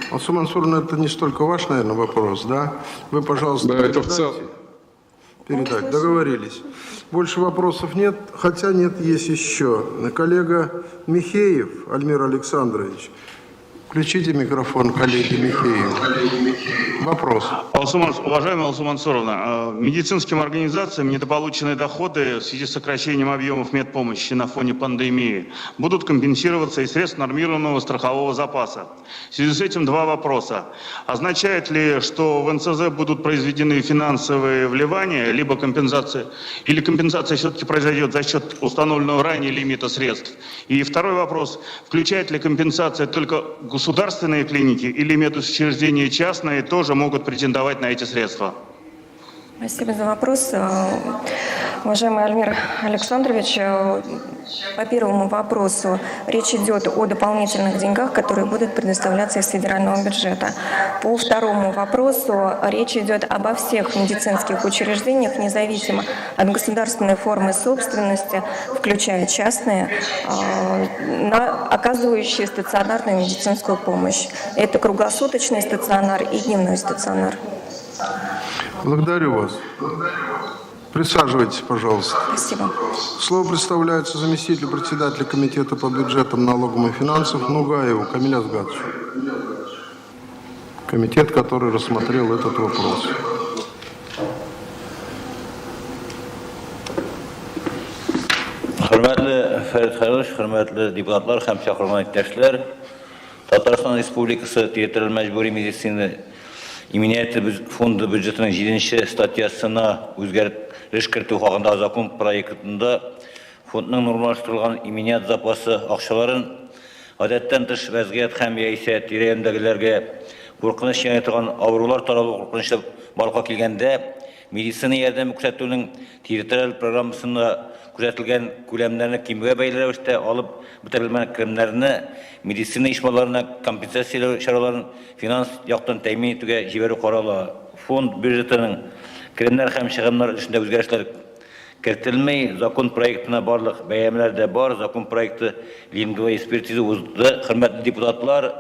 Алсу Мансуровна, это не столько ваш, наверное, вопрос, да? Вы, пожалуйста, да, это в целом. Передать. Договорились. Больше вопросов нет, хотя нет, есть еще. Коллега Михеев Альмир Александрович. Включите микрофон коллеге Михееву. Вопрос. Уважаемая Алсу Мансуровна, медицинским организациям недополученные доходы в связи с сокращением объемов медпомощи на фоне пандемии будут компенсироваться из средств нормированного страхового запаса. В связи с этим два вопроса. Означает ли, что в НСЗ будут произведены финансовые вливания, либо компенсация, или компенсация все-таки произойдет за счет установленного ранее лимита средств? И второй вопрос. Включает ли компенсация только государственные клиники или медучреждения частные тоже могут претендовать на эти средства? Спасибо за вопрос. Уважаемый Альмир Александрович, по первому вопросу речь идет о дополнительных деньгах, которые будут предоставляться из федерального бюджета. По второму вопросу речь идет обо всех медицинских учреждениях, независимо от государственной формы собственности, включая частные, оказывающие стационарную медицинскую помощь. Это круглосуточный стационар и дневной стационар. Благодарю вас. Присаживайтесь, пожалуйста. Спасибо. Слово представляется заместителю председателя комитета по бюджетам, налогам и финансам Нугаеву Камилю Азгатовичу. Комитет, который рассмотрел этот вопрос. Hürmetli Ferit Xayrush, hürmetli deputatlar, hem çağırılan iktidar, Tatarstan Respublikası Teatrel Mecburi Medisini İmmuniyeti Fondu Büdjetinin 7. statyasına özgeriş kiritүү haqında zakon proyektinde fondun normallaştırılgan immuniyet zapası akçaların adetten tış vaziyet hem yaisiyet yüreğindekilerge korkunç yanıtıgan avrular tarafı korkunçlı balığa kelgende medisina yardımı көрсөтүүнүн territorial programmasında көрсөтүлген көлемдерини кимге байланыштуу алып бүтүрүлгөн киримдерини медицина ишмаларына компенсациялоо чараларын финанс жактан тәэмин этүүгө жиберүү каралган. Фонд бюджетинин киримдер һәм чыгымдар үчүндө өзгөрүшлөр киритилмей, закон проектына барлык бәяләмләрдә бар. Закон проекты лингва экспертиза узды. Хөрмәтле депутатлар,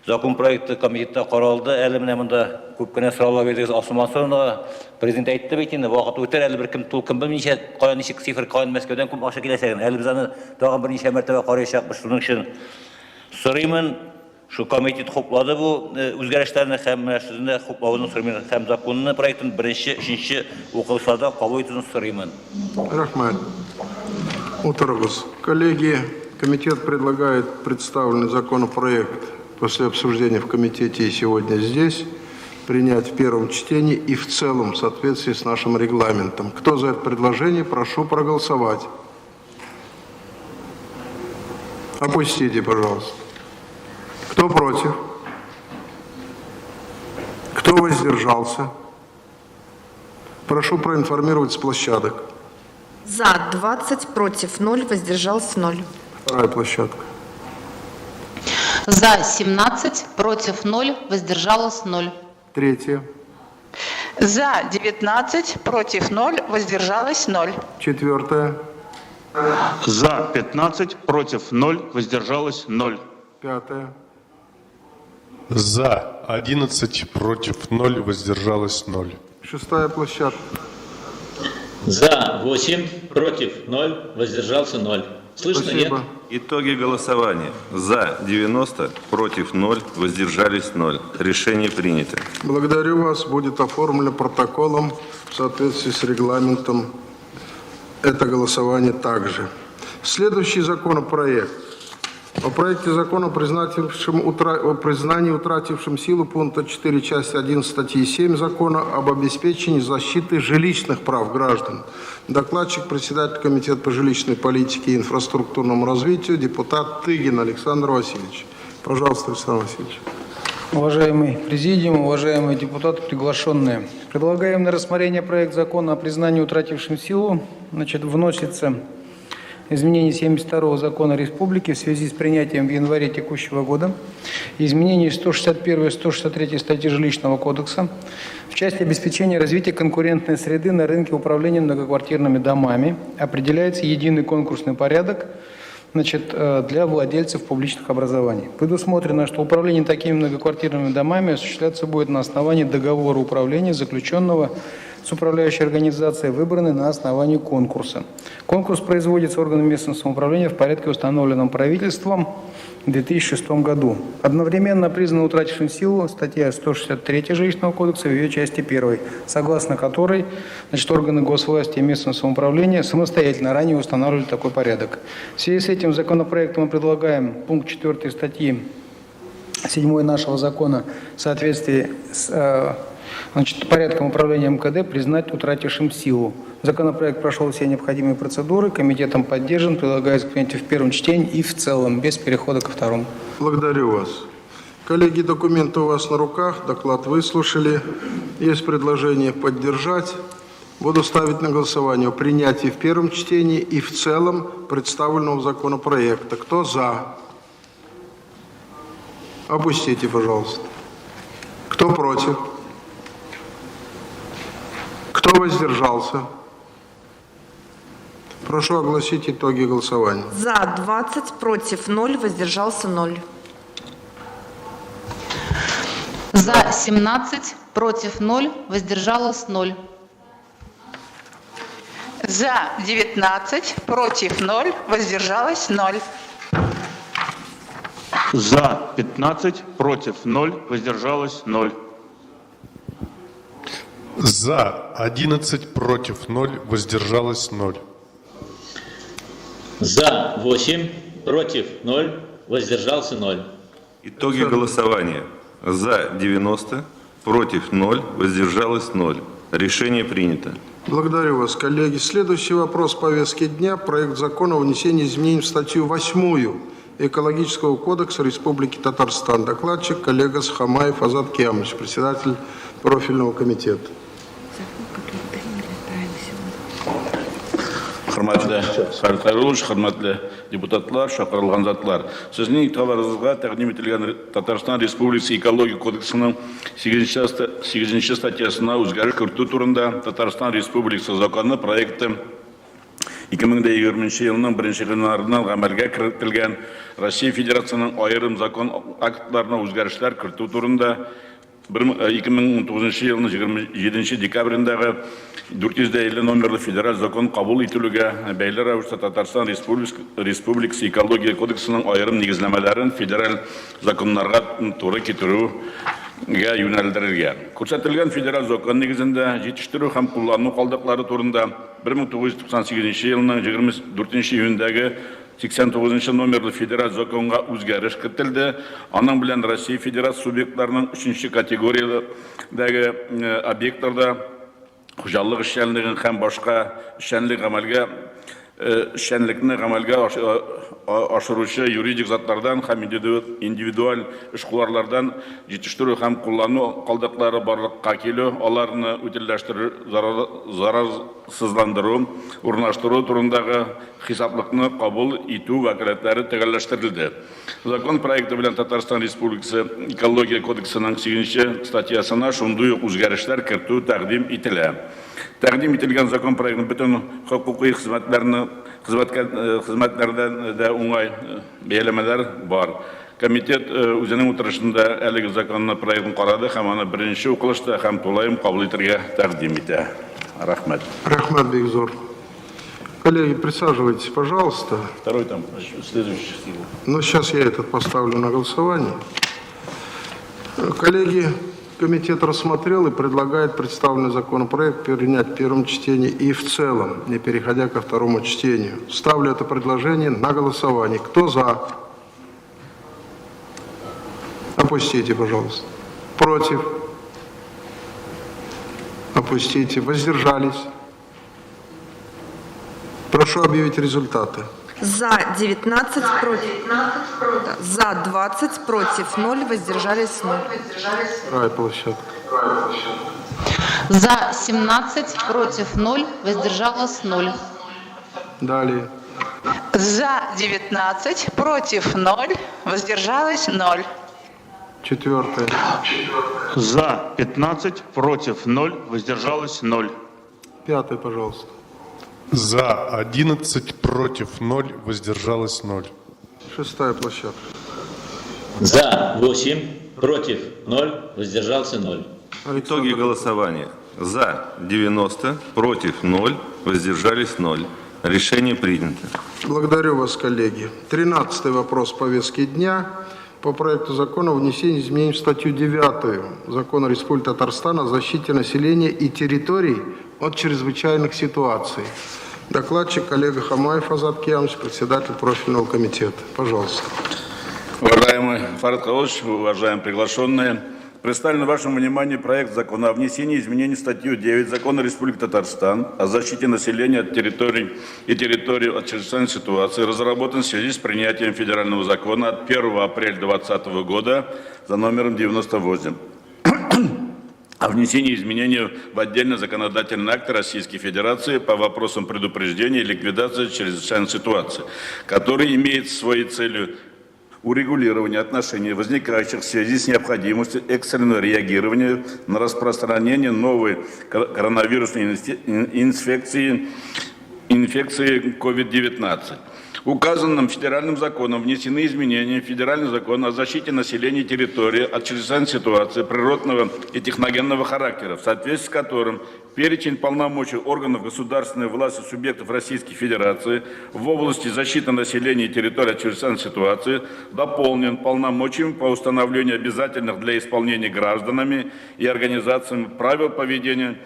закон проекты комитетта каралды. Әле менә монда күп кенә сораулар бирдегез. Асмансонова президент әйтте бит инде, вакыт үтер, әле бер кем тулкын белмичә, каян ничек цифр, каян Мәскәүдән күп акча киләсәген. Әле без аны тагын берничә мәртәбә карыячакбыз. Шуның өчен сорыймын, шу комитет хуплады бу үзгәрешләрне һәм мәсьәләне хуплауны сорыймын. Һәм законны проектын 1-3 укылышларда кабул итүне сорыймын. Рахмат. Утырыгыз. Коллеги, комитет предлагает представленный законопроект после обсуждения в комитете и сегодня здесь принять в первом чтении и в целом в соответствии с нашим регламентом. Кто за это предложение, прошу проголосовать. Опустите, пожалуйста. Кто против? Кто воздержался? Прошу проинформировать с площадок. За 20, против 0, воздержался 0. Вторая площадка. За 17, против 0, воздержалось 0. Третья. За 19, против 0, воздержалось 0. Четвертая. За 15, против 0, воздержалось 0. Пятая. За 11, против 0, воздержалось 0. Шестая площадка. За 8, против 0, воздержался 0. Слышно, Спасибо. нет? Итоги голосования. За 90, против 0, воздержались 0. Решение принято. Благодарю вас. Будет оформлено протоколом в соответствии с регламентом это голосование также. Следующий законопроект. О проекте закона о признании утратившим силу пункта 4 части 1 статьи 7 закона об обеспечении защиты жилищных прав граждан. Докладчик, председатель комитета по жилищной политике и инфраструктурному развитию, депутат Тыгин Александр Васильевич. Пожалуйста, Александр Васильевич. Уважаемый президиум, уважаемые депутаты, приглашенные. Предлагаем на рассмотрение проект закона о признании утратившим силу. Вносится изменение 72-го закона республики в связи с принятием в январе текущего года, изменение 161 и 163 статьи Жилищного кодекса в части обеспечения развития конкурентной среды на рынке управления многоквартирными домами. Определяется единый конкурсный порядок для владельцев публичных образований. Предусмотрено, что управление такими многоквартирными домами осуществляться будет на основании договора управления, заключенного с управляющей организацией, выбранной на основании конкурса. Конкурс производится органами местного самоуправления в порядке, установленном правительством в 2006 году. Одновременно признана утратившим силу статья 163 Жилищного кодекса в ее части 1, согласно которой органы госвласти и местного самоуправления самостоятельно ранее устанавливали такой порядок. В связи с этим законопроектом мы предлагаем пункт 4 статьи 7 нашего закона в соответствии с порядком управления МКД признать утратившим силу. Законопроект прошел все необходимые процедуры, комитетом поддержан, предлагается к принятию в первом чтении и в целом, без перехода ко второму. Благодарю вас. Коллеги, документы у вас на руках, доклад выслушали. Есть предложение поддержать. Буду ставить на голосование о принятии в первом чтении и в целом представленного законопроекта. Кто за? Опустите, пожалуйста. Кто против? Кто воздержался? Прошу огласить итоги голосования. За 20, против 0, воздержался 0. За 17, против 0, воздержалось 0. За 19, против 0, воздержалось 0. За 15, против 0, воздержалось 0. За 11, против 0, воздержалось 0. За 8, против 0, воздержался 0. Итоги голосования. За 90, против 0, воздержалось 0. Решение принято. Благодарю вас, коллеги. Следующий вопрос повестки дня. Проект закона о внесении изменений в статью 8 Экологического кодекса Республики Татарстан. Докладчик коллега Схамаев Азат Киамович, председатель профильного комитета. Hürmetli Farid Kayrulович, hürmetli депутатлар, шақырылған затлар. Сіздің италарыңызға тәқдим етілген Татарстан Республикасы экология кодексінің 8 статьясына өзгеріс кірту турында Татарстан Республикасы законы проекті 2020 жылының 1 январынан ғәмәлгә кіргізілген Россия Федерациясының айрым закон актларына өзгеріштер кірту турында 2019 жылының 27 декабрендағы 450 номерлі федераль закон қабыл етілуге бәйлі рәвіште Татарстан Республикасы экология кодексінің айрым негізлемелерін федераль законларға туры кетіруге юнәлдірілген. Көрсетілген федераль закон негізінде жетіштіру һәм қолдану қалдықтары турында 1998 жылының 24 июньдегі 89 номерлі федерал законға өзгеріс кіртілді. Аның білен Россия Федерация субъектларының 3-ші категориядағы объекттарда құжалық ішшәнлігін һәм башқа ішшәнлікні ғамалға ашырушы юридик заттардан һәм индивидуаль ішқуларлардан жетіштіру һәм қоллану қалдықтары барлыққа келу, аларны өтелләштіру, зарарсызландыру, урнаштыру турындағы хисаплықны қабыл иту вәкілетлері тегелләштірілді. Закон проекты белән Татарстан Республикасы экология кодексының 8-ші статьясына шундый ук үзгәрешләр кертү тәкъдим ителә. Тәкъдим ителгән закон проектының бөтен хокукый хезмәтләрдән дә уңай бәяләмәләр бар. Комитет үзенең утырышында әлеге законны проектын карады һәм аны беренче укылышта һәм тулайым кабул итәргә тәкъдим итә. Рәхмәт. Рахмат Бекзор. Коллеги, присаживайтесь, пожалуйста. Второй там, следующий. Ну, сейчас я этот поставлю на голосование. Коллеги, комитет рассмотрел и предлагает представленный законопроект принять в первом чтении и в целом, не переходя ко второму чтению. Ставлю это предложение на голосование. Кто за? Опустите, пожалуйста. Против? Опустите. Воздержались? Прошу объявить результаты. За 19, за 20, против 0, воздержались 0. Вторая площадка. За 17, против 0, воздержалось 0. Далее. За 19, против 0, воздержалось 0. Четвертая. За 15, против 0, воздержалось 0. Пятая, пожалуйста. За 11, против 0, воздержалось 0. Шестая площадка. За 8, против 0, воздержался 0. Итоги голосования. За 90, против 0, воздержались 0. Решение принято. Благодарю вас, коллеги. 13-й вопрос повестки дня. По проекту закона о внесении изменений в статью 9 Закона Республики Татарстан о защите населения и территорий от чрезвычайных ситуаций. Докладчик коллега Хамаев Азат Киямович, председатель профильного комитета. Пожалуйста. Уважаемый Фарид Харович, уважаемые приглашенные, представлен вашему вниманию проект закона о внесении изменений в статью 9 Закона Республики Татарстан о защите населения от территорий от чрезвычайной ситуации, разработан в связи с принятием федерального закона от 1 апреля 2020 года за номером 98. О внесении изменений в отдельный законодательный акт Российской Федерации по вопросам предупреждения и ликвидации чрезвычайной ситуации, который имеет своей целью урегулирование отношений, возникающих в связи с необходимостью экстренного реагирования на распространение новой коронавирусной инфекции COVID-19. Указанным федеральным законом внесены изменения в федеральный закон о защите населения и территории от чрезвычайной ситуации природного и техногенного характера, в соответствии с которым перечень полномочий органов государственной власти субъектов Российской Федерации в области защиты населения и территории от чрезвычайной ситуации дополнен полномочиями по установлению обязательных для исполнения гражданами и организациями правил поведения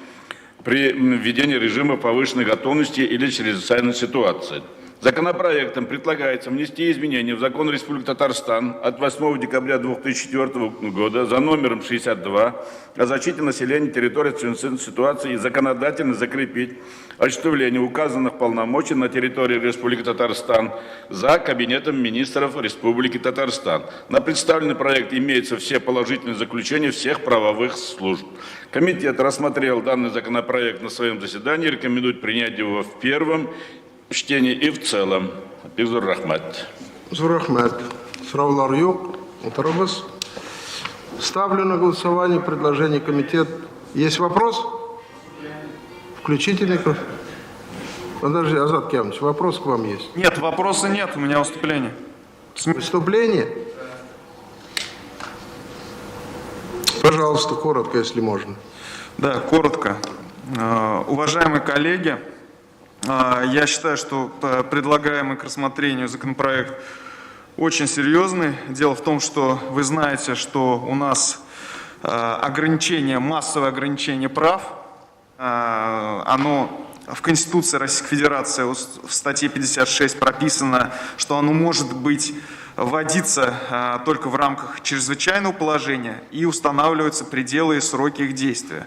при введении режима повышенной готовности или чрезвычайной ситуации. Законопроектом предлагается внести изменения в закон Республики Татарстан от 8 декабря 2004 года за номером 62 о защите населения территории чрезвычайной ситуации и законодательно закрепить осуществление указанных полномочий на территории Республики Татарстан за Кабинетом министров Республики Татарстан. На представленный проект имеются все положительные заключения всех правовых служб. Комитет рассмотрел данный законопроект на своем заседании и рекомендует принять его в первом чтении и в целом. Бекзор Рахмат. Рахмат. Сраулар yok. Отырыңыз. Ставлю на голосование предложение комитета. Есть вопрос? Включите микрофон. Подожди, Азат Киямович, вопрос к вам есть? Нет, вопроса нет, у меня выступление. Выступление? Пожалуйста, коротко, если можно. Да, коротко. Уважаемые коллеги, я считаю, что предлагаемый к рассмотрению законопроект очень серьезный. Дело в том, что вы знаете, что у нас массовое ограничение прав, оно в Конституции Российской Федерации в статье 56 прописано, что оно может быть вводиться только в рамках чрезвычайного положения и устанавливаются пределы и сроки их действия.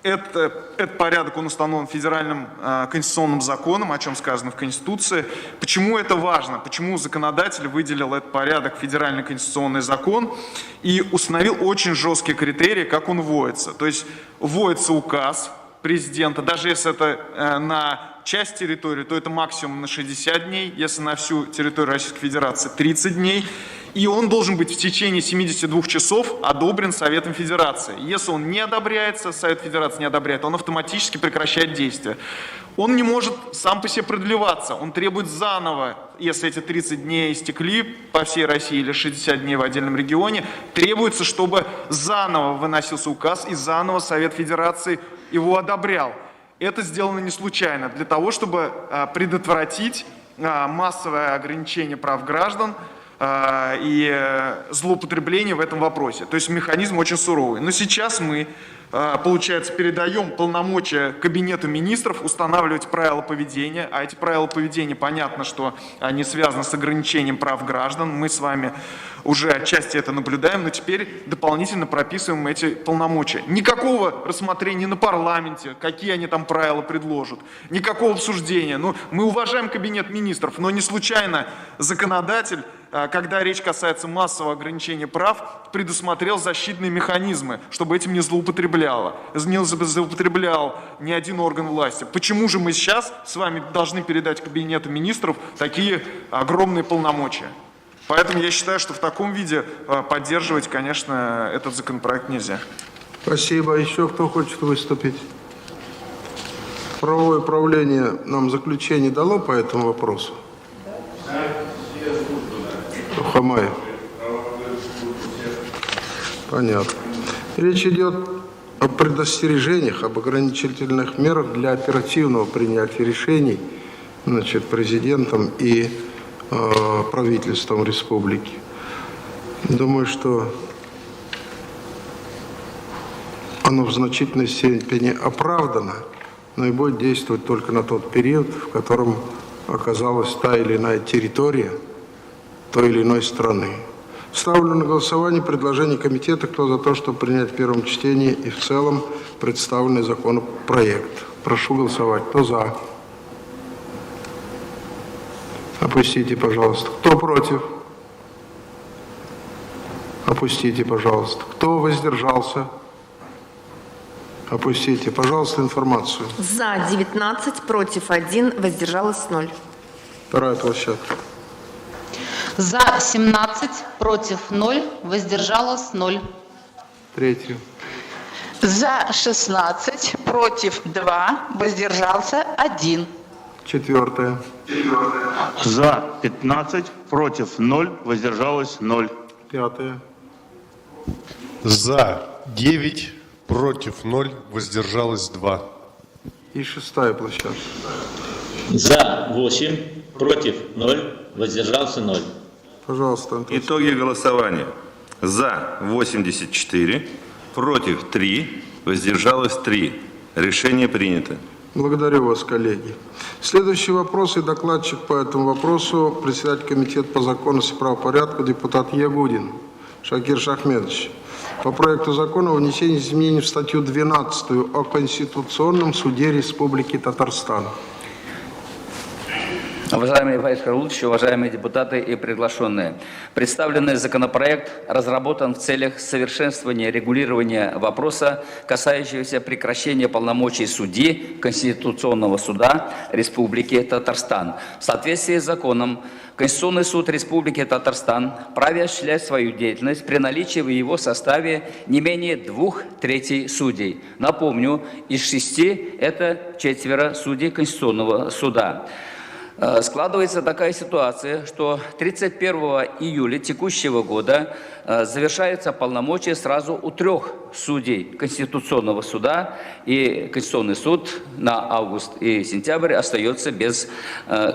Этот порядок, он установлен федеральным конституционным законом, о чем сказано в Конституции. Почему это важно? Почему законодатель выделил этот порядок в федеральный конституционный закон и установил очень жесткие критерии, как он вводится? То есть вводится указ президента, даже если это на часть территории, то это максимум на 60 дней, если на всю территорию Российской Федерации 30 дней. И он должен быть в течение 72 часов одобрен Советом Федерации. Если он не одобряется, Совет Федерации не одобряет, он автоматически прекращает действие. Он не может сам по себе продлеваться, он требует заново, если эти 30 дней истекли по всей России или 60 дней в отдельном регионе, требуется, чтобы заново выносился указ и заново Совет Федерации его одобрял. Это сделано не случайно, для того, чтобы предотвратить массовое ограничение прав граждан и злоупотребление в этом вопросе. То есть механизм очень суровый. Но сейчас мы, получается, передаем полномочия Кабинету министров устанавливать правила поведения. А эти правила поведения, понятно, что они связаны с ограничением прав граждан. Мы с вами уже отчасти это наблюдаем, но теперь дополнительно прописываем эти полномочия. Никакого рассмотрения на парламенте, какие они там правила предложат, никакого обсуждения. Ну, мы уважаем Кабинет министров, но не случайно законодатель, когда речь касается массового ограничения прав, предусмотрел защитные механизмы, чтобы этим не злоупотреблял ни один орган власти. Почему же мы сейчас с вами должны передать Кабинету министров такие огромные полномочия? Поэтому я считаю, что в таком виде поддерживать, конечно, этот законопроект нельзя. Спасибо. Еще кто хочет выступить? Правовое управление нам заключение дало по этому вопросу? Хамаев. Понятно. Речь идет о предостережениях, об ограничительных мерах для оперативного принятия решений, значит, президентом и правительством республики. Думаю, что оно в значительной степени оправдано, но и будет действовать только на тот период, в котором оказалась та или иная территория той или иной страны. Ставлю на голосование предложение комитета. Кто за то, чтобы принять в первом чтении и в целом представленный законопроект? Прошу голосовать. Кто за? Опустите, пожалуйста. Кто против? Опустите, пожалуйста. Кто воздержался? Опустите, пожалуйста, информацию. За 19, против 1, воздержалось 0. Вторая площадка. За 17, против 0, воздержалось 0. Третью. За 16, против 2, воздержался 1. Четвертая. За 15, против 0, воздержалось 0. Пятая. За 9, против 0, воздержалось 2. И шестая площадка. За 8, против 0, воздержался 0. Пожалуйста, Антон. Итоги голосования. За 84, против 3, воздержалось 3. Решение принято. Благодарю вас, коллеги. Следующий вопрос и докладчик по этому вопросу, председатель комитета по законности и правопорядку, депутат Ягудин Шакир Шахмедович. По проекту закона о внесении изменений в статью 12 о Конституционном суде Республики Татарстан. Уважаемый Фарид Харулович, уважаемые депутаты и приглашенные, представленный законопроект разработан в целях совершенствования регулирования вопроса, касающегося прекращения полномочий судьи Конституционного суда Республики Татарстан. В соответствии с законом, Конституционный суд Республики Татарстан вправе осуществлять свою деятельность при наличии в его составе не менее 2/3 судей. Напомню, из 6 это 4 судей Конституционного суда. Складывается такая ситуация, что 31 июля текущего года завершаются полномочия сразу у 3 судей Конституционного суда, и Конституционный суд на август и сентябрь остается без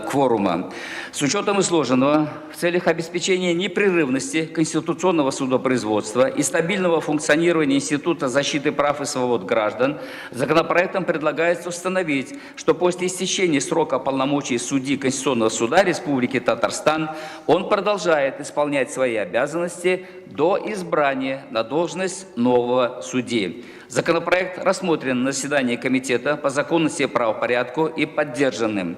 кворума. С учетом изложенного, в целях обеспечения непрерывности конституционного судопроизводства и стабильного функционирования Института защиты прав и свобод граждан, законопроектом предлагается установить, что после истечения срока полномочий судьи Конституционного суда Республики Татарстан он продолжает исполнять свои обязанности до избрания на должность нового судьи. Законопроект рассмотрен на заседании Комитета по законности и правопорядку и поддержанным.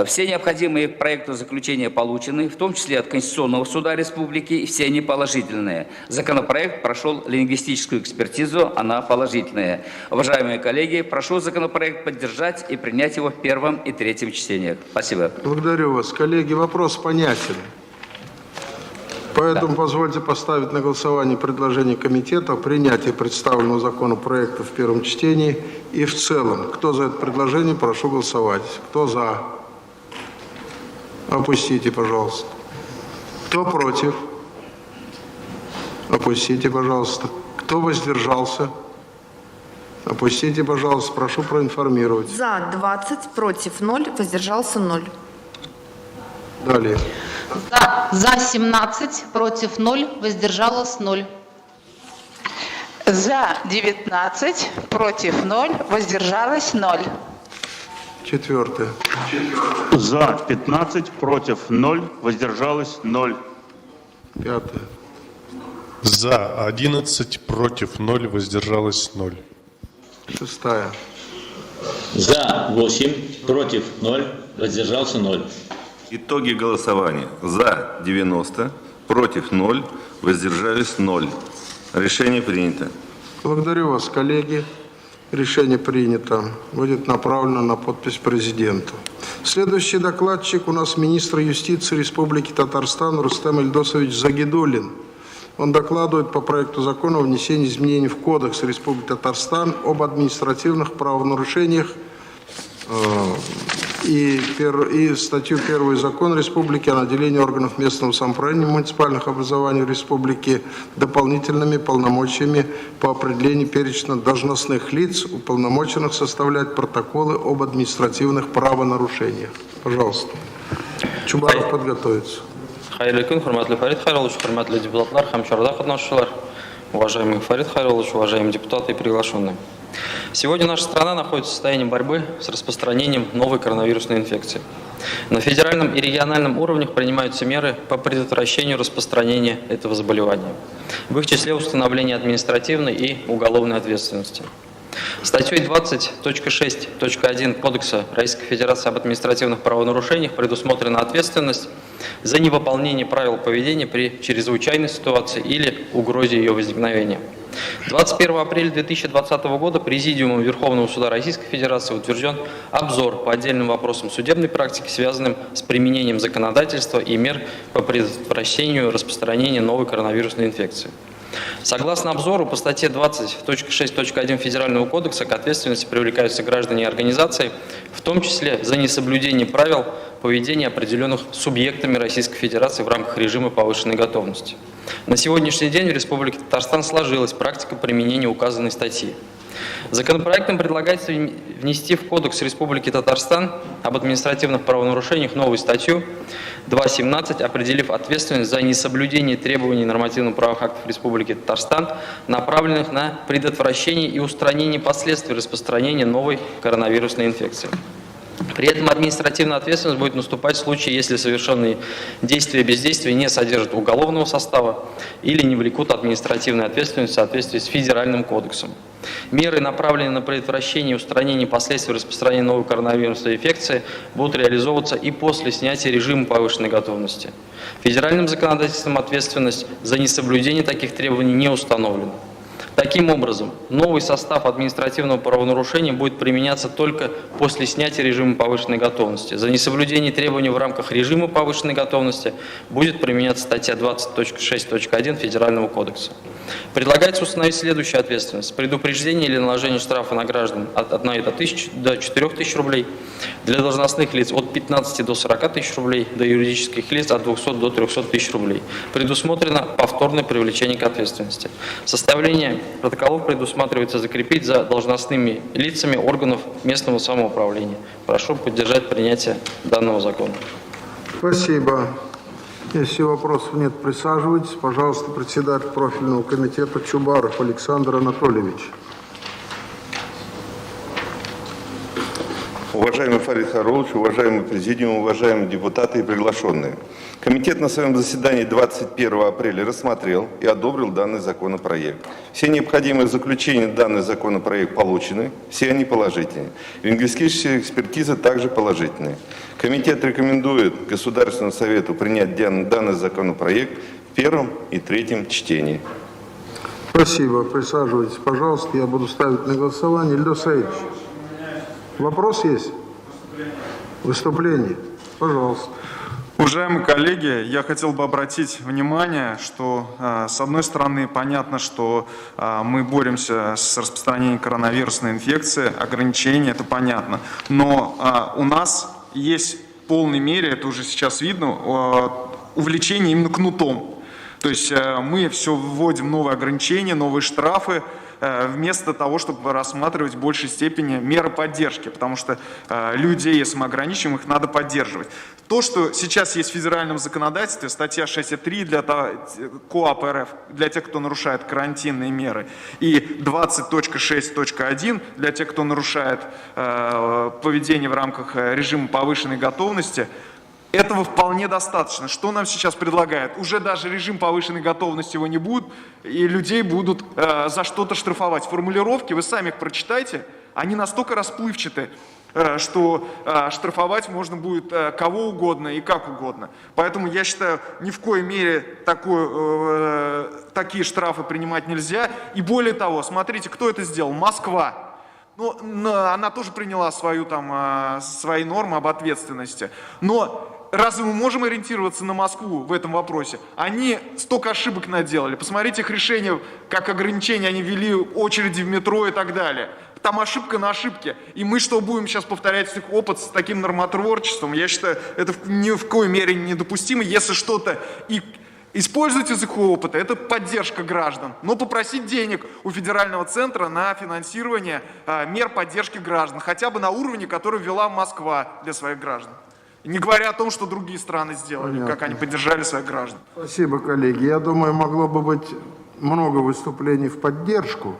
Все необходимые к проекту заключения получены, в том числе от Конституционного суда Республики, и все они положительные. Законопроект прошел лингвистическую экспертизу, она положительная. Уважаемые коллеги, прошу законопроект поддержать и принять его в первом и третьем чтениях. Спасибо. Благодарю вас. Коллеги, вопрос понятен. Поэтому позвольте поставить на голосование предложение комитета о принятии представленного законопроекта в первом чтении и в целом. Кто за это предложение, прошу голосовать. Кто за? Опустите, пожалуйста. Кто против? Опустите, пожалуйста. Кто воздержался? Опустите, пожалуйста. Прошу проинформировать. За 20, против 0, воздержался 0. Далее. За 17, против 0, воздержалось 0. За 19, против 0, воздержалось 0. Четвертое. За 15, против 0, воздержалось 0. Пятое. За 11, против 0, воздержалось 0. Шестая. За 8, против 0, воздержался 0. Итоги голосования. За 90, против 0, воздержались 0. Решение принято. Благодарю вас, коллеги. Решение принято. Будет направлено на подпись президенту. Следующий докладчик у нас министр юстиции Республики Татарстан Рустем Ильдосович Загидуллин. Он докладывает по проекту закона о внесении изменений в Кодекс Республики Татарстан об административных правонарушениях и статью 1 Закона Республики о наделении органов местного самоуправления муниципальных образований Республики дополнительными полномочиями по определению перечня должностных лиц, уполномоченных составлять протоколы об административных правонарушениях. Пожалуйста. Чубаров подготовится. Хайрлы күн, хурматлы Фарид Хайрулович, хурматлы депутатлар, хамчарда катнашчылар, уважаемый Фарид Хайрулович, уважаемые депутаты и приглашенные. Сегодня наша страна находится в состоянии борьбы с распространением новой коронавирусной инфекции. На федеральном и региональном уровнях принимаются меры по предотвращению распространения этого заболевания. В их числе установление административной и уголовной ответственности. Статьей 20.6.1 Кодекса Российской Федерации об административных правонарушениях предусмотрена ответственность за невыполнение правил поведения при чрезвычайной ситуации или угрозе ее возникновения. 21 апреля 2020 года Президиумом Верховного Суда Российской Федерации утвержден обзор по отдельным вопросам судебной практики, связанным с применением законодательства и мер по предотвращению распространения новой коронавирусной инфекции. Согласно обзору, по статье 20.6.1 Федерального кодекса к ответственности привлекаются граждане и организации, в том числе за несоблюдение правил поведения определенных субъектами Российской Федерации в рамках режима повышенной готовности. На сегодняшний день в Республике Татарстан сложилась практика применения указанной статьи. Законопроектом предлагается внести в Кодекс Республики Татарстан об административных правонарушениях новую статью 2.17, определив ответственность за несоблюдение требований нормативно-правовых актов Республики Татарстан, направленных на предотвращение и устранение последствий распространения новой коронавирусной инфекции. При этом административная ответственность будет наступать в случае, если совершенные действия и бездействия не содержат уголовного состава или не влекут административной ответственности в соответствии с Федеральным кодексом. Меры, направленные на предотвращение и устранение последствий распространения новой коронавирусной инфекции, будут реализовываться и после снятия режима повышенной готовности. Федеральным законодательством ответственность за несоблюдение таких требований не установлена. Таким образом, новый состав административного правонарушения будет применяться только после снятия режима повышенной готовности. За несоблюдение требований в рамках режима повышенной готовности будет применяться статья 20.6.1 Федерального кодекса. Предлагается установить следующую ответственность: предупреждение или наложение штрафа на граждан от 1 до 4 тысяч рублей, для должностных лиц от 15 до 40 тысяч рублей, до юридических лиц от 200 до 300 тысяч рублей. Предусмотрено повторное привлечение к ответственности. Составление протоколов предусматривается закрепить за должностными лицами органов местного самоуправления. Прошу поддержать принятие данного закона. Спасибо. Если вопросов нет, присаживайтесь. Пожалуйста, председатель профильного комитета Чубаров Александр Анатольевич. Уважаемый Фарид Харулович, уважаемый президиум, уважаемые депутаты и приглашенные. Комитет на своем заседании 21 апреля рассмотрел и одобрил данный законопроект. Все необходимые заключения данный законопроект получены, все они положительные. Лингвистические экспертизы также положительные. Комитет рекомендует Государственному Совету принять данный законопроект в первом и третьем чтении. Спасибо. Присаживайтесь, пожалуйста. Я буду ставить на голосование. Ильдар Саидович, вопрос есть? Выступление? Пожалуйста. Уважаемые коллеги, я хотел бы обратить внимание, что с одной стороны понятно, что мы боремся с распространением коронавирусной инфекции, ограничения, это понятно, но у нас есть в полной мере, это уже сейчас видно, увлечение именно кнутом. То есть мы все вводим новые ограничения, новые штрафы, вместо того, чтобы рассматривать в большей степени меры поддержки, потому что людей, если мы ограничиваем, их надо поддерживать. То, что сейчас есть в федеральном законодательстве, статья 6.3 для КоАП РФ, для тех, кто нарушает карантинные меры, и 20.6.1 для тех, кто нарушает поведение в рамках режима повышенной готовности, этого вполне достаточно. Что нам сейчас предлагают? Уже даже режим повышенной готовности его не будет, и людей будут за что-то штрафовать. Формулировки, вы сами их прочитайте, они настолько расплывчаты, что штрафовать можно будет кого угодно и как угодно. Поэтому я считаю, ни в коей мере такие штрафы принимать нельзя. И более того, смотрите, кто это сделал? Москва. Ну, она тоже приняла свои нормы об ответственности. Но разве мы можем ориентироваться на Москву в этом вопросе? Они столько ошибок наделали. Посмотрите их решения, как ограничения они ввели, очереди в метро и так далее. Там ошибка на ошибке. И мы что, будем сейчас повторять их опыт с таким нормотворчеством? Я считаю, это ни в коей мере недопустимо. Если что-то и использовать из их опыта, это поддержка граждан. Но попросить денег у федерального центра на финансирование мер поддержки граждан. Хотя бы на уровне, который ввела Москва для своих граждан. Не говоря о том, что другие страны сделали, понятно, как они поддержали своих граждан. Спасибо, коллеги. Я думаю, могло бы быть много выступлений в поддержку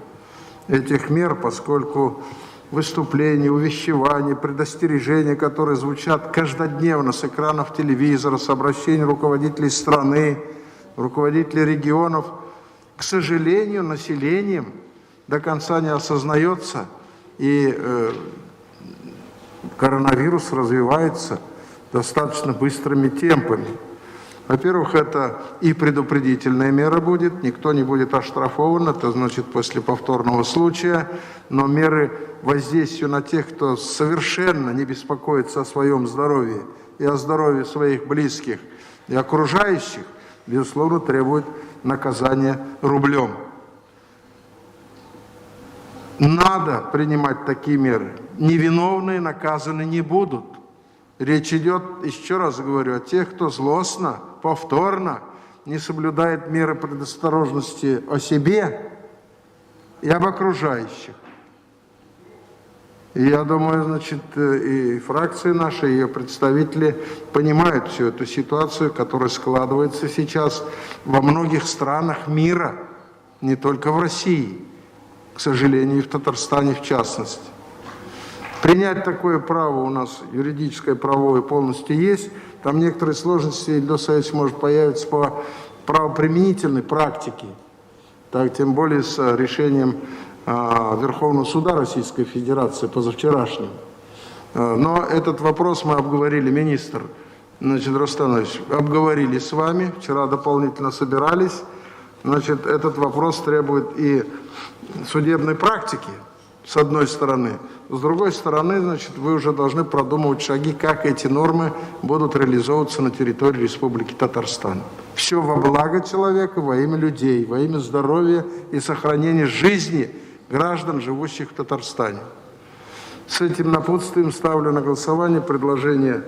этих мер, поскольку выступления, увещевания, предостережения, которые звучат каждодневно с экранов телевизора, с обращений руководителей страны, руководителей регионов, к сожалению, населением до конца не осознается, и коронавирус развивается достаточно быстрыми темпами. Во-первых, это и предупредительная мера будет, никто не будет оштрафован, это значит после повторного случая, но меры воздействия на тех, кто совершенно не беспокоится о своем здоровье и о здоровье своих близких и окружающих, безусловно, требуют наказания рублем. Надо принимать такие меры. Невиновные наказаны не будут. Речь идет, еще раз говорю, о тех, кто злостно, повторно не соблюдает меры предосторожности о себе и об окружающих. И я думаю, значит, и фракции наши, и ее представители понимают всю эту ситуацию, которая складывается сейчас во многих странах мира, не только в России, к сожалению, и в Татарстане в частности. Принять такое право у нас, юридическое, правовое, полностью есть. Там некоторые сложности, Ильдар Саидович, может появиться по правоприменительной практике, так, тем более с решением Верховного суда Российской Федерации позавчерашним. Но этот вопрос мы обговорили, министр, значит, Рустам Иванович, обговорили с вами, вчера дополнительно собирались. Значит, этот вопрос требует и судебной практики, с одной стороны. С другой стороны, значит, вы уже должны продумывать шаги, как эти нормы будут реализовываться на территории Республики Татарстан. Все во благо человека, во имя людей, во имя здоровья и сохранения жизни граждан, живущих в Татарстане. С этим напутствием ставлю на голосование предложение,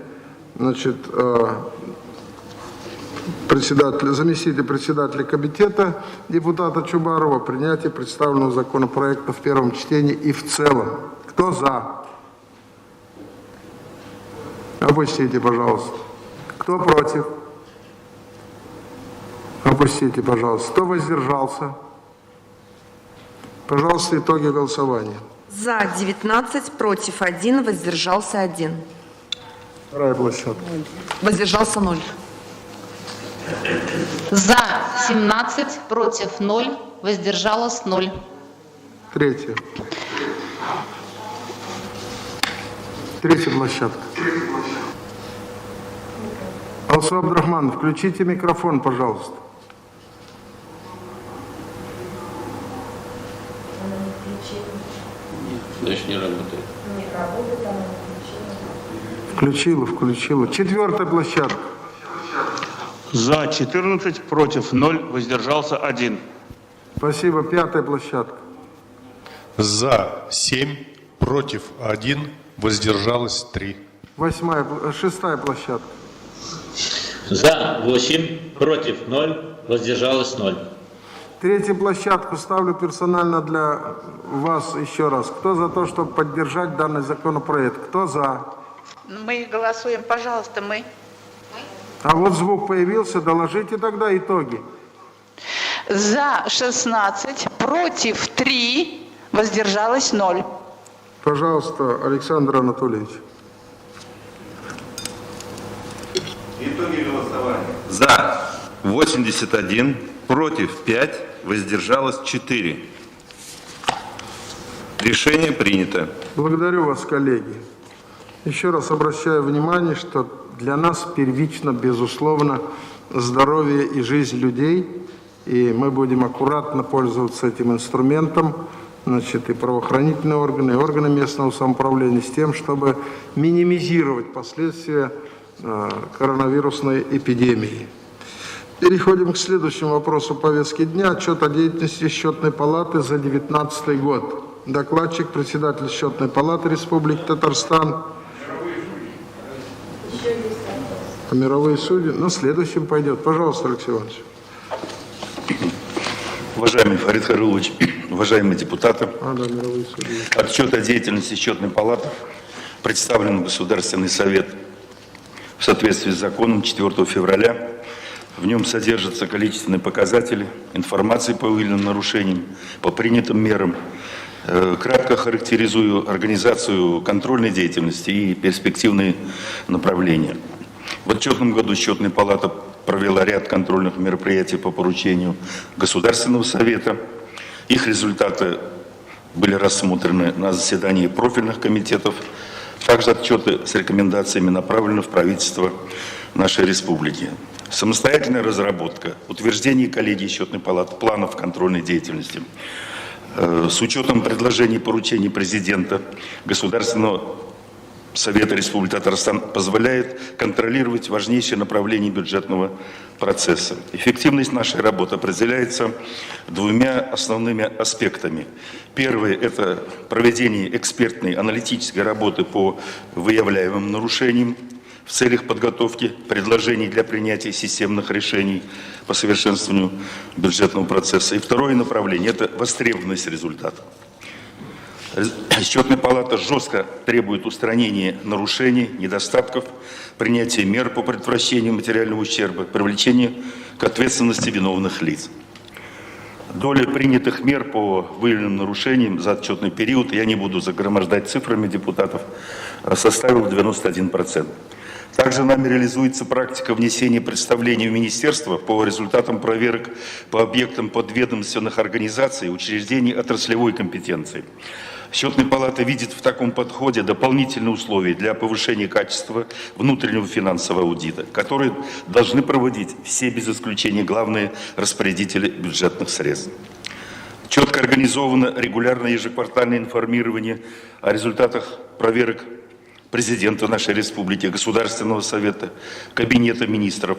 значит, заместителя председателя комитета депутата Чубарова принятие представленного законопроекта в первом чтении и в целом. Кто за? Опустите, пожалуйста. Кто против? Опустите, пожалуйста. Кто воздержался? Пожалуйста, итоги голосования. За 19, против 1, воздержался 1. Вторая площадка. Воздержался 0. За 17, против 0, воздержалось 0. Третья. Третья площадка. Алсу Абдрахман, включите микрофон, пожалуйста. Дальше не работает. Включила. Четвертая площадка. За 14, против 0, воздержался 1. Спасибо. Пятая площадка. За 7, против 1, воздержалось 3. Шестая площадка. За 8, против 0, воздержалось 0. Третью площадку ставлю персонально для вас еще раз. Кто за то, чтобы поддержать данный законопроект? Кто за? Мы голосуем, пожалуйста, мы. А вот звук появился, доложите тогда итоги. За 16, против 3, воздержалось 0. Пожалуйста, Александр Анатольевич. Итоги голосования. За 81, против 5, воздержалось 4. Решение принято. Благодарю вас, коллеги. Еще раз обращаю внимание, что для нас первично, безусловно, здоровье и жизнь людей, и мы будем аккуратно пользоваться этим инструментом, значит, и правоохранительные органы, и органы местного самоуправления с тем, чтобы минимизировать последствия коронавирусной эпидемии. Переходим к следующему вопросу повестки дня. Отчет о деятельности Счетной палаты за 2019 год. Докладчик, председатель Счетной палаты Республики Татарстан. А мировые судьи на следующем пойдет. Пожалуйста, Алексей Иванович. Уважаемый Фарид Харилович, уважаемые депутаты, мировые судьи. Отчет о деятельности Счетной палаты представлен в Государственный совет в соответствии с законом 4 февраля. В нем содержатся количественные показатели, информация по выявленным нарушениям, по принятым мерам. Кратко характеризую организацию контрольной деятельности и перспективные направления. В отчетном году Счетная палата провела ряд контрольных мероприятий по поручению Государственного совета. Их результаты были рассмотрены на заседании профильных комитетов. Также отчеты с рекомендациями направлены в правительство нашей республики. Самостоятельная разработка, утверждение коллегии Счетной палаты планов контрольной деятельности с учетом предложений и поручений президента Государственного совета Республики Татарстан позволяет контролировать важнейшие направления бюджетного процесса. Эффективность нашей работы определяется двумя основными аспектами. Первый – это проведение экспертной аналитической работы по выявляемым нарушениям в целях подготовки предложений для принятия системных решений по совершенствованию бюджетного процесса. И второе направление – это востребованность результата. Счетная палата жестко требует устранения нарушений, недостатков, принятия мер по предотвращению материального ущерба, привлечения к ответственности виновных лиц. Доля принятых мер по выявленным нарушениям за отчетный период, я не буду загромождать цифрами депутатов, составила 91%. Также нами реализуется практика внесения представлений в министерство по результатам проверок по объектам подведомственных организаций и учреждений отраслевой компетенции. Счетная палата видит в таком подходе дополнительные условия для повышения качества внутреннего финансового аудита, которые должны проводить все без исключения главные распорядители бюджетных средств. Четко организовано регулярное ежеквартальное информирование о результатах проверок президента нашей республики, Государственного совета, Кабинета министров,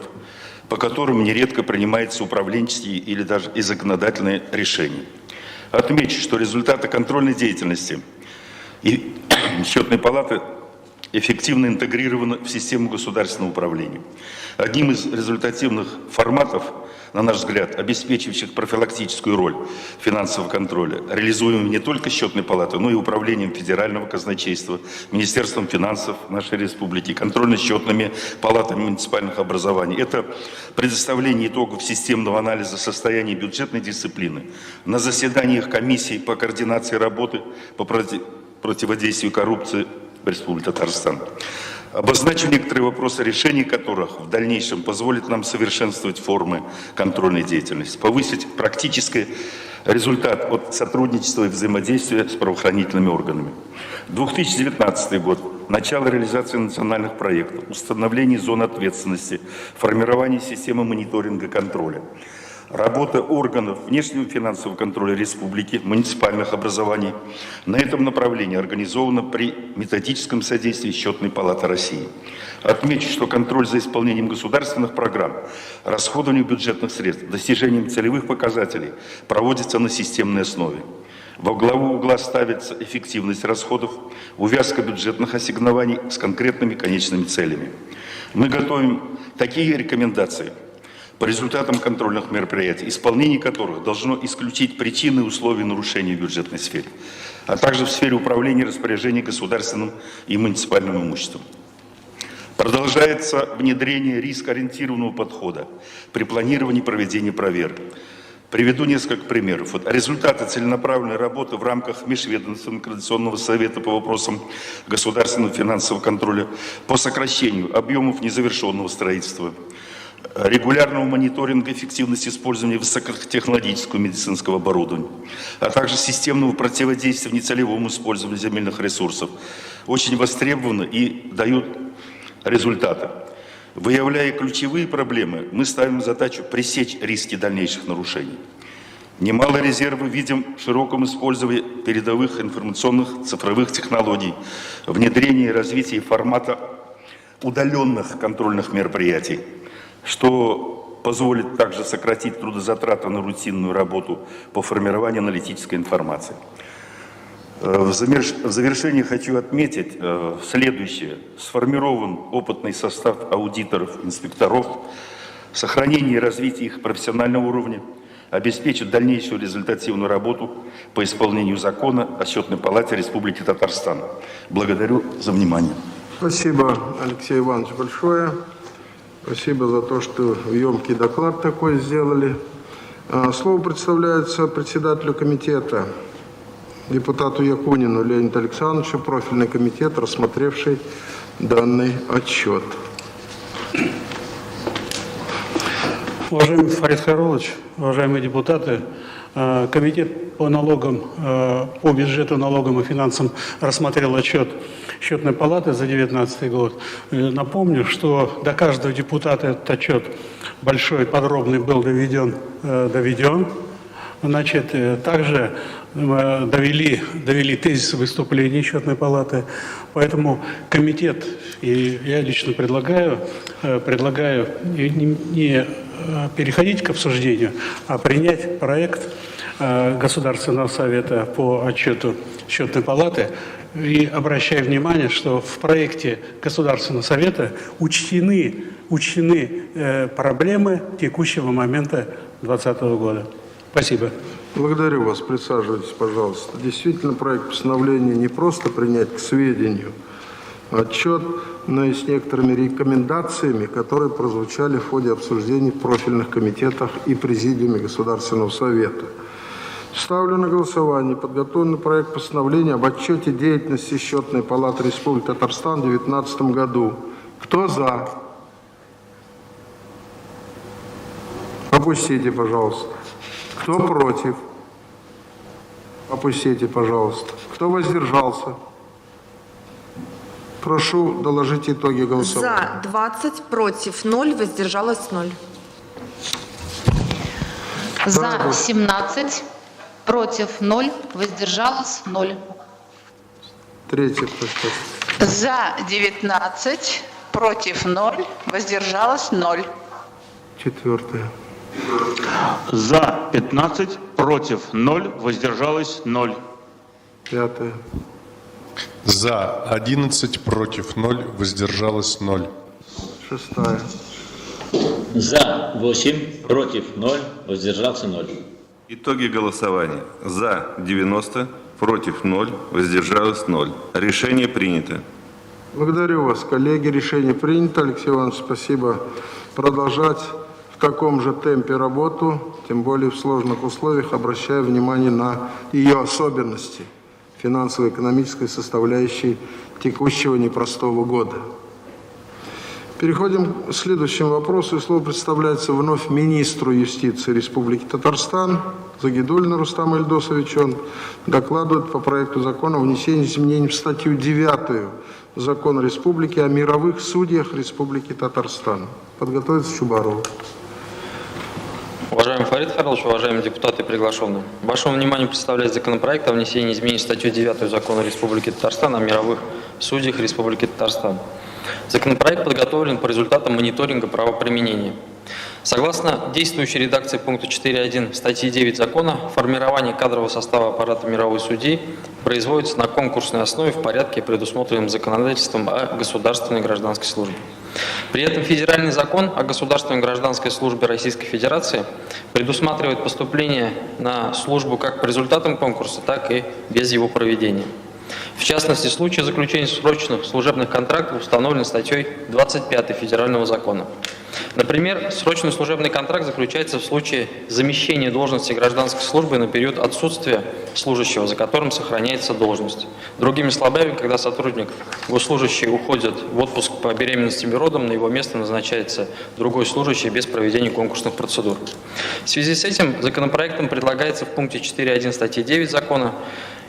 по которым нередко принимаются управленческие или даже и законодательные решения. Отмечу, что результаты контрольной деятельности и счетной палаты эффективно интегрированы в систему государственного управления. Одним из результативных форматов, на наш взгляд, обеспечивающих профилактическую роль финансового контроля, реализуемым не только счетной палатой, но и управлением федерального казначейства, Министерством финансов нашей республики, контрольно-счетными палатами муниципальных образований. Это предоставление итогов системного анализа состояния бюджетной дисциплины на заседаниях комиссий по координации работы по противодействию коррупции в Республике Татарстан. Обозначу некоторые вопросы, решения которых в дальнейшем позволит нам совершенствовать формы контрольной деятельности, повысить практический результат от сотрудничества и взаимодействия с правоохранительными органами. 2019 год. Начало реализации национальных проектов, установление зон ответственности, формирование системы мониторинга контроля. Работа органов внешнего финансового контроля республики, муниципальных образований на этом направлении организована при методическом содействии Счетной палаты России. Отмечу, что контроль за исполнением государственных программ, расходованием бюджетных средств, достижением целевых показателей проводится на системной основе. Во главу угла ставится эффективность расходов, увязка бюджетных ассигнований с конкретными конечными целями. Мы готовим такие рекомендации по результатам контрольных мероприятий, исполнение которых должно исключить причины и условия нарушений в бюджетной сфере, а также в сфере управления и распоряжения государственным и муниципальным имуществом. Продолжается внедрение рискоориентированного подхода при планировании и проведении проверок. Приведу несколько примеров. Результаты целенаправленной работы в рамках Межведомственного координационного совета по вопросам государственного финансового контроля по сокращению объемов незавершенного строительства, регулярного мониторинга эффективности использования высокотехнологического медицинского оборудования, а также системного противодействия нецелевому использованию земельных ресурсов, очень востребованы и дают результаты. Выявляя ключевые проблемы, мы ставим задачу пресечь риски дальнейших нарушений. Немало резервы видим в широком использовании передовых информационных цифровых технологий, внедрении и развитии формата удаленных контрольных мероприятий, что позволит также сократить трудозатраты на рутинную работу по формированию аналитической информации. В завершение хочу отметить следующее. Сформирован опытный состав аудиторов, инспекторов, сохранение и развитие их профессионального уровня обеспечит дальнейшую результативную работу по исполнению закона о Счетной палате Республики Татарстан. Благодарю за внимание. Спасибо, Алексей Иванович, большое. Спасибо за то, что емкий доклад такой сделали. Слово представляется председателю комитета, депутату Якунину Леониду Александровичу, профильный комитет, рассмотревший данный отчет. Уважаемый Фарид Хайрулович, уважаемые депутаты, комитет по налогам, по бюджету, налогам и финансам рассмотрел отчет Счетной палаты за 2019 год. Напомню, что до каждого депутата этот отчет большой, подробный был доведен. Значит, также довели тезисы выступлений Счетной палаты. Поэтому комитет, и я лично предлагаю не переходить к обсуждению, а принять проект Государственного совета по отчету Счетной палаты. И обращаю внимание, что в проекте Государственного совета учтены проблемы текущего момента 2020 года. Спасибо. Благодарю вас. Присаживайтесь, пожалуйста. Действительно, проект постановления не просто принять к сведению отчет, но и с некоторыми рекомендациями, которые прозвучали в ходе обсуждений в профильных комитетах и президиуме Государственного совета. Ставлю на голосование подготовленный проект постановления об отчете деятельности Счетной палаты Республики Татарстан в 2019 году. Кто за? Опустите, пожалуйста. Кто против? Опустите, пожалуйста. Кто воздержался? Прошу доложить итоги голосования. За 20, против 0, воздержалось 0. За 17, против 0, воздержалось 0. Третья площадка. За 19, против 0, воздержалось 0. Четвертая. За 15, против 0, воздержалось 0. Пятая. За 11, против 0, воздержалось 0. Шестая. За 8, против 0, воздержался 0. Итоги голосования. За 90, против 0, воздержалось 0. Решение принято. Благодарю вас, коллеги. Решение принято. Алексей Иванович, спасибо. Продолжать в таком же темпе работу, тем более в сложных условиях, обращая внимание на ее особенности финансово-экономической составляющей текущего непростого года. Переходим к следующему вопросу. И слово представляется вновь министру юстиции Республики Татарстан Загидуллину Рустаму Ильдосовичу. Он докладывает по проекту закона о внесении изменений в статью 9 Закона Республики о мировых судьях Республики Татарстан. Подготовиться Чубарову. Уважаемый Фарид Харилович, уважаемые депутаты и приглашенные. Вашему вниманию представляется законопроект о внесении изменений в статью 9 Закона Республики Татарстан о мировых судьях Республики Татарстан. Законопроект подготовлен по результатам мониторинга правоприменения. Согласно действующей редакции пункта 4.1 статьи 9 закона, формирование кадрового состава аппарата мировой судьи производится на конкурсной основе в порядке, предусмотренном законодательством о государственной гражданской службе. При этом федеральный закон о государственной гражданской службе Российской Федерации предусматривает поступление на службу как по результатам конкурса, так и без его проведения. В частности, случай заключения срочных служебных контрактов установлен статьей 25 Федерального закона. Например, срочный служебный контракт заключается в случае замещения должности гражданской службы на период отсутствия служащего, за которым сохраняется должность. Другими словами, когда сотрудник госслужащий уходит в отпуск по беременности или родам, на его место назначается другой служащий без проведения конкурсных процедур. В связи с этим законопроектом предлагается в пункте 4.1 статьи 9 закона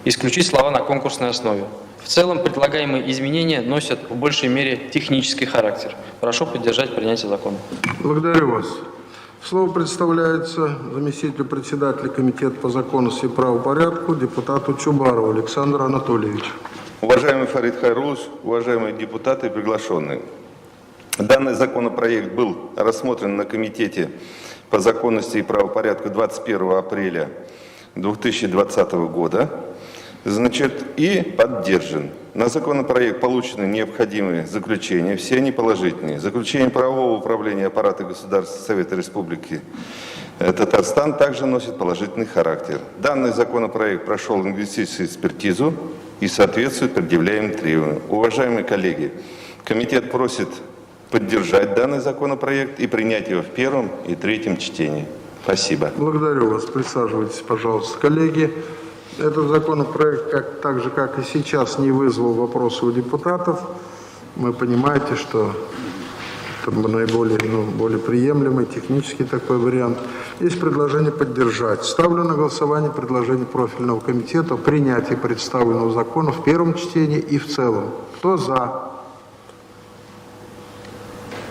исключить слова «на конкурсной основе». В целом предлагаемые изменения носят в большей мере технический характер. Прошу поддержать принятие закона. Благодарю вас. Слово представляется заместителю председателя Комитета по законности и правопорядку депутату Чубарову Александру Анатольевичу. Уважаемый Фарид Хайрулович, уважаемые депутаты и приглашенные. Данный законопроект был рассмотрен на Комитете по законности и правопорядку 21 апреля 2020 года. И поддержан. На законопроект получены необходимые заключения, все они положительные. Заключение правового управления аппарата Государственного Совета Республики Татарстан также носит положительный характер. Данный законопроект прошел лингвистическую экспертизу и соответствует предъявляемым требованиям. Уважаемые коллеги, комитет просит поддержать данный законопроект и принять его в первом и третьем чтении. Спасибо. Благодарю вас. Присаживайтесь, пожалуйста. Коллеги, этот законопроект, так же, как и сейчас, не вызвал вопросы у депутатов. Вы понимаете, что это наиболее более приемлемый, технический такой вариант. Есть предложение поддержать. Ставлю на голосование предложение профильного комитета о принятии представленного закона в первом чтении и в целом. Кто за?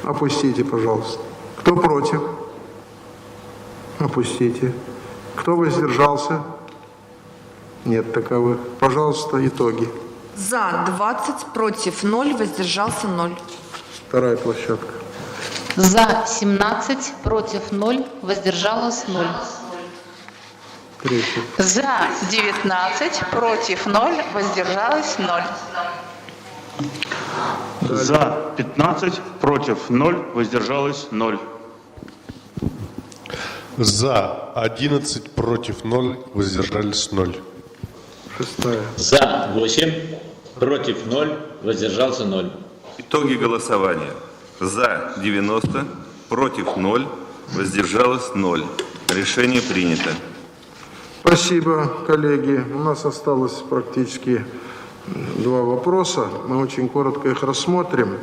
Опустите, пожалуйста. Кто против? Опустите. Кто воздержался? Нет таковых. Пожалуйста, итоги. За 20, против 0, воздержался 0. Вторая площадка. За 17, против 0, воздержалось 0. Третья. За 19, против 0, воздержалось 0. За 15, против 0, воздержалось 0. За 11, против 0, воздержались 0. Шестая. За 8, против 0, воздержался 0. Итоги голосования. За 90, против 0, воздержалось 0. Решение принято. Спасибо, коллеги. У нас осталось практически 2 вопроса. Мы очень коротко их рассмотрим.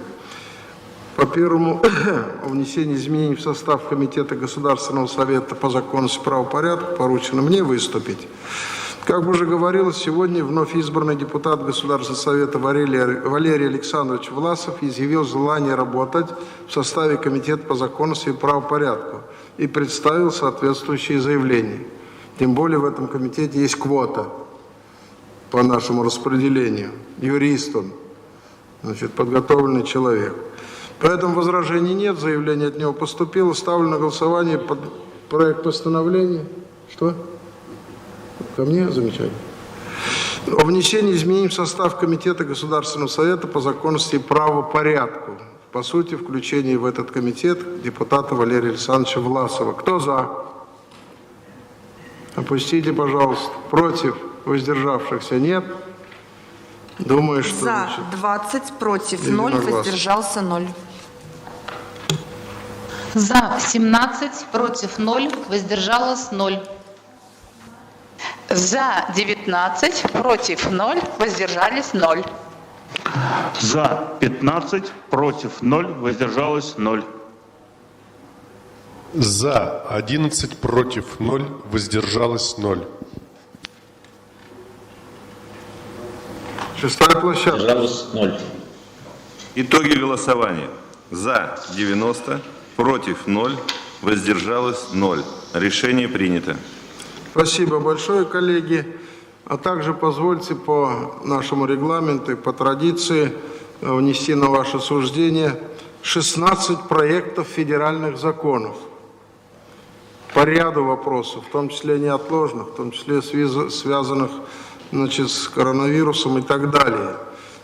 По первому, о внесении изменений в состав Комитета Государственного Совета по законности и правопорядку поручено мне выступить. Как уже говорилось, сегодня вновь избранный депутат Государственного совета Валерий Александрович Власов изъявил желание работать в составе Комитета по законности и правопорядку и представил соответствующие заявления. Тем более в этом комитете есть квота по нашему распределению. Юрист он, значит, подготовленный человек. Поэтому возражений нет, заявление от него поступило. Ставлю на голосование проект постановления. Что? Ко мне? Замечательно. О внесении изменений в состав Комитета Государственного совета по законности и правопорядку. По сути, включение в этот комитет депутата Валерия Александровича Власова. Кто за? Опустите, пожалуйста. Против? Воздержавшихся нет. Думаю, что... За 20, против 0, воздержался 0. За 17, против 0, воздержалось 0. За 19, против 0, воздержались 0. За 15, против 0, воздержалось 0. За 11, против 0, воздержалось 0. Шестая площадка. Воздержалось 0. Итоги голосования. За 90, против 0, воздержалось 0. Решение принято. Спасибо большое, коллеги. А также позвольте по нашему регламенту и по традиции внести на ваше суждение 16 проектов федеральных законов по ряду вопросов, в том числе неотложных, в том числе связанных, значит, с коронавирусом и так далее.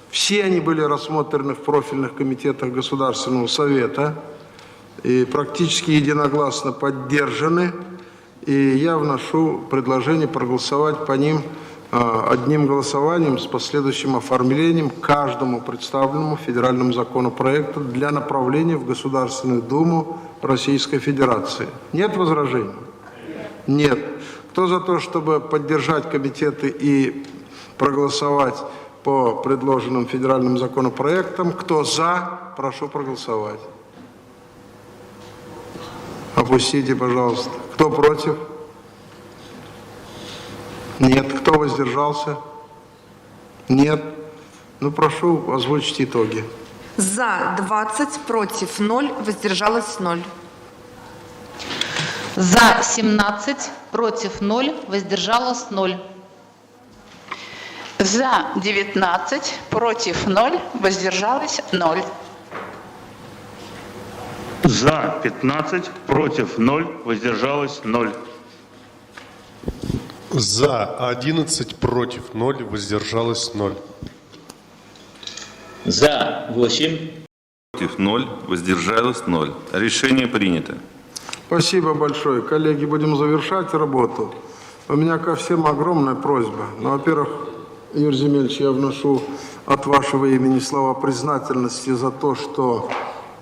Все они были рассмотрены в профильных комитетах Государственного совета и практически единогласно поддержаны. И я вношу предложение проголосовать по ним одним голосованием с последующим оформлением каждому представленному федеральному законопроекту для направления в Государственную Думу Российской Федерации. Нет возражений? Нет. Кто за то, чтобы поддержать комитеты и проголосовать по предложенным федеральным законопроектам? Кто за, прошу проголосовать. Опустите, пожалуйста. Кто против? Нет. Кто воздержался? Нет. Ну, прошу озвучить итоги. За 20, против 0, воздержалось 0. За 17, против 0, воздержалось 0. За 19, против 0, воздержалось 0. За 15, против 0, воздержалось 0. За 11, против 0, воздержалось 0. За 8. Против 0, воздержалось 0. Решение принято. Спасибо большое. Коллеги, будем завершать работу. У меня ко всем огромная просьба. Ну, во-первых, Юрий Земельевич, я вношу от вашего имени слова признательности за то, что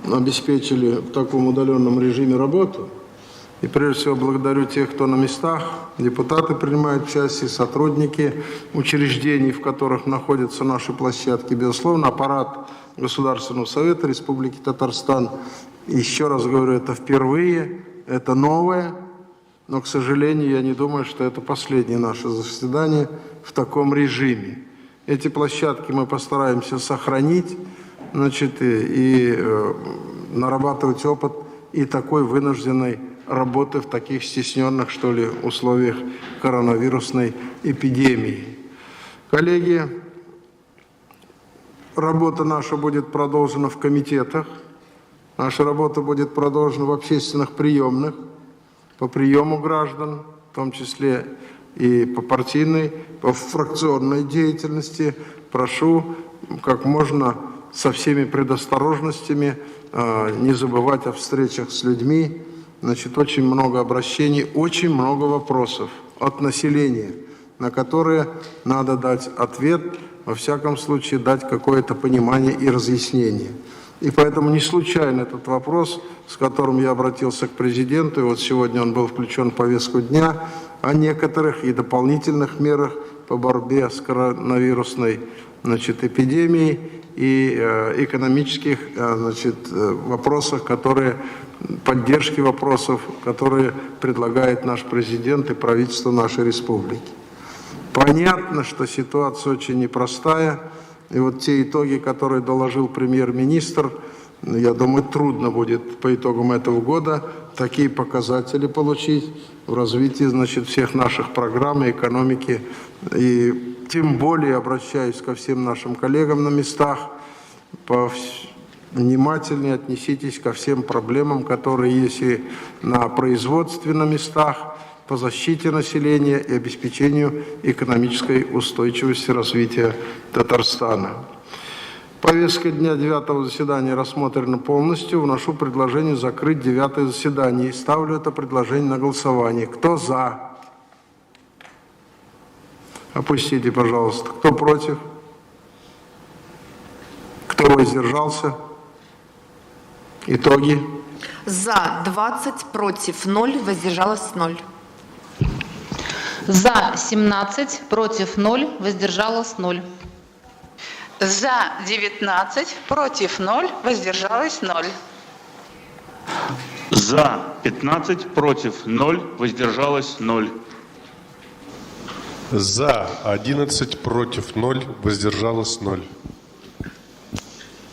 обеспечили в таком удаленном режиме работу. И прежде всего благодарю тех, кто на местах, депутаты принимают участие, сотрудники учреждений, в которых находятся наши площадки. Безусловно, аппарат Государственного совета Республики Татарстан. Еще раз говорю, это впервые, это новое, но, к сожалению, я не думаю, что это последнее наше заседание в таком режиме. Эти площадки мы постараемся сохранить, значит, и нарабатывать опыт и такой вынужденной работы в таких стесненных, что ли, условиях коронавирусной эпидемии. Коллеги, работа наша будет продолжена в комитетах, наша работа будет продолжена в общественных приемных, по приему граждан, в том числе и по партийной, по фракционной деятельности. Прошу как можно со всеми предосторожностями не забывать о встречах с людьми. Значит, очень много обращений, очень много вопросов от населения, на которые надо дать ответ, во всяком случае дать какое-то понимание и разъяснение. И поэтому не случайно этот вопрос, с которым я обратился к президенту, и вот сегодня он был включен в повестку дня, о некоторых и дополнительных мерах по борьбе с коронавирусной, значит, эпидемией и экономических, значит, вопросах, поддержки вопросов, которые предлагает наш президент и правительство нашей республики. Понятно, что ситуация очень непростая. И вот те итоги, которые доложил премьер-министр, я думаю, трудно будет по итогам этого года такие показатели получить в развитии, значит, всех наших программ и экономики. И тем более обращаюсь ко всем нашим коллегам на местах, внимательнее отнеситесь ко всем проблемам, которые есть и на производстве на местах, по защите населения и обеспечению экономической устойчивости развития Татарстана. Повестка дня 9-го заседания рассмотрена полностью. Вношу предложение закрыть 9-е заседание. И ставлю это предложение на голосование. Кто за? Опустите, пожалуйста. Кто против? Кто воздержался? Итоги. За 20, против 0, воздержалось 0. За 17, против 0, воздержалось 0. За 19, против 0, воздержалось 0. За 15, против 0, воздержалось 0. За 11, против 0, воздержалось 0.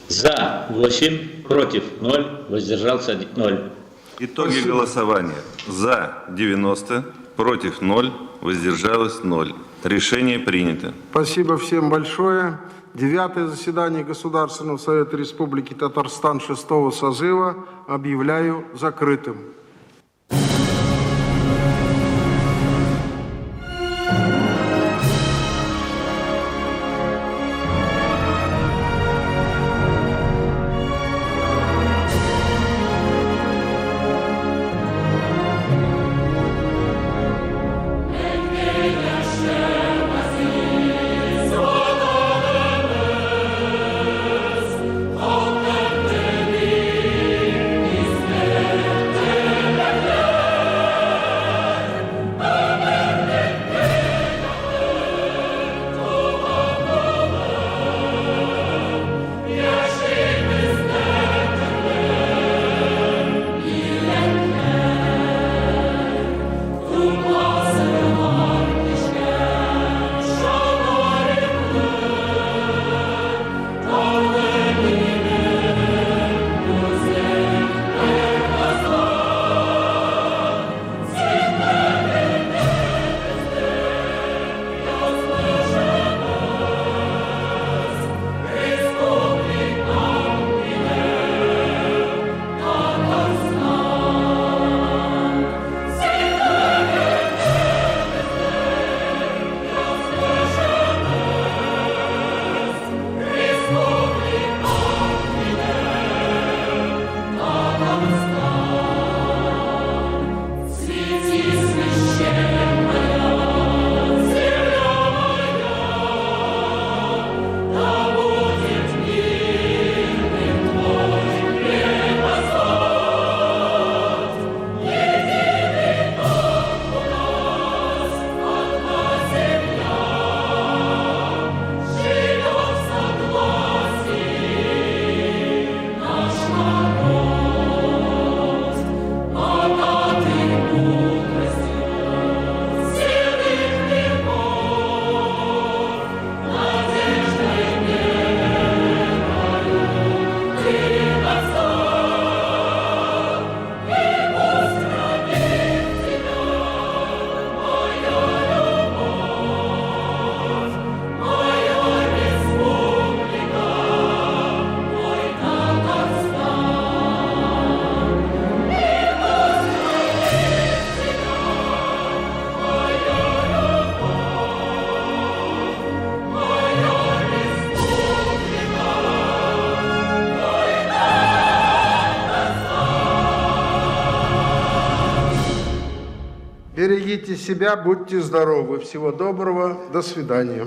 За 8, против 0, воздержался 0. Итоги голосования. За 90, против 0, воздержалось 0. Решение принято. Спасибо всем большое. 9-е заседание Государственного Совета Республики Татарстан 6-го созыва объявляю закрытым. Берегите себя, будьте здоровы. Всего доброго. До свидания.